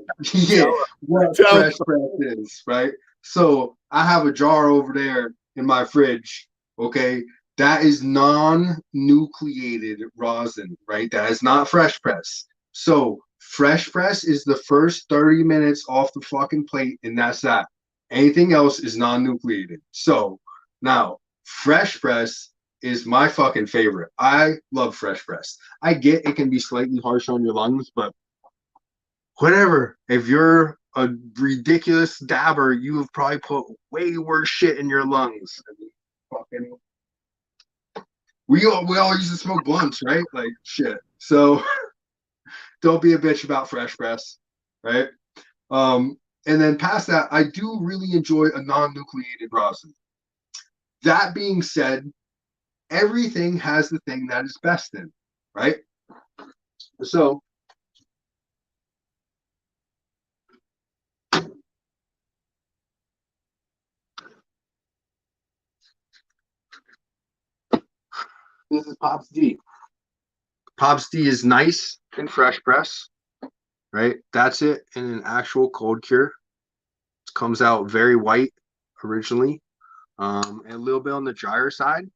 press is, right? So I have a jar over there in my fridge. Okay, that is non-nucleated rosin, right? That is not fresh press. So fresh press is the first 30 minutes off the fucking plate, and that's that. Anything else is non-nucleated. So now, fresh press is my fucking favorite. I love fresh press. I get it can be slightly harsh on your lungs, but whatever. If you're a ridiculous dabber, you have probably put way worse shit in your lungs. I mean, fucking, we all used to smoke blunts, right? Like shit. So don't be a bitch about fresh press, right? And then past that, I do really enjoy a non-nucleated rosin. That being said, everything has the thing that is best in, right? So this is Pops D. Pops D is nice in fresh press, right? That's it in an actual cold cure. It comes out very white originally, and a little bit on the drier side.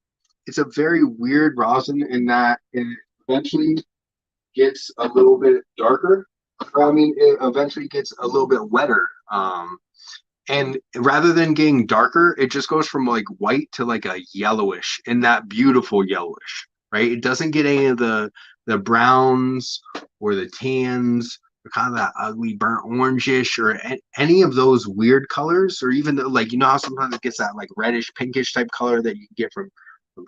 It's a very weird rosin in that it eventually gets a little bit darker. I mean, it eventually gets a little bit wetter. And rather than getting darker, it just goes from like white to like a yellowish, and that beautiful yellowish, right? It doesn't get any of the browns or the tans or kind of that ugly burnt orangish or any of those weird colors, or even like, you know how sometimes it gets that like reddish pinkish type color that you can get from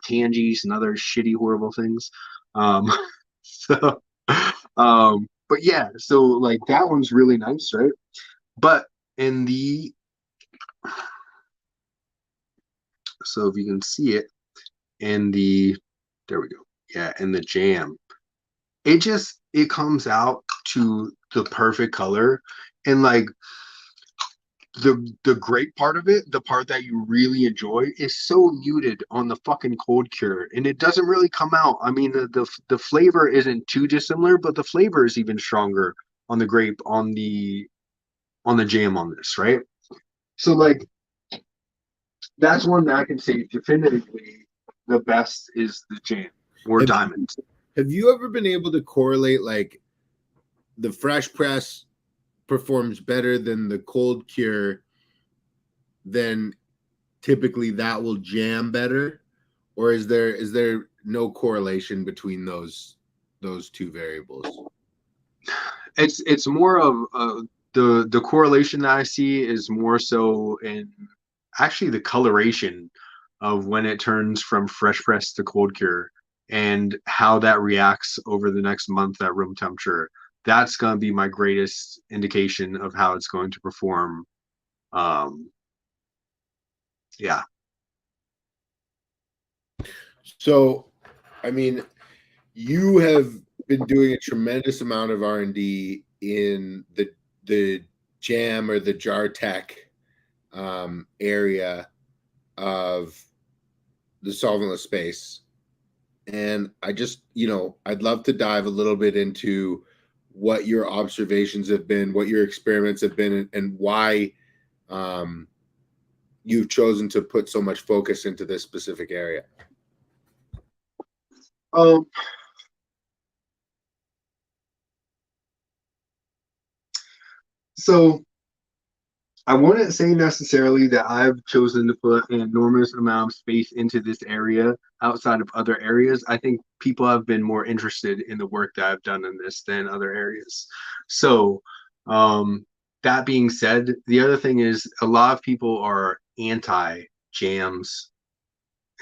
Tangies and other shitty horrible things. So but yeah, so like that one's really nice, right? But in the so if you can see it in the there we go, yeah, in the jam, it comes out to the perfect color. And like the great part of it, the part that you really enjoy, is so muted on the fucking cold cure, and it doesn't really come out. I mean, the flavor isn't too dissimilar, but the flavor is even stronger on the grape, on the jam on this, right? So like that's one that I can say definitively the best is the jam or diamonds. Have you ever been able to correlate like the fresh press performs better than the cold cure, then typically that will jam better, or is there no correlation between those two variables? It's more of the correlation that I see is more so in actually the coloration of when it turns from fresh press to cold cure and how that reacts over the next month at room temperature. That's going to be my greatest indication of how it's going to perform. Yeah. So, I mean, you have been doing a tremendous amount of R&D in the jam or the jar tech area of the solventless space. And I just, I'd love to dive a little bit into what your observations have been, what your experiments have been, and why you've chosen to put so much focus into this specific area. So I wouldn't say necessarily that I've chosen to put an enormous amount of space into this area outside of other areas. I think people have been more interested in the work that I've done in this than other areas. So, that being said, the other thing is a lot of people are anti jams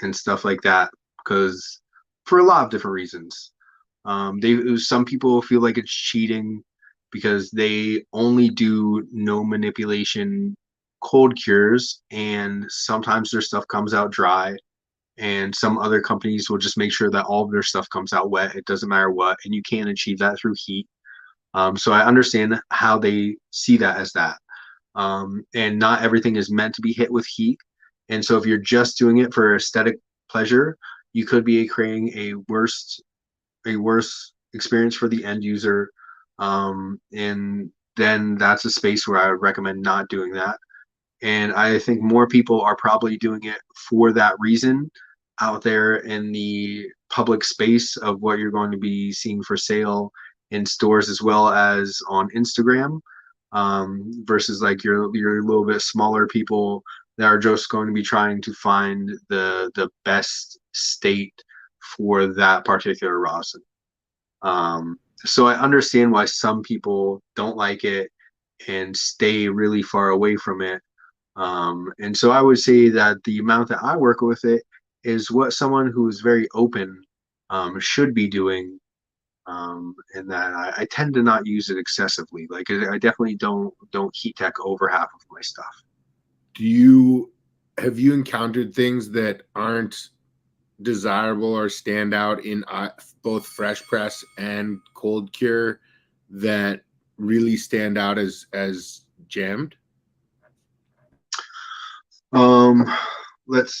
and stuff like that because for a lot of different reasons. Some people feel like it's cheating because they only do no manipulation cold cures, and sometimes their stuff comes out dry. And some other companies will just make sure that all of their stuff comes out wet. It doesn't matter what, and you can't achieve that through heat. So I understand how they see that as that. And not everything is meant to be hit with heat. And so if you're just doing it for aesthetic pleasure, you could be creating a worse experience for the end user. And then that's a space where I would recommend not doing that. And I think more people are probably doing it for that reason out there in the public space of what you're going to be seeing for sale in stores as well as on Instagram, versus like your little bit smaller people that are just going to be trying to find the best state for that particular rosin. So I understand why some people don't like it and stay really far away from it. And so I would say that the amount that I work with it is what someone who is very open should be doing. And that I tend to not use it excessively. Like I definitely don't heat tech over half of my stuff. Have you encountered things that aren't desirable or stand out in both fresh press and cold cure that really stand out as jammed?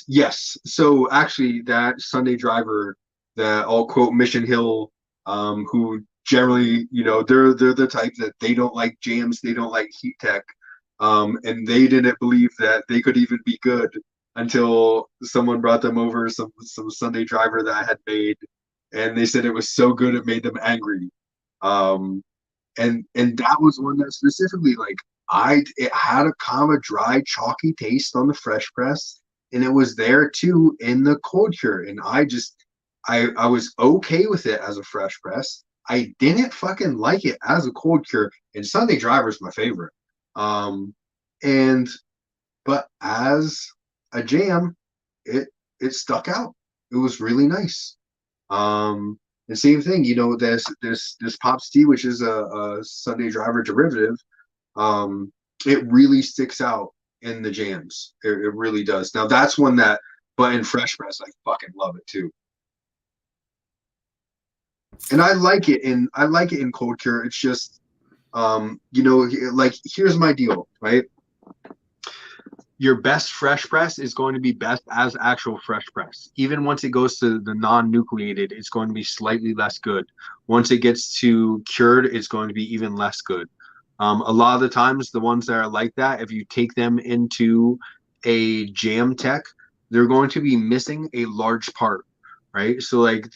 Yes. So actually that Sunday driver that I'll quote Mission Hill, who generally, they're the type that they don't like jams, they don't like heat tech. And they didn't believe that they could even be good until someone brought them over some Sunday driver that I had made, and they said it was so good it made them angry. And that was one that specifically like it had a kind of dry, chalky taste on the fresh press, and it was there too in the cold cure. And I was okay with it as a fresh press. I didn't fucking like it as a cold cure, and Sunday Driver is my favorite. And but as a jam, it stuck out. It was really nice. And same thing, this Pops Tea, which is a Sunday Driver derivative, it really sticks out in the jams. It really does. Now that's one that, but in fresh press, I fucking love it too. And I like it in cold cure. It's just, like here's my deal, right? Your best fresh press is going to be best as actual fresh press. Even once it goes to the non-nucleated, it's going to be slightly less good. Once it gets to cured, it's going to be even less good. A lot of the times, the ones that are like that, if you take them into a jam tech, they're going to be missing a large part, right? So like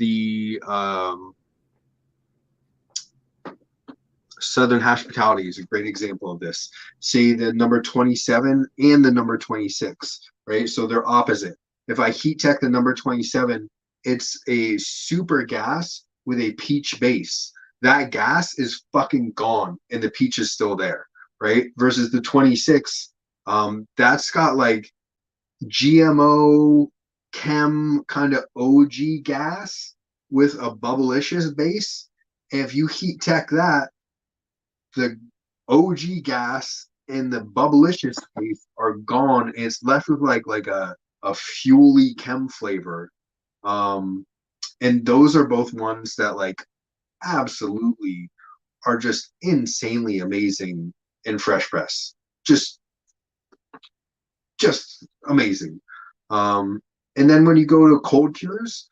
Southern Hospitality is a great example of this. Say the number 27 and the number 26, right? So they're opposite. If I heat tech the number 27, it's a super gas with a peach base. That gas is fucking gone and the peach is still there, right? Versus the 26, that's got like GMO chem kind of OG gas with a bubblicious base. And if you heat tech that, the OG gas and the bubblicious taste are gone, and it's left with like a fuely chem flavor. And those are both ones that like absolutely are just insanely amazing in fresh press. Just amazing. And then when you go to cold cures,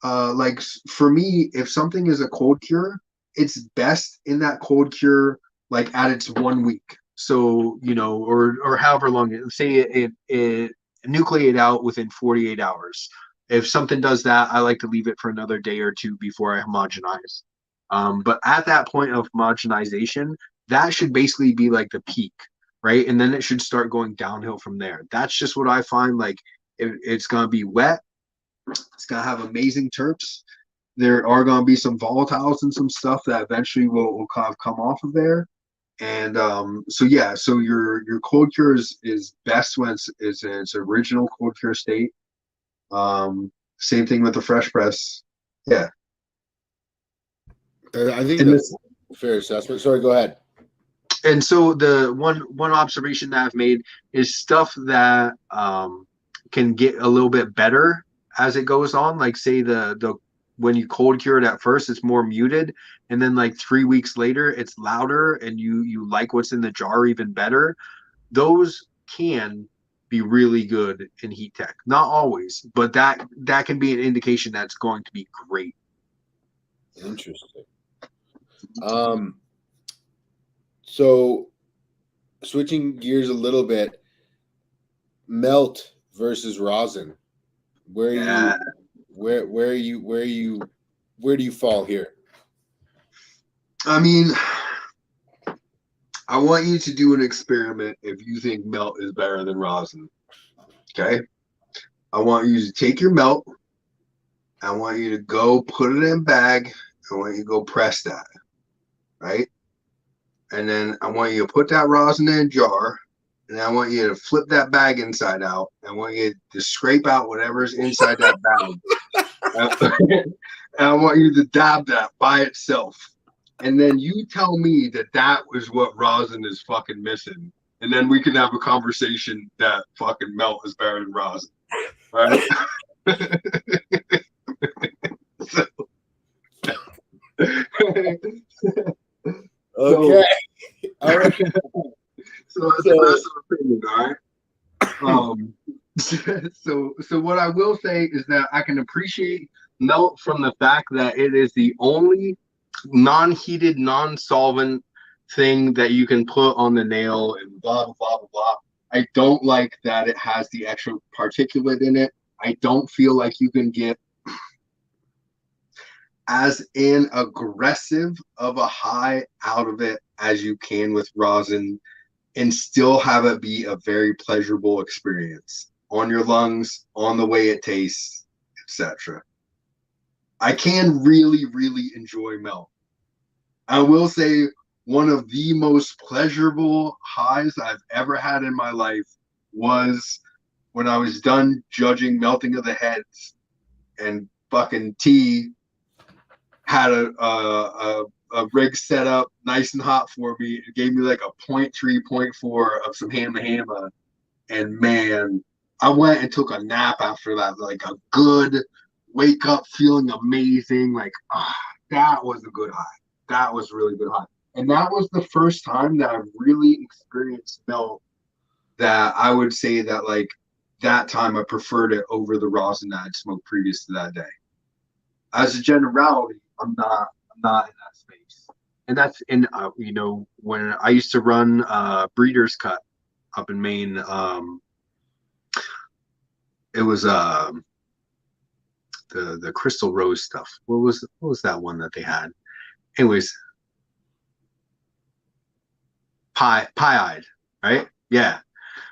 like for me, if something is a cold cure, it's best in that cold cure like at its 1 week. So, you know, or however long say it nucleate out within 48 hours. If something does that, I like to leave it for another day or two before I homogenize. But at that point of homogenization, that should basically be like the peak, right? And then it should start going downhill from there. That's just what I find. Like it's gonna be wet, it's gonna have amazing terps. There are gonna be some volatiles and some stuff that eventually will kind of come off of there. And so yeah, so your cold cure is best when it's in its original cold cure state. Same thing with the fresh press. Yeah. I think And that's a fair assessment. Sorry, go ahead. And so the one observation that I've made is stuff that can get a little bit better as it goes on. Like say the when you cold cure it at first, it's more muted, and then like 3 weeks later, it's louder, and you like what's in the jar even better. Those can be really good in heat tech. Not always, but that can be an indication that's going to be great. Interesting. So switching gears a little bit, melt versus rosin. Where do you fall here? I mean, I want you to do an experiment if you think melt is better than rosin. Okay? I want you to take your melt. I want you to go put it in a bag. I want you to go press that. Right? And then I want you to put that rosin in a jar. And I want you to flip that bag inside out. I want you to scrape out whatever's inside that bag. And I want you to dab that by itself. And then you tell me that was what rosin is fucking missing. And then we can have a conversation that fucking melt is better than rosin. Right? Okay. All right. So that's the best opinion, all right? So what I will say is that I can appreciate melt from the fact that it is the only non-heated, non-solvent thing that you can put on the nail and blah, blah, blah, blah, blah. I don't like that it has the extra particulate in it. I don't feel like you can get as an aggressive of a high out of it as you can with rosin and still have it be a very pleasurable experience on your lungs, on the way it tastes, etc. I can really, really enjoy melt. I will say one of the most pleasurable highs I've ever had in my life was when I was done judging melting of the heads and fucking T had a rig set up nice and hot for me. It gave me like a 0.3, 0.4 of some hamma. And man, I went and took a nap after that, like a good wake up feeling amazing. Like, that was a good high. That was really good high. And that was the first time that I really experienced melt that I would say that like that time I preferred it over the rosin that I'd smoked previous to that day. As a generality, I'm not in that space. And that's you know, when I used to run Breeder's Cut up in Maine, it was the Crystal Rose stuff. What was that one that they had? Anyways, pie-eyed, right? Yeah.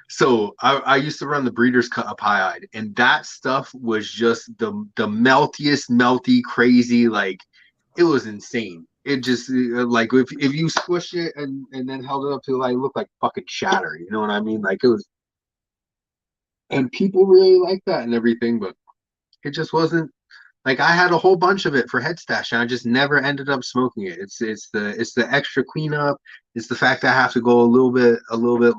So I used to run the Breeders' Cut of pie-eyed, and that stuff was just the meltiest, melty, crazy. Like it was insane. It just like if you squish it and then held it up to like look like fucking shatter. You know what I mean? Like it was, and people really like that and everything, but it just wasn't. Like I had a whole bunch of it for head stash, and I just never ended up smoking it. It's the extra cleanup. It's the fact that I have to go a little bit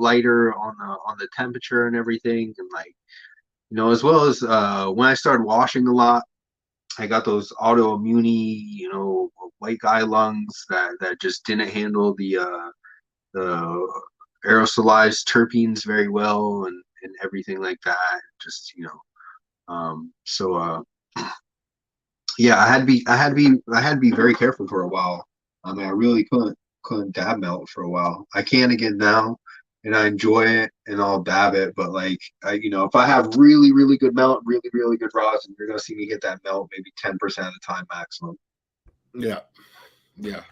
lighter on the temperature and everything, and like as well as when I started washing a lot, I got those autoimmune white guy lungs that just didn't handle the aerosolized terpenes very well and everything like that. Just so. Yeah, I had to be very careful for a while. I mean, I really couldn't dab melt for a while. I can again now, and I enjoy it, and I'll dab it. But like, if I have really really good melt, really really good rosin, you're gonna see me hit that melt maybe 10% of the time maximum. Yeah, yeah.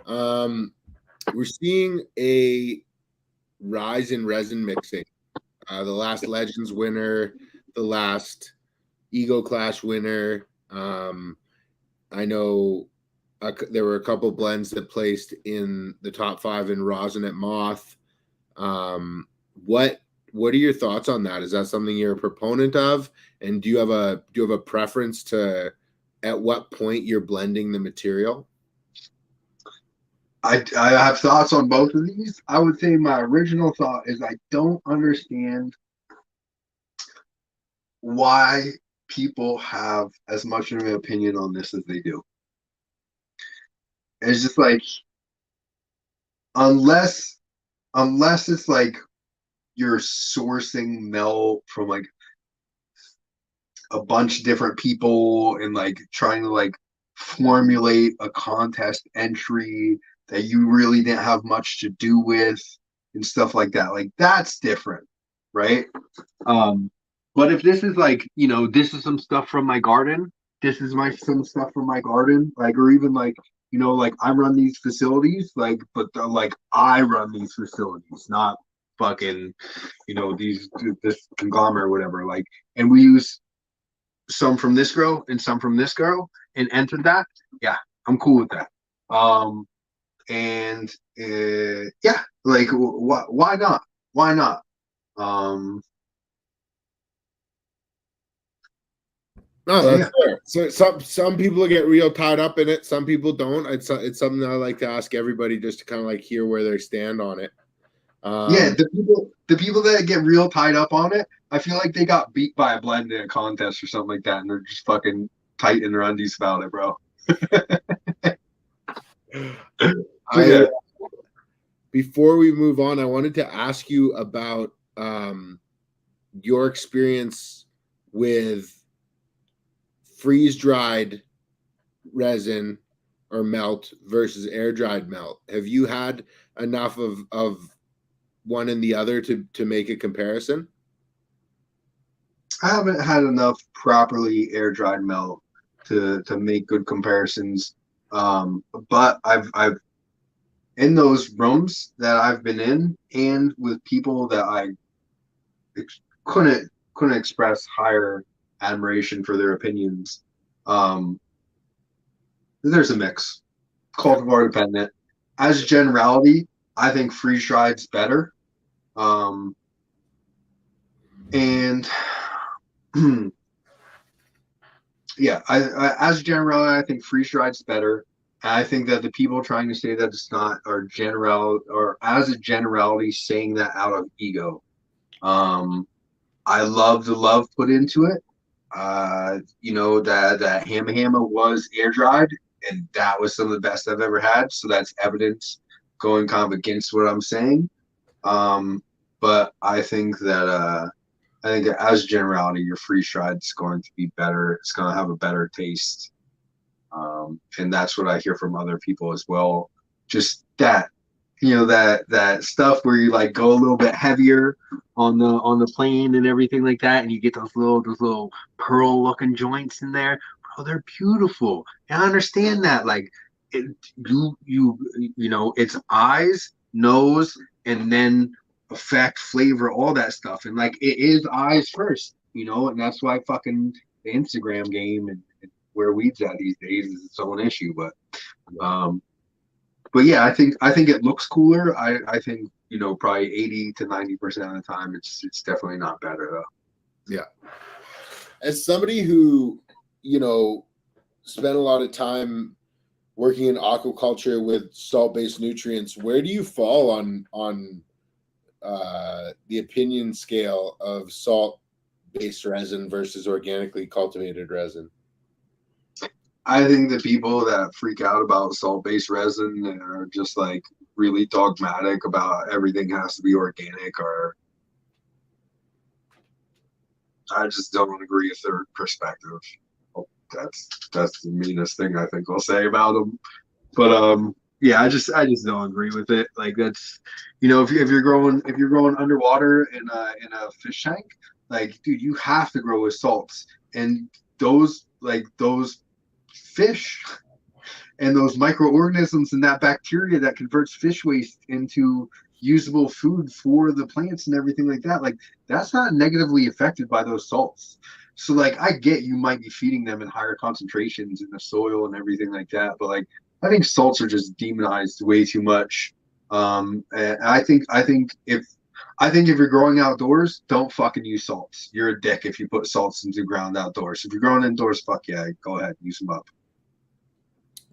We're seeing a rise in resin mixing. The last Legends winner, the last Ego Clash winner. I know there were a couple blends that placed in the top 5 in rosin at Moth. What are your thoughts on that? Is that something you're a proponent of? And do you have a preference to at what point you're blending the material? I have thoughts on both of these. I would say my original thought is I don't understand why people have as much of an opinion on this as they do. It's just like unless it's like you're sourcing melt from like a bunch of different people and like trying to like formulate a contest entry that you really didn't have much to do with and stuff like that. Like that's different, right? But if this is like, this is some stuff from my garden, this is some stuff from my garden, like, or even like, like I run these facilities, like, but like I run these facilities, not fucking, this conglomerate or whatever. Like, and we use some from this grow and some from this grow and entered that. Yeah, I'm cool with that. And yeah, like, why not? Why not? No, that's fair. So some people get real tied up in it. Some people don't. It's something that I like to ask everybody just to kind of like hear where they stand on it. Yeah, the people that get real tied up on it, I feel like they got beat by a blend in a contest or something like that, and they're just fucking tight in their undies about it, bro. Yeah. Before we move on, I wanted to ask you about your experience with freeze-dried resin or melt versus air-dried melt. Have you had enough of one and the other to make a comparison? I haven't had enough properly air-dried melt to make good comparisons. But I've in those rooms that I've been in and with people that I couldn't express higher admiration for their opinions. There's a mix, cultivar dependent. As a generality, I think freeze dried's better. And yeah, as a generality, I think freeze dried's better. And I think that the people trying to say that it's not are general or as a generality saying that out of ego. I love the love put into it. That Hammer was air dried, and that was some of the best I've ever had. So that's evidence going kind of against what I'm saying. But I think that as generality, your freeze dried is going to be better. It's going to have a better taste, and that's what I hear from other people as well. Just that. That stuff where you like go a little bit heavier on the plane and everything like that, and you get those little pearl looking joints in there. Bro, they're beautiful. And I understand that. Like it's eyes nose, and then effect, flavor, all that stuff. And like it is eyes first, you know, and that's why fucking the Instagram game and where weed's at these days is its own issue. But yeah, I think it looks cooler. I think, you know, probably 80 to 90% of the time it's definitely not better though. Yeah. As somebody who, you know, spent a lot of time working in aquaculture with salt-based nutrients, where do you fall on the opinion scale of salt-based resin versus organically cultivated resin? I think the people that freak out about salt-based resin and are just like really dogmatic about everything has to be organic, or I just don't agree with their perspective. Oh, that's the meanest thing I think I'll say about them. But yeah, I just don't agree with it. Like that's, you know, if you're growing underwater in a fish tank, like dude, you have to grow with salts, and those fish and those microorganisms and that bacteria that converts fish waste into usable food for the plants and everything like that, like that's not negatively affected by those salts. So like I get you might be feeding them in higher concentrations in the soil and everything like that, but like I think salts are just demonized way too much. And I think if you're growing outdoors, don't fucking use salts. You're a dick if you put salts into ground outdoors. If you're growing indoors, fuck yeah, go ahead, use them up.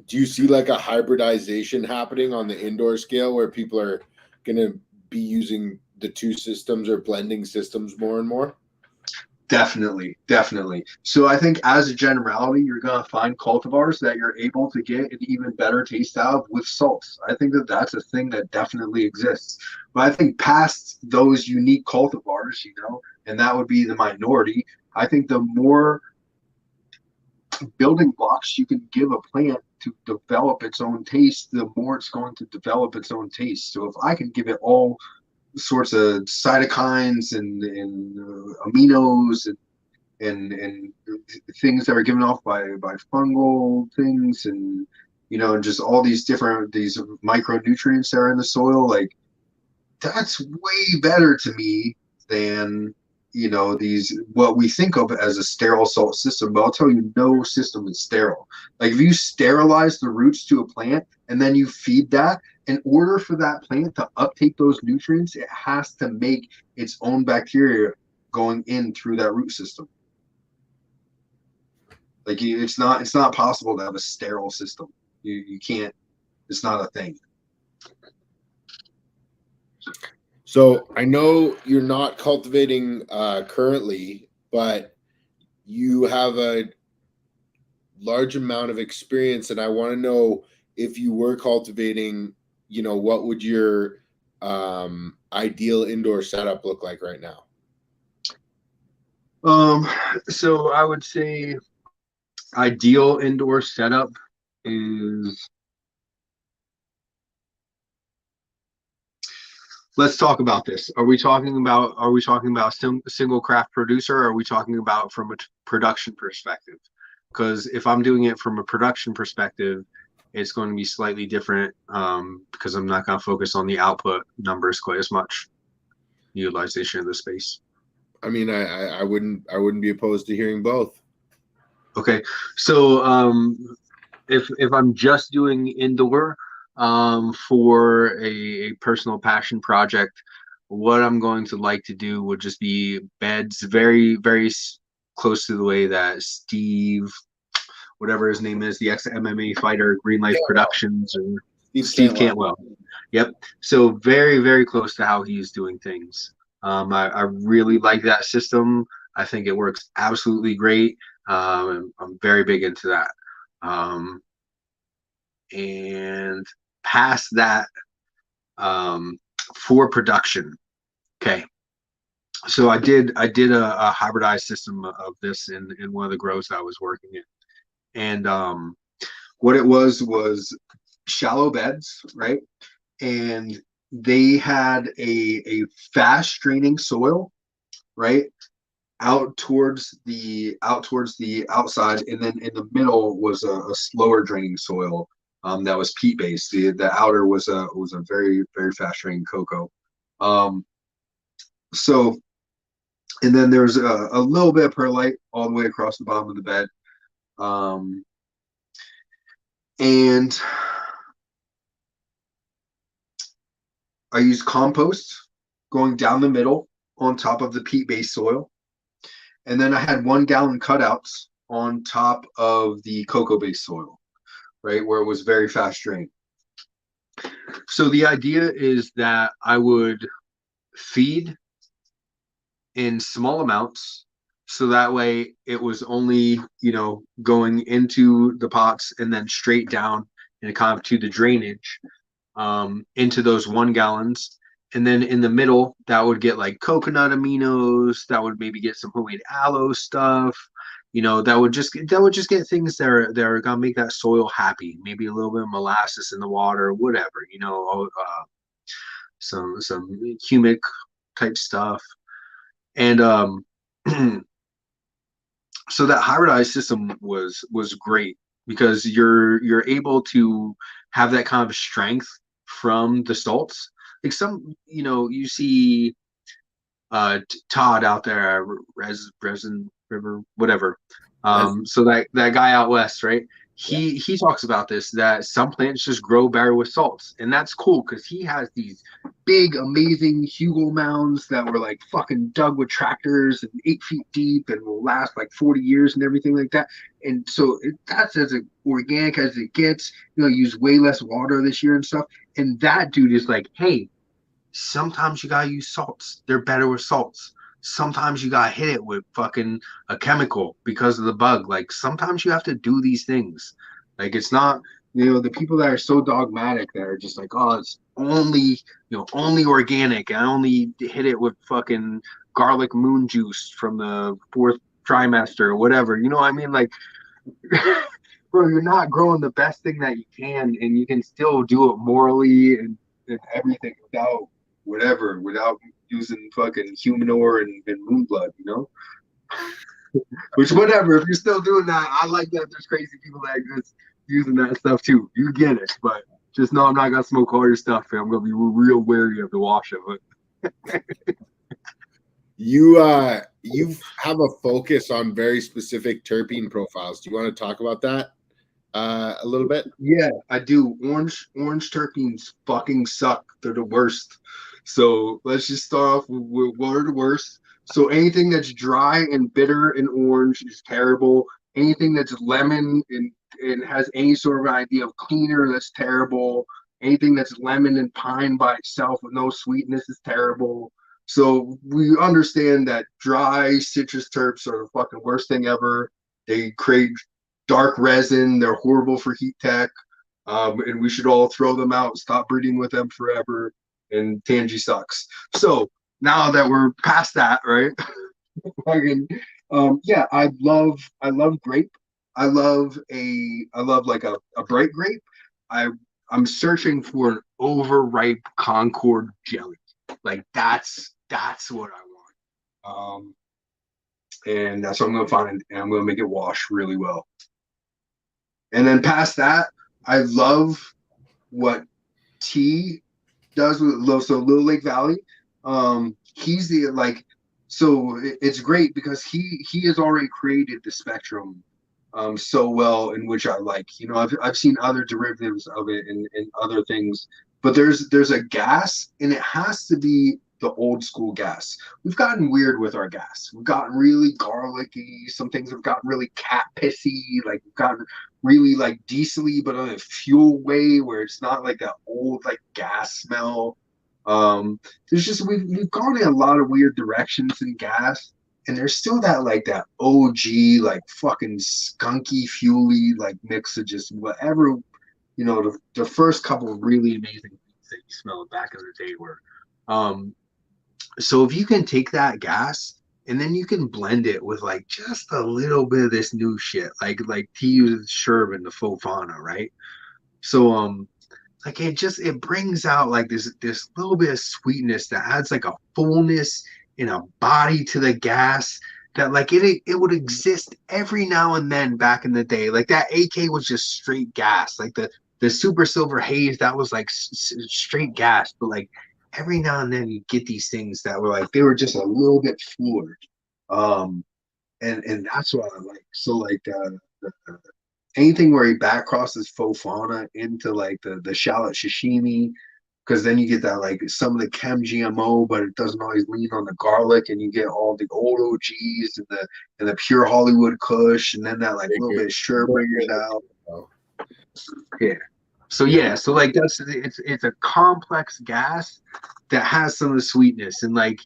Do you see like a hybridization happening on the indoor scale where people are going to be using the two systems or blending systems more and more? Definitely, definitely. So I think as a generality, you're gonna find cultivars that you're able to get an even better taste out of with salts. I think that that's a thing that definitely exists. But I think past those unique cultivars, you know, and that would be the minority. I think the more building blocks you can give a plant to develop its own taste, the more it's going to develop its own taste. So if I can give it all sorts of cytokines and aminos and things that are given off by fungal things, and you know, just all these micronutrients that are in the soil, like that's way better to me than, you know, these what we think of as a sterile salt system. But I'll tell you, no system is sterile. Like if you sterilize the roots to a plant and then you feed that, in order for that plant to uptake those nutrients, it has to make its own bacteria going in through that root system. Like it's not possible to have a sterile system. You can't. It's not a thing. So I know you're not cultivating currently, but you have a large amount of experience, and I want to know, if you were cultivating, you know, what would your ideal indoor setup look like right now? So I would say ideal indoor setup is, let's talk about this. Are we talking about single craft producer, or are we talking about from a production perspective? Because if I'm doing it from a production perspective, it's going to be slightly different, because I'm not going to focus on the output numbers quite as much, utilization of the space. I mean, I wouldn't be opposed to hearing both. Okay, so if I'm just doing indoor, for a personal passion project, what I'm going to like to do would just be beds very, very close to the way that Steve, whatever his name is, the ex-MMA fighter, Green Life Productions, or Steve Cantwell. Yep. So very, very close to how he's doing things. I really like that system. I think it works absolutely great. I'm very big into that. And past that, for production, okay. So I did a hybridized system of this in one of the grows that I was working in, and what it was shallow beds, right? And they had a fast draining soil, right, out towards the outside, and then in the middle was a slower draining soil that was peat based. The outer was a very very fast draining cocoa. So and then there's a little bit of perlite all the way across the bottom of the bed. And I use compost going down the middle on top of the peat based soil. And then I had 1 gallon cutouts on top of the cocoa based soil, right, where it was very fast drain. So the idea is that I would feed in small amounts, so that way it was only, going into the pots and then straight down and kind of to the drainage, into those 1 gallons. And then in the middle, that would get like coconut aminos, that would maybe get some homemade aloe stuff, that would just get things that are gonna make that soil happy. Maybe a little bit of molasses in the water, whatever, some humic type stuff. And so that hybridized system was great because you're able to have that kind of strength from the salts. Like you see Todd out there, Resin River, whatever. So that guy out west, right? He talks about this, that some plants just grow better with salts, and that's cool because he has these big, amazing hugel mounds that were like fucking dug with tractors and 8 feet deep and will last like 40 years and everything like that. And so that's as organic as it gets. Use way less water this year and stuff. And that dude is like, hey, sometimes you gotta use salts. They're better with salts. Sometimes you gotta hit it with fucking a chemical because of the bug. Like sometimes you have to do these things. Like it's not, the people that are so dogmatic that are just like, oh, it's only organic. I only hit it with fucking garlic moon juice from the 4th trimester or whatever. You know what I mean? Like, bro, you're not growing the best thing that you can, and you can still do it morally and everything without using fucking humanure and moon blood, Which, whatever, if you're still doing that, I like that there's crazy people that just using that stuff too. You get it, but just know I'm not gonna smoke all your stuff, and I'm gonna be real wary of the wash of it. You have a focus on very specific terpene profiles. Do you want to talk about that a little bit? Yeah, I do. Orange terpenes fucking suck. They're the worst. So let's just start off with what are the worst. So anything that's dry and bitter and orange is terrible. Anything that's lemon and has any sort of idea of cleaner, that's terrible. Anything that's lemon and pine by itself with no sweetness is terrible. So we understand that dry citrus terps are the fucking worst thing ever. They create dark resin. They're horrible for heat tech. And we should all throw them out, stop breeding with them forever. And Tangy sucks. So now that we're past that, right? I love grape. I love like a bright grape. I'm searching for an overripe Concord jelly. Like that's what I want. And that's what I'm gonna find, and I'm gonna make it wash really well. And then past that, I love what T does with Little Lake Valley. He's so it's great because he has already created the spectrum so well, in which I like. I've seen other derivatives of it and other things, but there's a gas, and it has to be the old school gas. We've gotten weird with our gas. We've gotten really garlicky. Some things have gotten really cat pissy. Like we've gotten really like diesely, but in a fuel way where it's not like that old like gas smell. There's just we've gone in a lot of weird directions in gas, and there's still that OG like fucking skunky fuely like mix of just whatever, the first couple of really amazing things that you smelled back in the day were. So if you can take that gas and then you can blend it with like just a little bit of this new shit, like T uses Sherb and the faux fauna, right? So like it brings out like this little bit of sweetness that adds like a fullness and a body to the gas that like it would exist every now and then back in the day. Like that AK was just straight gas. Like the the super silver haze that was like straight gas, but like every now and then you get these things that were like they were just a little bit fuller, and that's what I like. So like anything where he back crosses faux fauna into like the shallot sashimi, because then you get that like some of the chem GMO, but it doesn't always lean on the garlic, and you get all the old OGs and the pure Hollywood Kush, and then that like little bit of sure bringers out. Yeah. So yeah, so like it's a complex gas that has some of the sweetness, and like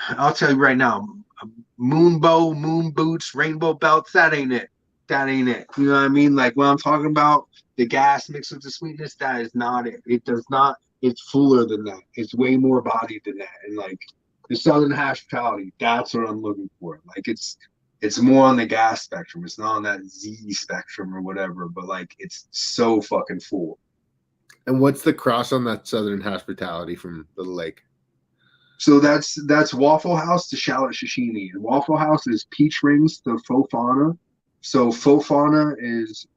I'll tell you right now, moon bow, moon boots, rainbow belts, that ain't it. That ain't it. You know what I mean? Like when I'm talking about the gas mixed with the sweetness, that is not it. It does not. It's fuller than that. It's way more bodied than that. And like the Southern hospitality, that's what I'm looking for. Like it's more on the gas spectrum. It's not on that Z spectrum or whatever. But like it's so fucking full. And what's the cross on that Southern hospitality from the lake? So that's Waffle House to shallot sashimi. And Waffle House is peach rings to faux fauna. So faux fauna is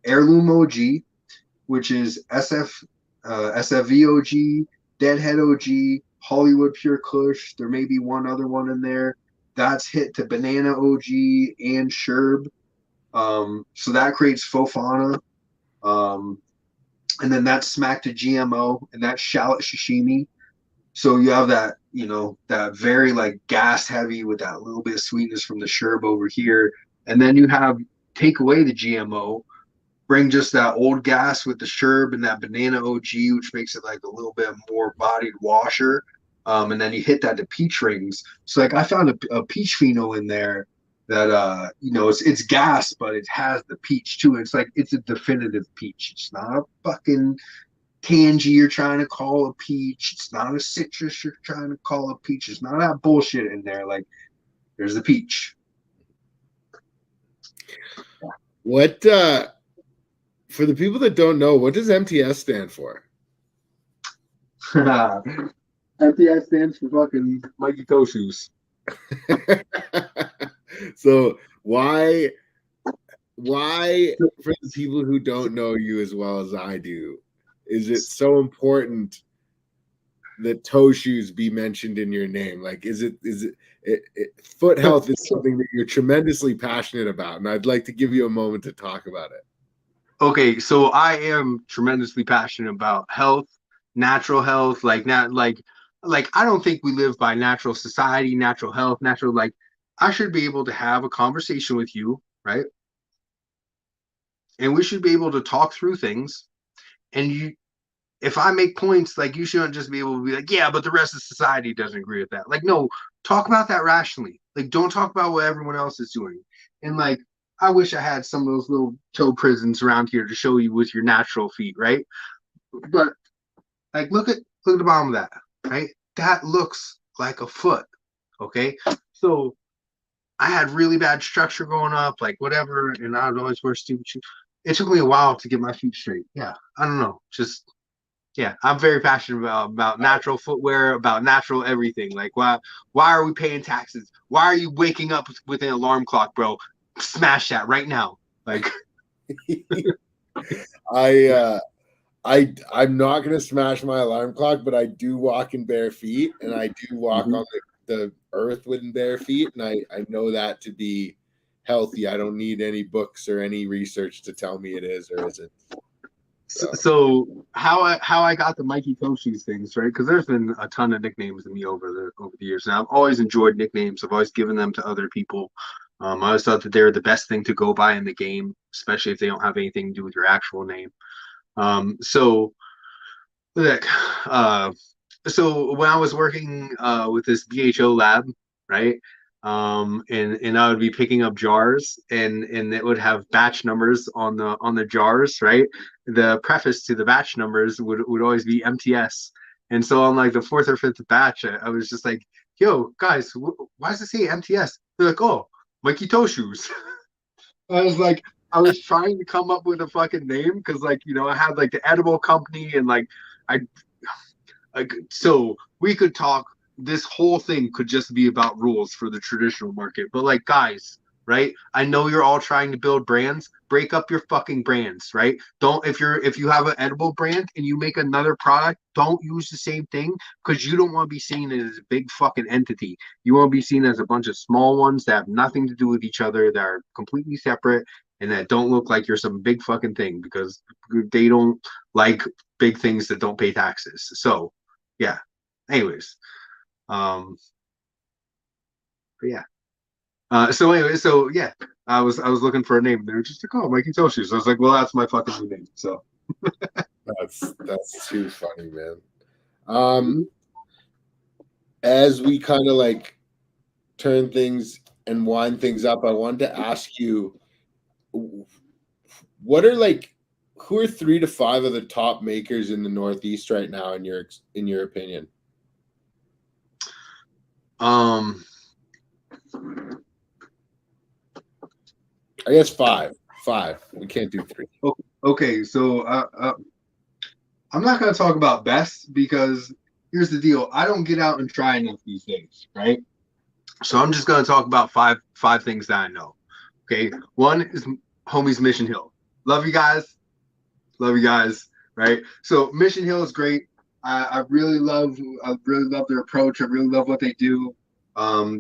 heirloom OG, which is SFV OG, Deadhead OG, Hollywood Pure Kush. There may be one other one in there. That's hit to Banana OG and Sherb. So that creates faux fauna. And then that's smacked to GMO, and that's shallot sashimi. So you have that, that very like gas heavy with that little bit of sweetness from the Sherb over here. And then you have take away the GMO, bring just that old gas with the Sherb and that Banana OG, which makes it like a little bit more bodied washer. And then you hit that to peach rings. So like I found a peach pheno in there that it's gas, but it has the peach too. It's like it's a definitive peach. It's not a fucking tangy you're trying to call a peach. It's not a citrus you're trying to call a peach. It's not that bullshit in there. Like there's the peach. What for the people that don't know, what does MTS stand for? MTS stands for fucking Mikey Toe Shoes. So why for the people who don't know you as well as I do, is it so important that toe shoes be mentioned in your name? Like, is it foot health is something that you're tremendously passionate about, and I'd like to give you a moment to talk about it. Okay, so I am tremendously passionate about health, natural health, like I don't think we live by natural society, natural health, natural, like I should be able to have a conversation with you, right? And we should be able to talk through things. And if I make points, like you shouldn't just be able to be like, yeah, but the rest of society doesn't agree with that. Like, no, talk about that rationally. Like, don't talk about what everyone else is doing. And like, I wish I had some of those little toe prisons around here to show you with your natural feet, right? But like, look at the bottom of that, right? That looks like a foot, okay? So I had really bad structure going up, like whatever, and I would always wear stupid shoes. It took me a while to get my feet straight. Yeah, I don't know, just yeah, I'm very passionate about natural footwear, about natural everything. Like, why are we paying taxes? Why are you waking up with an alarm clock, bro? Smash that right now. Like, I'm not gonna smash my alarm clock, but I do walk in bare feet, and I do walk on the earth with bare feet, and I know that to be healthy. I don't need any books or any research to tell me it is or isn't. So how I got the Mikey Toe Shoes things, right? Because there's been a ton of nicknames to me over the years, and I've always enjoyed nicknames. I've always given them to other people. I always thought that they're the best thing to go by in the game, especially if they don't have anything to do with your actual name. So when I was working with this DHO lab, right? And I would be picking up jars, and it would have batch numbers on the jars, right? The preface to the batch numbers would always be MTS. And so on like the fourth or fifth batch, I was just like, yo, guys, why does it say MTS? They're like, oh, Mikey Toe Shoes. I was trying to come up with a fucking name because like, I had like the edible company, and like so we could talk. This whole thing could just be about rules for the traditional market, but like, guys, right? I know you're all trying to build brands. Break up your fucking brands, right? Don't if you have an edible brand and you make another product, don't use the same thing because you don't want to be seen as a big fucking entity. You want to be seen as a bunch of small ones that have nothing to do with each other, that are completely separate, and that don't look like you're some big fucking thing because they don't like big things that don't pay taxes. So, yeah. Anyways, but yeah. So anyway, so yeah, I was looking for a name. They were just like, oh, Mikey Toshi. So I was like, well, that's my fucking new name. So That's too funny, man. As we kind of like turn things and wind things up, I wanted to ask you, what are like, who are 3 to 5 of the top makers in the Northeast right now, in your opinion? I guess 5. 5. We can't do 3. Okay, so I'm not going to talk about best because here's the deal. I don't get out and try enough these days, right? So I'm just going to talk about five things that I know. Okay, one is homies Mission Hill. Love you guys, right? So Mission Hill is great. I really love their approach. I really love what they do.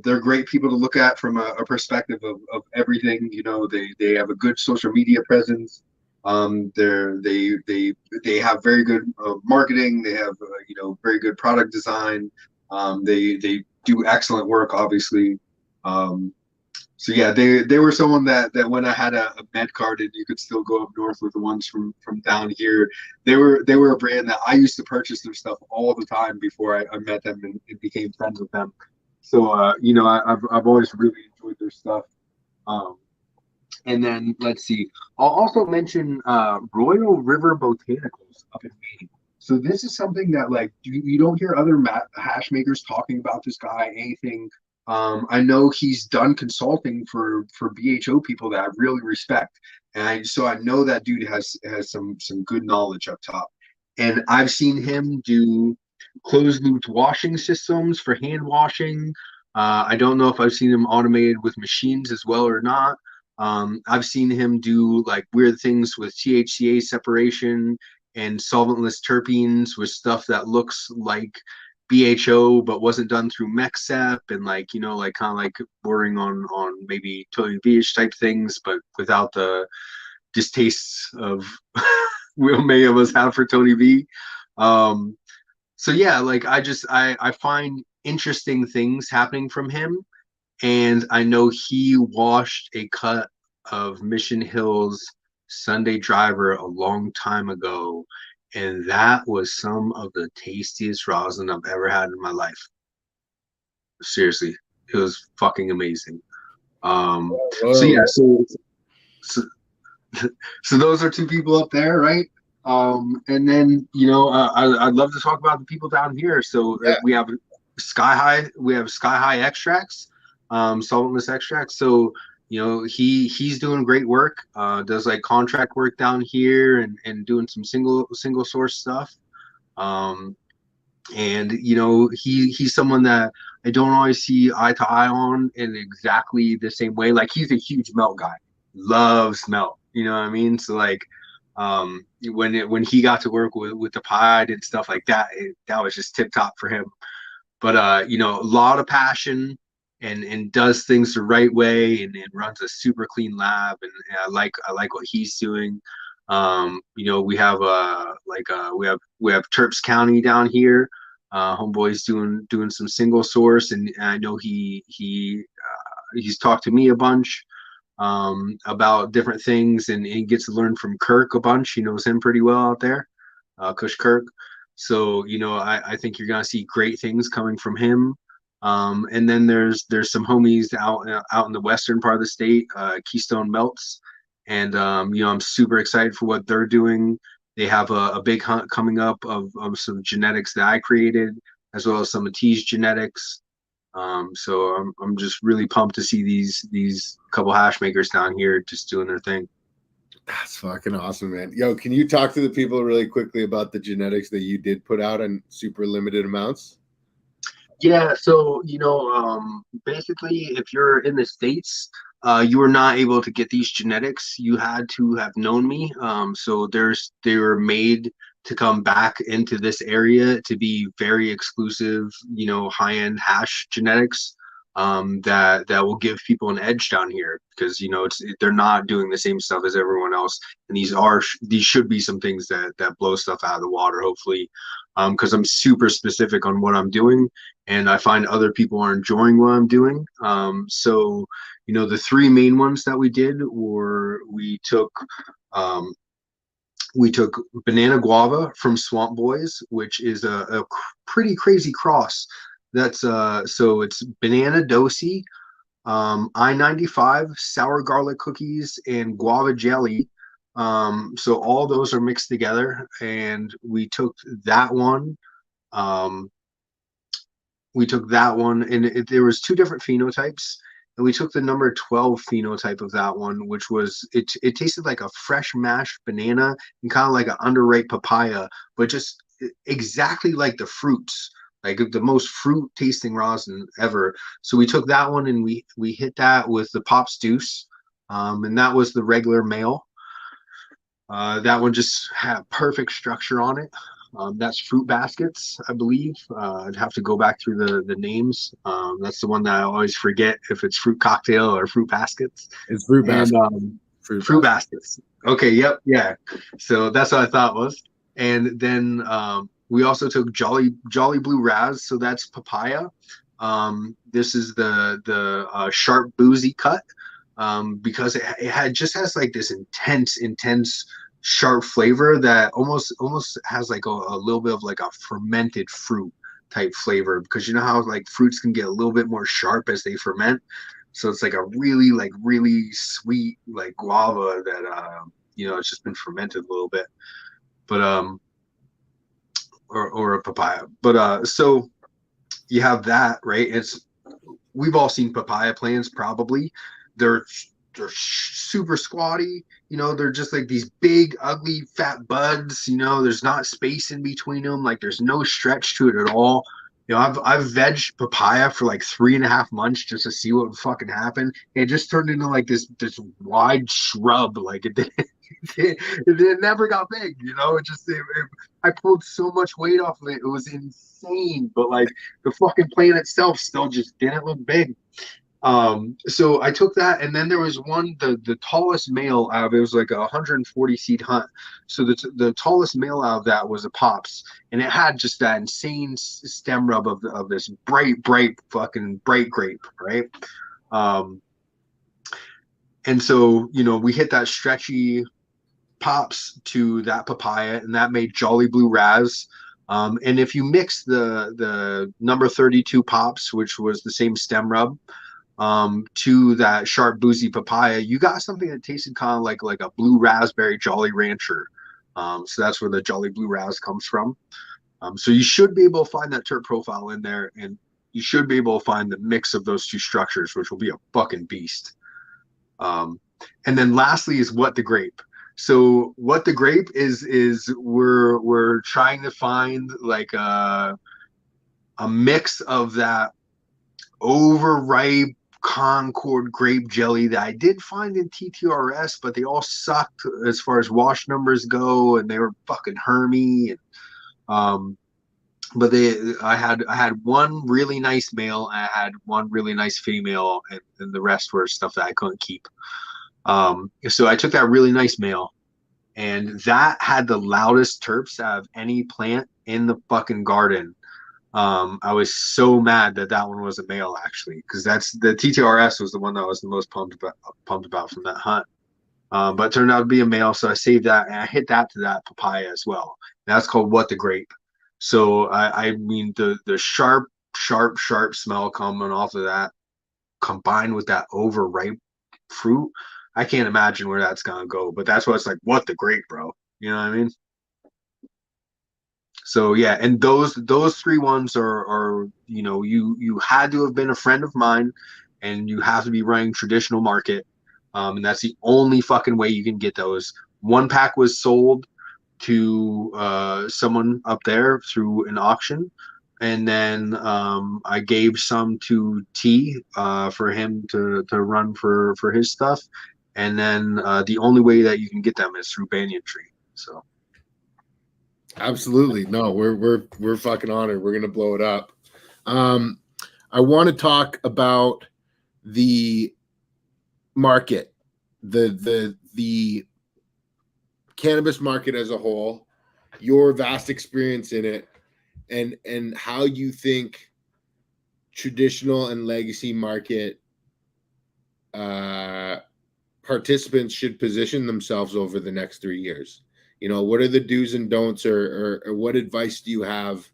They're great people to look at from a perspective of everything. You know, they have a good social media presence. They have very good marketing. They have very good product design. They do excellent work, obviously. So yeah, they were someone that when I had a med card and you could still go up north with the ones from down here, they were a brand that I used to purchase their stuff all the time before I met them and became friends with them. So I've always really enjoyed their stuff. And then let's see, I'll also mention Royal River Botanicals up in Maine. So this is something that like you don't hear other hash makers talking about this guy, anything. I know he's done consulting for BHO people that I really respect, and so I know that dude has some good knowledge up top. And I've seen him do closed loop washing systems for hand washing. I don't know if I've seen him automated with machines as well or not. I've seen him do like weird things with THCA separation and solventless terpenes with stuff that looks like BHO but wasn't done through MEXEP, and like like kind of like bordering on maybe Tony Beach type things, but without the distastes of what many of us have for Tony V. So yeah, like I find interesting things happening from him, and I know he washed a cut of Mission Hill's Sunday Driver a long time ago, and that was some of the tastiest rosin I've ever had in my life. Seriously, it was fucking amazing. So yeah, so so those are 2 people up there, right? And then I'd love to talk about the people down here. So we have Sky High extracts, solventless extracts. So he's doing great work. Does like contract work down here and doing some single source stuff. And he's someone that I don't always see eye to eye on in exactly the same way. Like he's a huge melt guy, loves melt. You know what I mean? So like when he got to work with the pod and stuff like that, that was just tip top for him. But a lot of passion and does things the right way and runs a super clean lab, and I like what he's doing. We have we have Terps County down here. Homeboy's doing some single source, and I know he's talked to me a bunch about different things, and he gets to learn from Kirk a bunch. He knows him pretty well out there, Kush Kirk. So I think you're gonna see great things coming from him. And then there's some homies out in the western part of the state, Keystone Melts, and I'm super excited for what they're doing. They have a big hunt coming up of some genetics that I created, as well as some of T's genetics. So I'm just really pumped to see these couple hash makers down here just doing their thing. That's fucking awesome, man. Yo, can you talk to the people really quickly about the genetics that you did put out in super limited amounts? Yeah, so basically, if you're in the States, you were not able to get these genetics. You had to have known me. So they were made to come back into this area to be very exclusive, high-end hash genetics, that will give people an edge down here, because they're not doing the same stuff as everyone else, and these should be some things that blow stuff out of the water, hopefully, because I'm super specific on what I'm doing, and I find other people are enjoying what I'm doing. So the three main ones that we did were um, we took Banana Guava from Swamp Boys, which is a pretty crazy cross. That's so it's banana dosi, I-95, sour garlic cookies, and guava jelly. So all those are mixed together, and we took that one. Um, and there was two different phenotypes, and we took the number 12 phenotype of that one, which was it tasted like a fresh mashed banana and kind of like an underripe papaya, but just exactly like the fruits, like the most fruit tasting rosin ever. So we took that one and we hit that with the Pops Deuce, and that was the regular male. That one just had perfect structure on it. That's Fruit Baskets, I believe. I'd have to go back through the names. That's the one that I always forget if it's Fruit Cocktail or Fruit Baskets. It's Fruit Basket. Fruit Baskets. Okay, yep, yeah. So that's what I thought was. And then we also took Jolly Blue Raz, so that's papaya. This is the sharp boozy cut, because it has like this intense sharp flavor that almost has like a little bit of like a fermented fruit type flavor, because you know how like fruits can get a little bit more sharp as they ferment. So it's like a really sweet like guava that it's just been fermented a little bit, but or a papaya. But so you have that, right? We've all seen papaya plants probably. They're super squatty, they're just like these big ugly fat buds, there's not space in between them, like there's no stretch to it at all. I've vegged papaya for like 3.5 months just to see what would fucking happen. It just turned into like this wide shrub. Like it never got big, I pulled so much weight off of it, it was insane. But like the fucking plant itself still just didn't look big. So I took that, and then there was one, the tallest male out of it was like a 140 seed hunt. So the tallest male out of that was a Pops, and it had just that insane stem rub of this bright grape, right? And so we hit that stretchy Pops to that papaya, and that made Jolly Blue Raz. And if you mix the number 32 Pops, which was the same stem rub, to that sharp boozy papaya, you got something that tasted kind of like a blue raspberry Jolly Rancher. So that's where the Jolly Blue Raz comes from. So you should be able to find that terp profile in there, and you should be able to find the mix of those two structures, which will be a fucking beast. And then lastly is What the Grape. So What the Grape is we're trying to find like a mix of that overripe Concord grape jelly that I did find in TTRS, but they all sucked as far as wash numbers go, and they were fucking hermy. And but I had one really nice male, and I had one really nice female, and the rest were stuff that I couldn't keep. So I took that really nice male, and that had the loudest terps out of any plant in the fucking garden. I was so mad that one was a male, actually, because that's the TTRS was the one that I was the most pumped about from that hunt. But it turned out to be a male, so I saved that, and I hit that to that papaya as well. And that's called What the Grape. So I mean the sharp smell coming off of that, combined with that overripe fruit, I can't imagine where that's gonna go. But that's why it's like What the Grape, bro. You know what I mean? So yeah, and those three ones are you had to have been a friend of mine, and you have to be running traditional market, and that's the only fucking way you can get those. One pack was sold to someone up there through an auction, and then I gave some to T for him to run for his stuff, and then the only way that you can get them is through Banyan Tree. So Absolutely. No, we're fucking honored. We're gonna blow it up. I want to talk about the market, the cannabis market as a whole, your vast experience in it, and how you think traditional and legacy market participants should position themselves over the next 3 years. You know, what are the do's and don'ts, or what advice do you have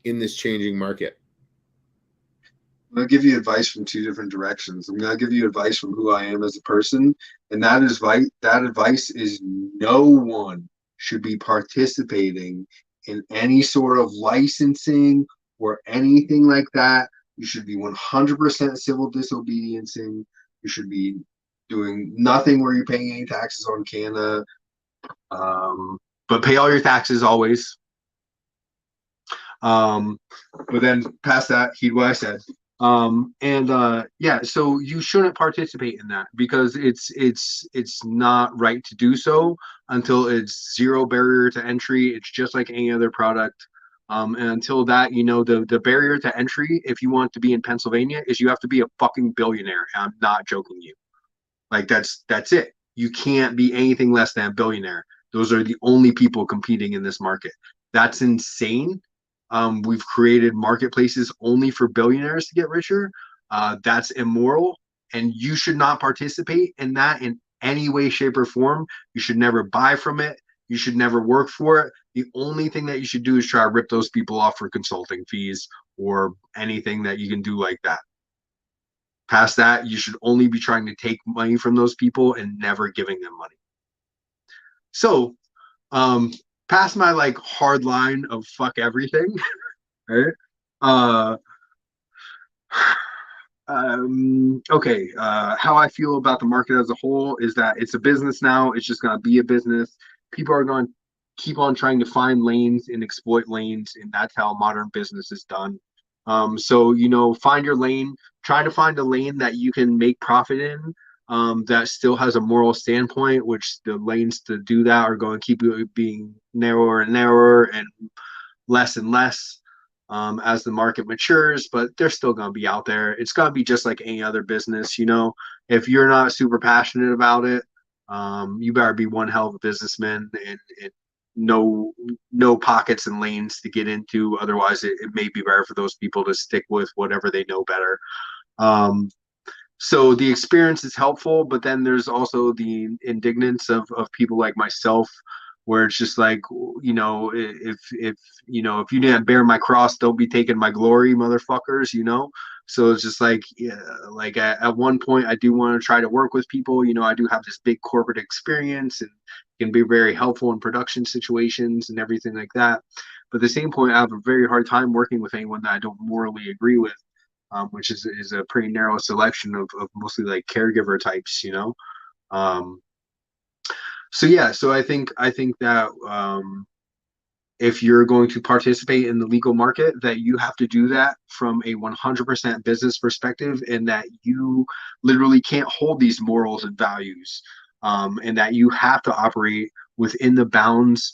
in this changing market? I'm going to give you advice from two different directions. I'm going to give you advice from who I am as a person, and that advice is no one should be participating in any sort of licensing or anything like that. You should be 100% civil disobediencing. You should be doing nothing where you're paying any taxes on Canada, but pay all your taxes always. But then past that, heed what I said. Yeah, so you shouldn't participate in that because it's not right to do so until it's zero barrier to entry. It's just like any other product. And until that, you know, the barrier to entry, if you want to be in Pennsylvania, is you have to be a fucking billionaire. And I'm not joking you. Like that's it. You can't be anything less than a billionaire. Those are the only people competing in this market. That's insane. We've created marketplaces only for billionaires to get richer. That's immoral, and you should not participate in that in any way, shape, or form. You should never buy from it. You should never work for it. The only thing that you should do is try to rip those people off for consulting fees or anything that you can do like that. Past that, you should only be trying to take money from those people and never giving them money. So, past my like hard line of fuck everything, right? Okay. How I feel about the market as a whole is that it's a business now. It's just gonna be a business. People are going to keep on trying to find lanes and exploit lanes, and that's how modern business is done. So you know, find your lane. Try to find a lane that you can make profit in. That still has a moral standpoint, which the lanes to do that are going to keep being narrower and narrower and less as the market matures, but they're still going to be out there. It's going to be just like any other business. You know, if you're not super passionate about it, you better be one hell of a businessman and no pockets and lanes to get into. Otherwise, it may be better for those people to stick with whatever they know better. So the experience is helpful, but then there's also the indignance of people like myself, where it's just like, you know, if you know, if you didn't bear my cross, don't be taking my glory, motherfuckers, you know. So it's just like, yeah, like at one point I do want to try to work with people. You know, I do have this big corporate experience and can be very helpful in production situations and everything like that. But at the same point, I have a very hard time working with anyone that I don't morally agree with. Which is a pretty narrow selection of mostly like caregiver types, you know. So yeah, so I think that if you're going to participate in the legal market, that you have to do that from a 100% business perspective, and that you literally can't hold these morals and values, and that you have to operate within the bounds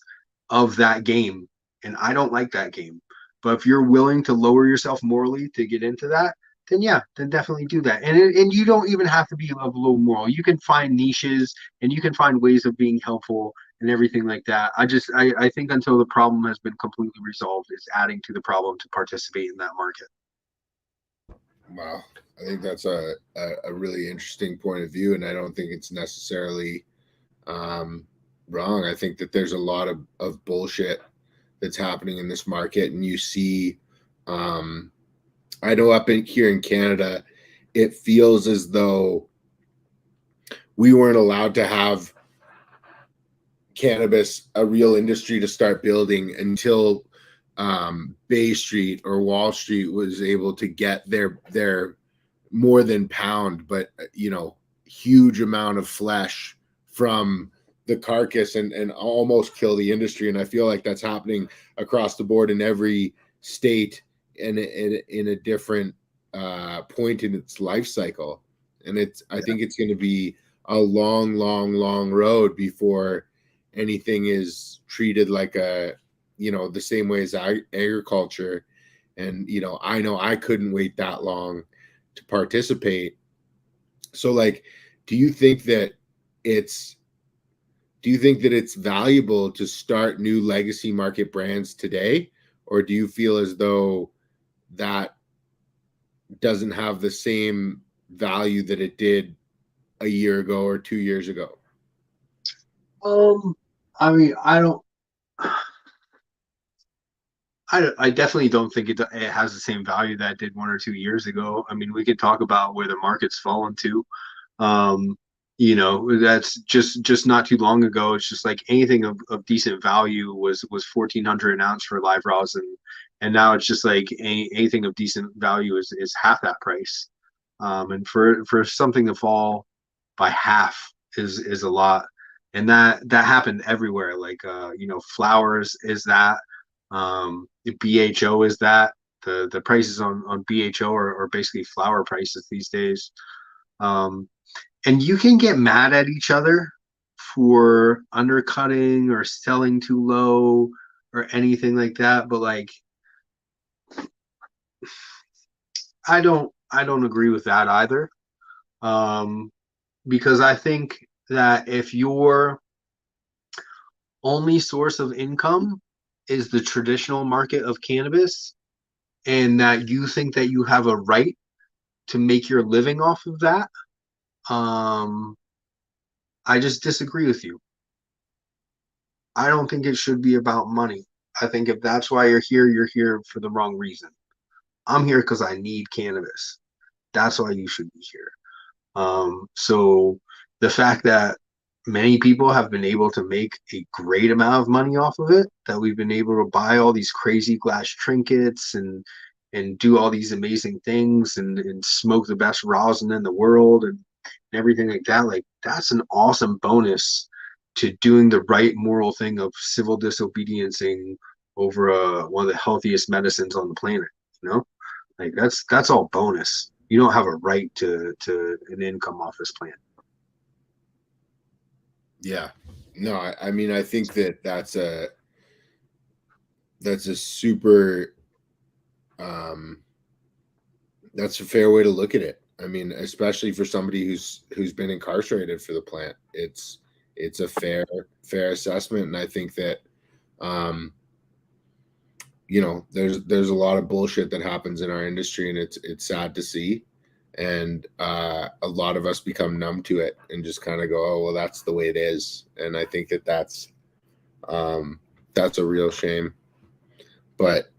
of that game. And I don't like that game. But if you're willing to lower yourself morally to get into that, then yeah, then definitely do that. And you don't even have to be a low moral. You can find niches and you can find ways of being helpful and everything like that. I think until the problem has been completely resolved, it's adding to the problem to participate in that market. Wow. I think that's a really interesting point of view, and I don't think it's necessarily wrong. I think that there's a lot of bullshit that's happening in this market, and you see, I know up here in Canada, it feels as though we weren't allowed to have cannabis, a real industry to start building until Bay Street or Wall Street was able to get their more than pound, but you know, huge amount of flesh from the carcass and almost kill the industry. And I feel like that's happening across the board in every state and in a different point in its life cycle. And I think it's going to be a long road before anything is treated like the same way as agriculture. And, I know I couldn't wait that long to participate. So like, do you think that it's valuable to start new legacy market brands today? Or do you feel as though that doesn't have the same value that it did a year ago or 2 years ago? I mean, I definitely don't think it has the same value that it did 1 or 2 years ago. I mean, we could talk about where the market's fallen to. That's just not too long ago. It's just like anything of decent value was 1,400 an ounce for live rosin, and now it's just like anything of decent value is half that price. And for something to fall by half is a lot, and that happened everywhere. Like flowers is that, BHO is that. The prices on BHO are basically flower prices these days. And you can get mad at each other for undercutting or selling too low or anything like that, but like I don't agree with that either. Because I think that if your only source of income is the traditional market of cannabis, and that you think that you have a right to make your living off of that, I just disagree with you. I don't think it should be about money. I think if that's why you're here for the wrong reason. I'm here because I need cannabis. That's why you should be here. So the fact that many people have been able to make a great amount of money off of it, that we've been able to buy all these crazy glass trinkets and do all these amazing things and smoke the best rosin in the world and everything like that, like that's an awesome bonus to doing the right moral thing of civil disobediencing over one of the healthiest medicines on the planet. Like that's all bonus. You don't have a right to an income off this plant. Yeah, no, I mean, I think that's a super, that's a fair way to look at it. I mean, especially for somebody who's been incarcerated for the plant, it's a fair assessment. And I think that, there's a lot of bullshit that happens in our industry, and it's sad to see. And a lot of us become numb to it and just kind of go, oh, well, that's the way it is. And I think that's a real shame. But,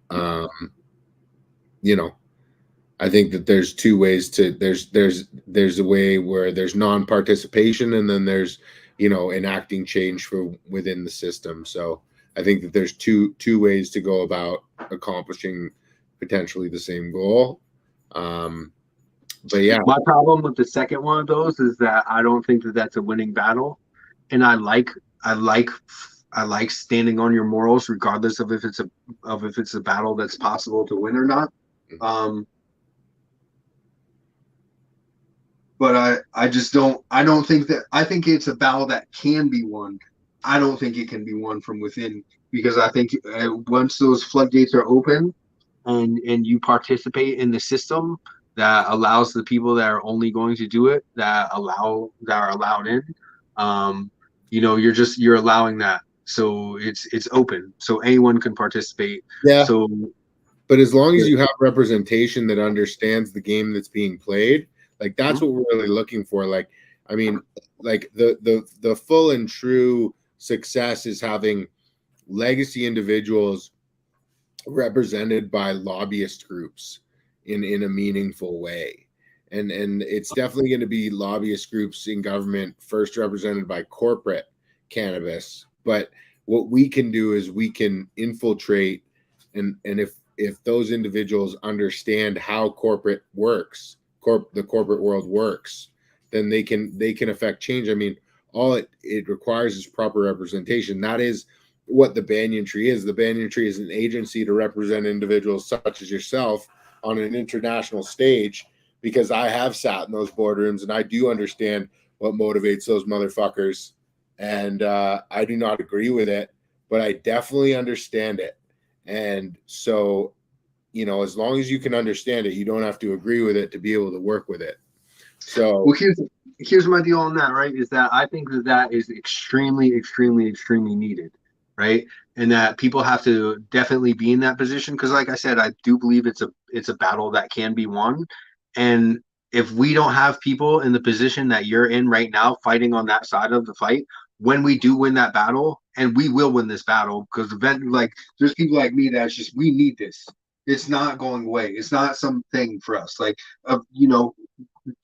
I think that there's two ways to, there's a way where there's non-participation, and then there's, enacting change for within the system. So I think that there's two ways to go about accomplishing potentially the same goal. But yeah, my problem with the second one of those is that I don't think that that's a winning battle, and I like standing on your morals regardless of if it's a battle that's possible to win or not. But I don't think that. I think it's a battle that can be won. I don't think it can be won from within, because I think once those floodgates are open and you participate in the system that allows the people that are only going to do it, that are allowed in, you're allowing that. So it's open, so anyone can participate. Yeah. So, but as long as you have representation that understands the game that's being played, like that's what we're really looking for. Like, I mean, like the full and true success is having legacy individuals represented by lobbyist groups in a meaningful way. And it's definitely going to be lobbyist groups in government first represented by corporate cannabis. But what we can do is we can infiltrate, and if those individuals understand how corporate works, the corporate world works, then they can affect change. I mean, all it requires is proper representation. That is what the Banyan Tree is. The Banyan Tree is an agency to represent individuals such as yourself on an international stage, because I have sat in those boardrooms and I do understand what motivates those motherfuckers. And I do not agree with it, but I definitely understand it. And so, you know, as long as you can understand it, you don't have to agree with it to be able to work with it. So, Well, here's my deal on that, right? Is that I think that is extremely, extremely, extremely needed, right? And that people have to definitely be in that position because, like I said, I do believe it's a battle that can be won. And if we don't have people in the position that you're in right now, fighting on that side of the fight, when we do win that battle, and we will win this battle, because like there's people like me that's just we need this. It's not going away. It's not something for us. Like, you know,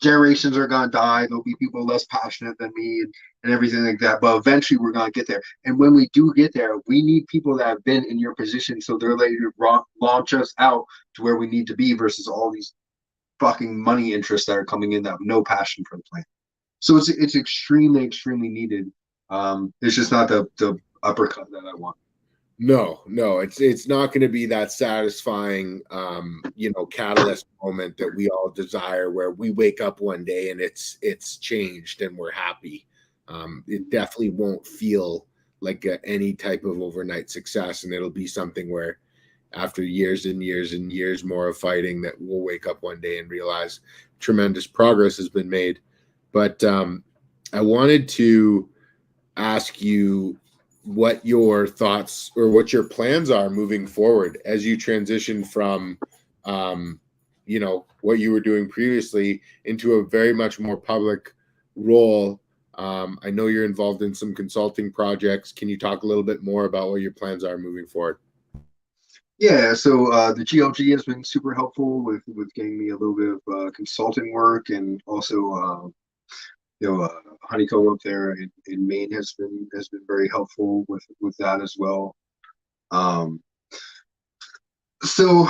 generations are going to die. There'll be people less passionate than me and everything like that. But eventually we're going to get there. And when we do get there, we need people that have been in your position so they're ready to launch us out to where we need to be versus all these fucking money interests that are coming in that have no passion for the plan. So it's extremely, extremely needed. It's just not the uppercut that I want. No, it's not going to be that satisfying, you know, catalyst moment that we all desire, where we wake up one day and it's changed and we're happy. It definitely won't feel like any type of overnight success, and it'll be something where after years and years and years more of fighting, that we'll wake up one day and realize tremendous progress has been made. But I wanted to ask you what your thoughts or what your plans are moving forward as you transition from you know, what you were doing previously into a very much more public role. I know you're involved in some consulting projects. Can you talk a little bit more about what your plans are moving forward? Yeah, so the GLG has been super helpful with getting me a little bit of consulting work, and also you know, Honeycomb up there in Maine has been very helpful with that as well. So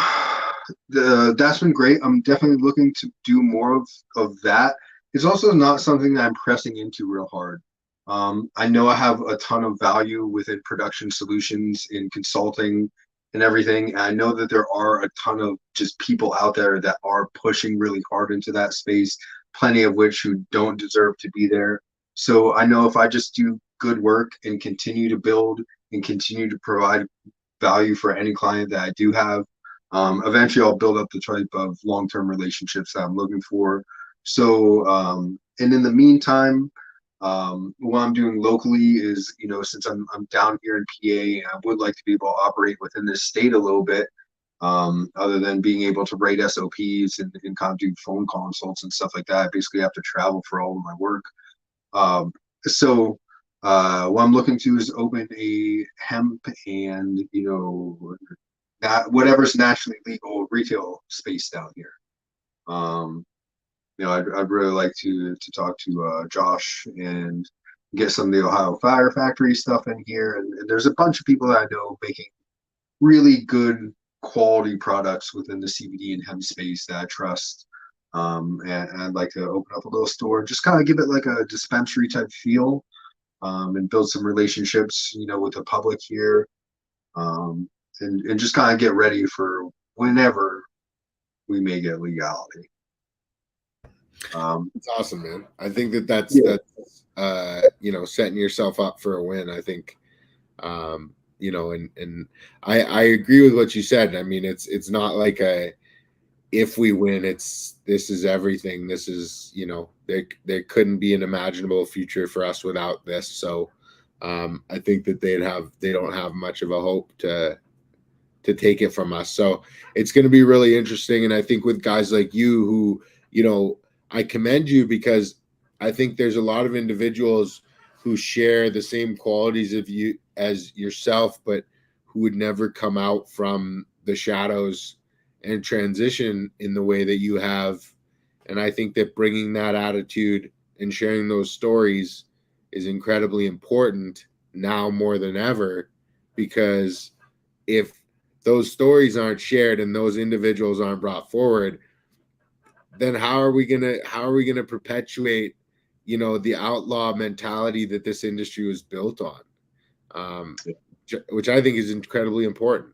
that's been great. I'm definitely looking to do more of that. It's also not something that I'm pressing into real hard. I know I have a ton of value within production solutions in consulting and everything. And I know that there are a ton of just people out there that are pushing really hard into that space, plenty of which who don't deserve to be there. So I know if I just do good work and continue to build and continue to provide value for any client that I do have, eventually I'll build up the type of long-term relationships that I'm looking for. So, and in the meantime, what I'm doing locally is, you know, since I'm down here in PA, I would like to be able to operate within this state a little bit, other than being able to write SOPs and kind of do phone consults and stuff like that. I basically have to travel for all of my work. So what I'm looking to is open a hemp and, you know, that whatever's naturally legal retail space down here. You know, I'd really like to talk to Josh and get some of the Ohio Fire Factory stuff in here. And there's a bunch of people that I know making really good quality products within the CBD and hemp space that I trust. And I'd like to open up a little store, just kind of give it like a dispensary type feel, and build some relationships, you know, with the public here, and just kind of get ready for whenever we may get legality. It's awesome, man. I think that's you know, setting yourself up for a win. I think you know, and I agree with what you said. I mean, it's not like a if we win, this is everything. This is, you know, there couldn't be an imaginable future for us without this. So I think that they don't have much of a hope to take it from us. So it's going to be really interesting. And I think with guys like you who, you know, I commend you, because I think there's a lot of individuals who share the same qualities of you as yourself, but who would never come out from the shadows and transition in the way that you have. And I think that bringing that attitude and sharing those stories is incredibly important now more than ever, because if those stories aren't shared and those individuals aren't brought forward, then how are we gonna perpetuate you know, the outlaw mentality that this industry was built on, which I think is incredibly important.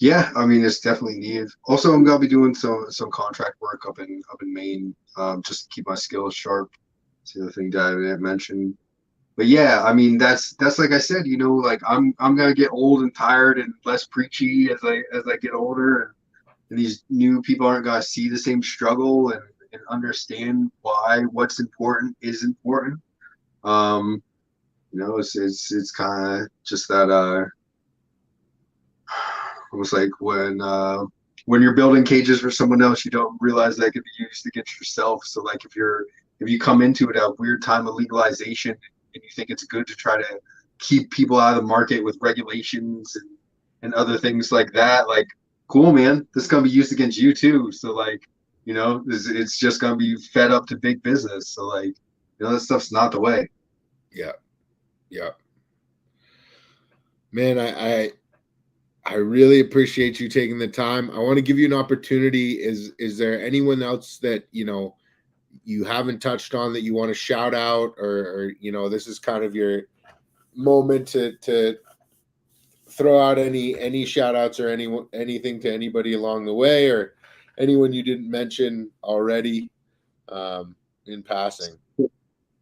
Yeah, I mean it's definitely needed. Also, I'm gonna be doing some contract work up in Maine, just to keep my skills sharp. It's the other thing that I didn't mention. But yeah, I mean that's like I said, you know, like I'm gonna get old and tired and less preachy as I get older, and these new people aren't gonna see the same struggle and understand why what's important is important. You know, it's kind of just that almost like when you're building cages for someone else, you don't realize that could be used against yourself. So like if you come into it at a weird time of legalization and you think it's good to try to keep people out of the market with regulations and other things like that, like cool, man, this is gonna be used against you too. So like, you know, it's just gonna be fed up to big business. So like, you know, that stuff's not the way. Yeah. Man, I really appreciate you taking the time. I want to give you an opportunity. Is there anyone else that, you know, you haven't touched on that you want to shout out, or you know, this is kind of your moment to throw out any shout outs or anything to anybody along the way, or anyone you didn't mention already in passing?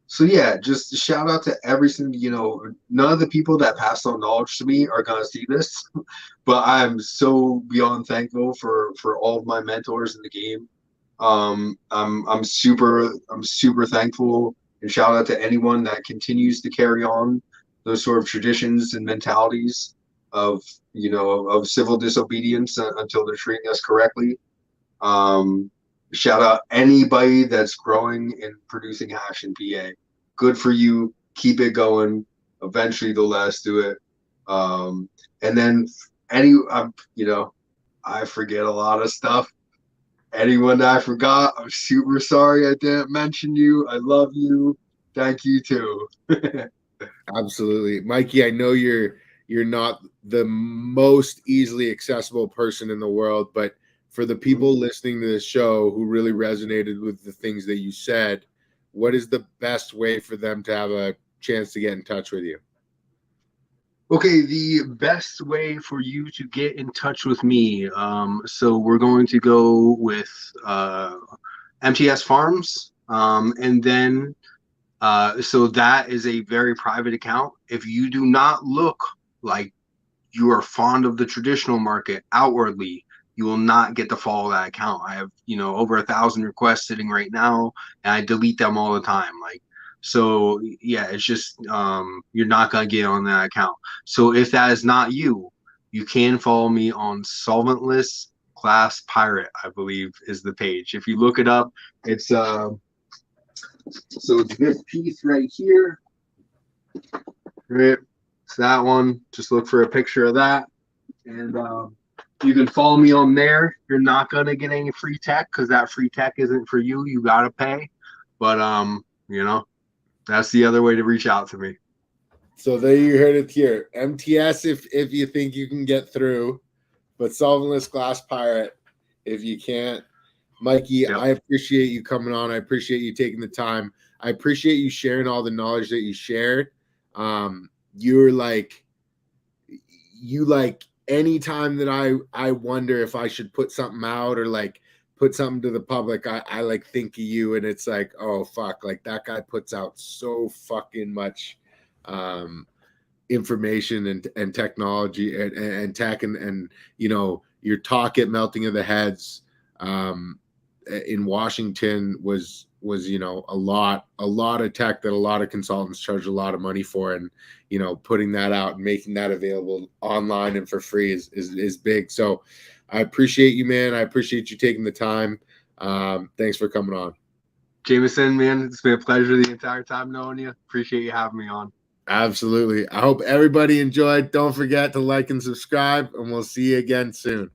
So yeah, just shout out to every single, you know, none of the people that passed on knowledge to me are gonna see this, but I'm so beyond thankful for all of my mentors in the game. I'm super thankful, and shout out to anyone that continues to carry on those sort of traditions and mentalities of, you know, of civil disobedience until they're treating us correctly. Shout out anybody that's growing and producing hash in PA. Good for you. Keep it going. Eventually they'll let us do it. And then you know, I forget a lot of stuff. Anyone that I forgot, I'm super sorry I didn't mention you. I love you. Thank you too. Absolutely. Mikey, I know you're not the most easily accessible person in the world, but for the people listening to this show who really resonated with the things that you said, what is the best way for them to have a chance to get in touch with you? Okay, the best way for you to get in touch with me. So we're going to go with MTS Farms, and then so that is a very private account. If you do not look like you are fond of the traditional market outwardly, you will not get to follow that account. I have, you know, over 1,000 requests sitting right now, and I delete them all the time. Like, so yeah, it's just you're not gonna get on that account. So if that is not you, you can follow me on Solventless Glass Pirate, I believe is the page. If you look it up, it's so it's this piece right here. Right. It's that one. Just look for a picture of that. And you can follow me on there. You're not gonna get any free tech because that free tech isn't for you. You gotta pay. But you know, that's the other way to reach out to me. So there you heard it here. MTS if you think you can get through, but Solventless Glass Pirate if you can't. Mikey, yep. I appreciate you coming on. I appreciate you taking the time. I appreciate you sharing all the knowledge that you shared. You're like, anytime that I wonder if I should put something out or like put something to the public, I like think of you, and it's like, oh fuck, like that guy puts out so fucking much information and technology and tech and you know, your talk at Melting of the Heads in Washington was you know a lot of tech that a lot of consultants charge a lot of money for, and you know, putting that out and making that available online and for free is big. So I appreciate you, man. I appreciate you taking the time. Thanks for coming on, Jameson, man. It's been a pleasure the entire time knowing you. Appreciate you having me on. Absolutely. I hope everybody enjoyed. Don't forget to like and subscribe, and we'll see you again soon.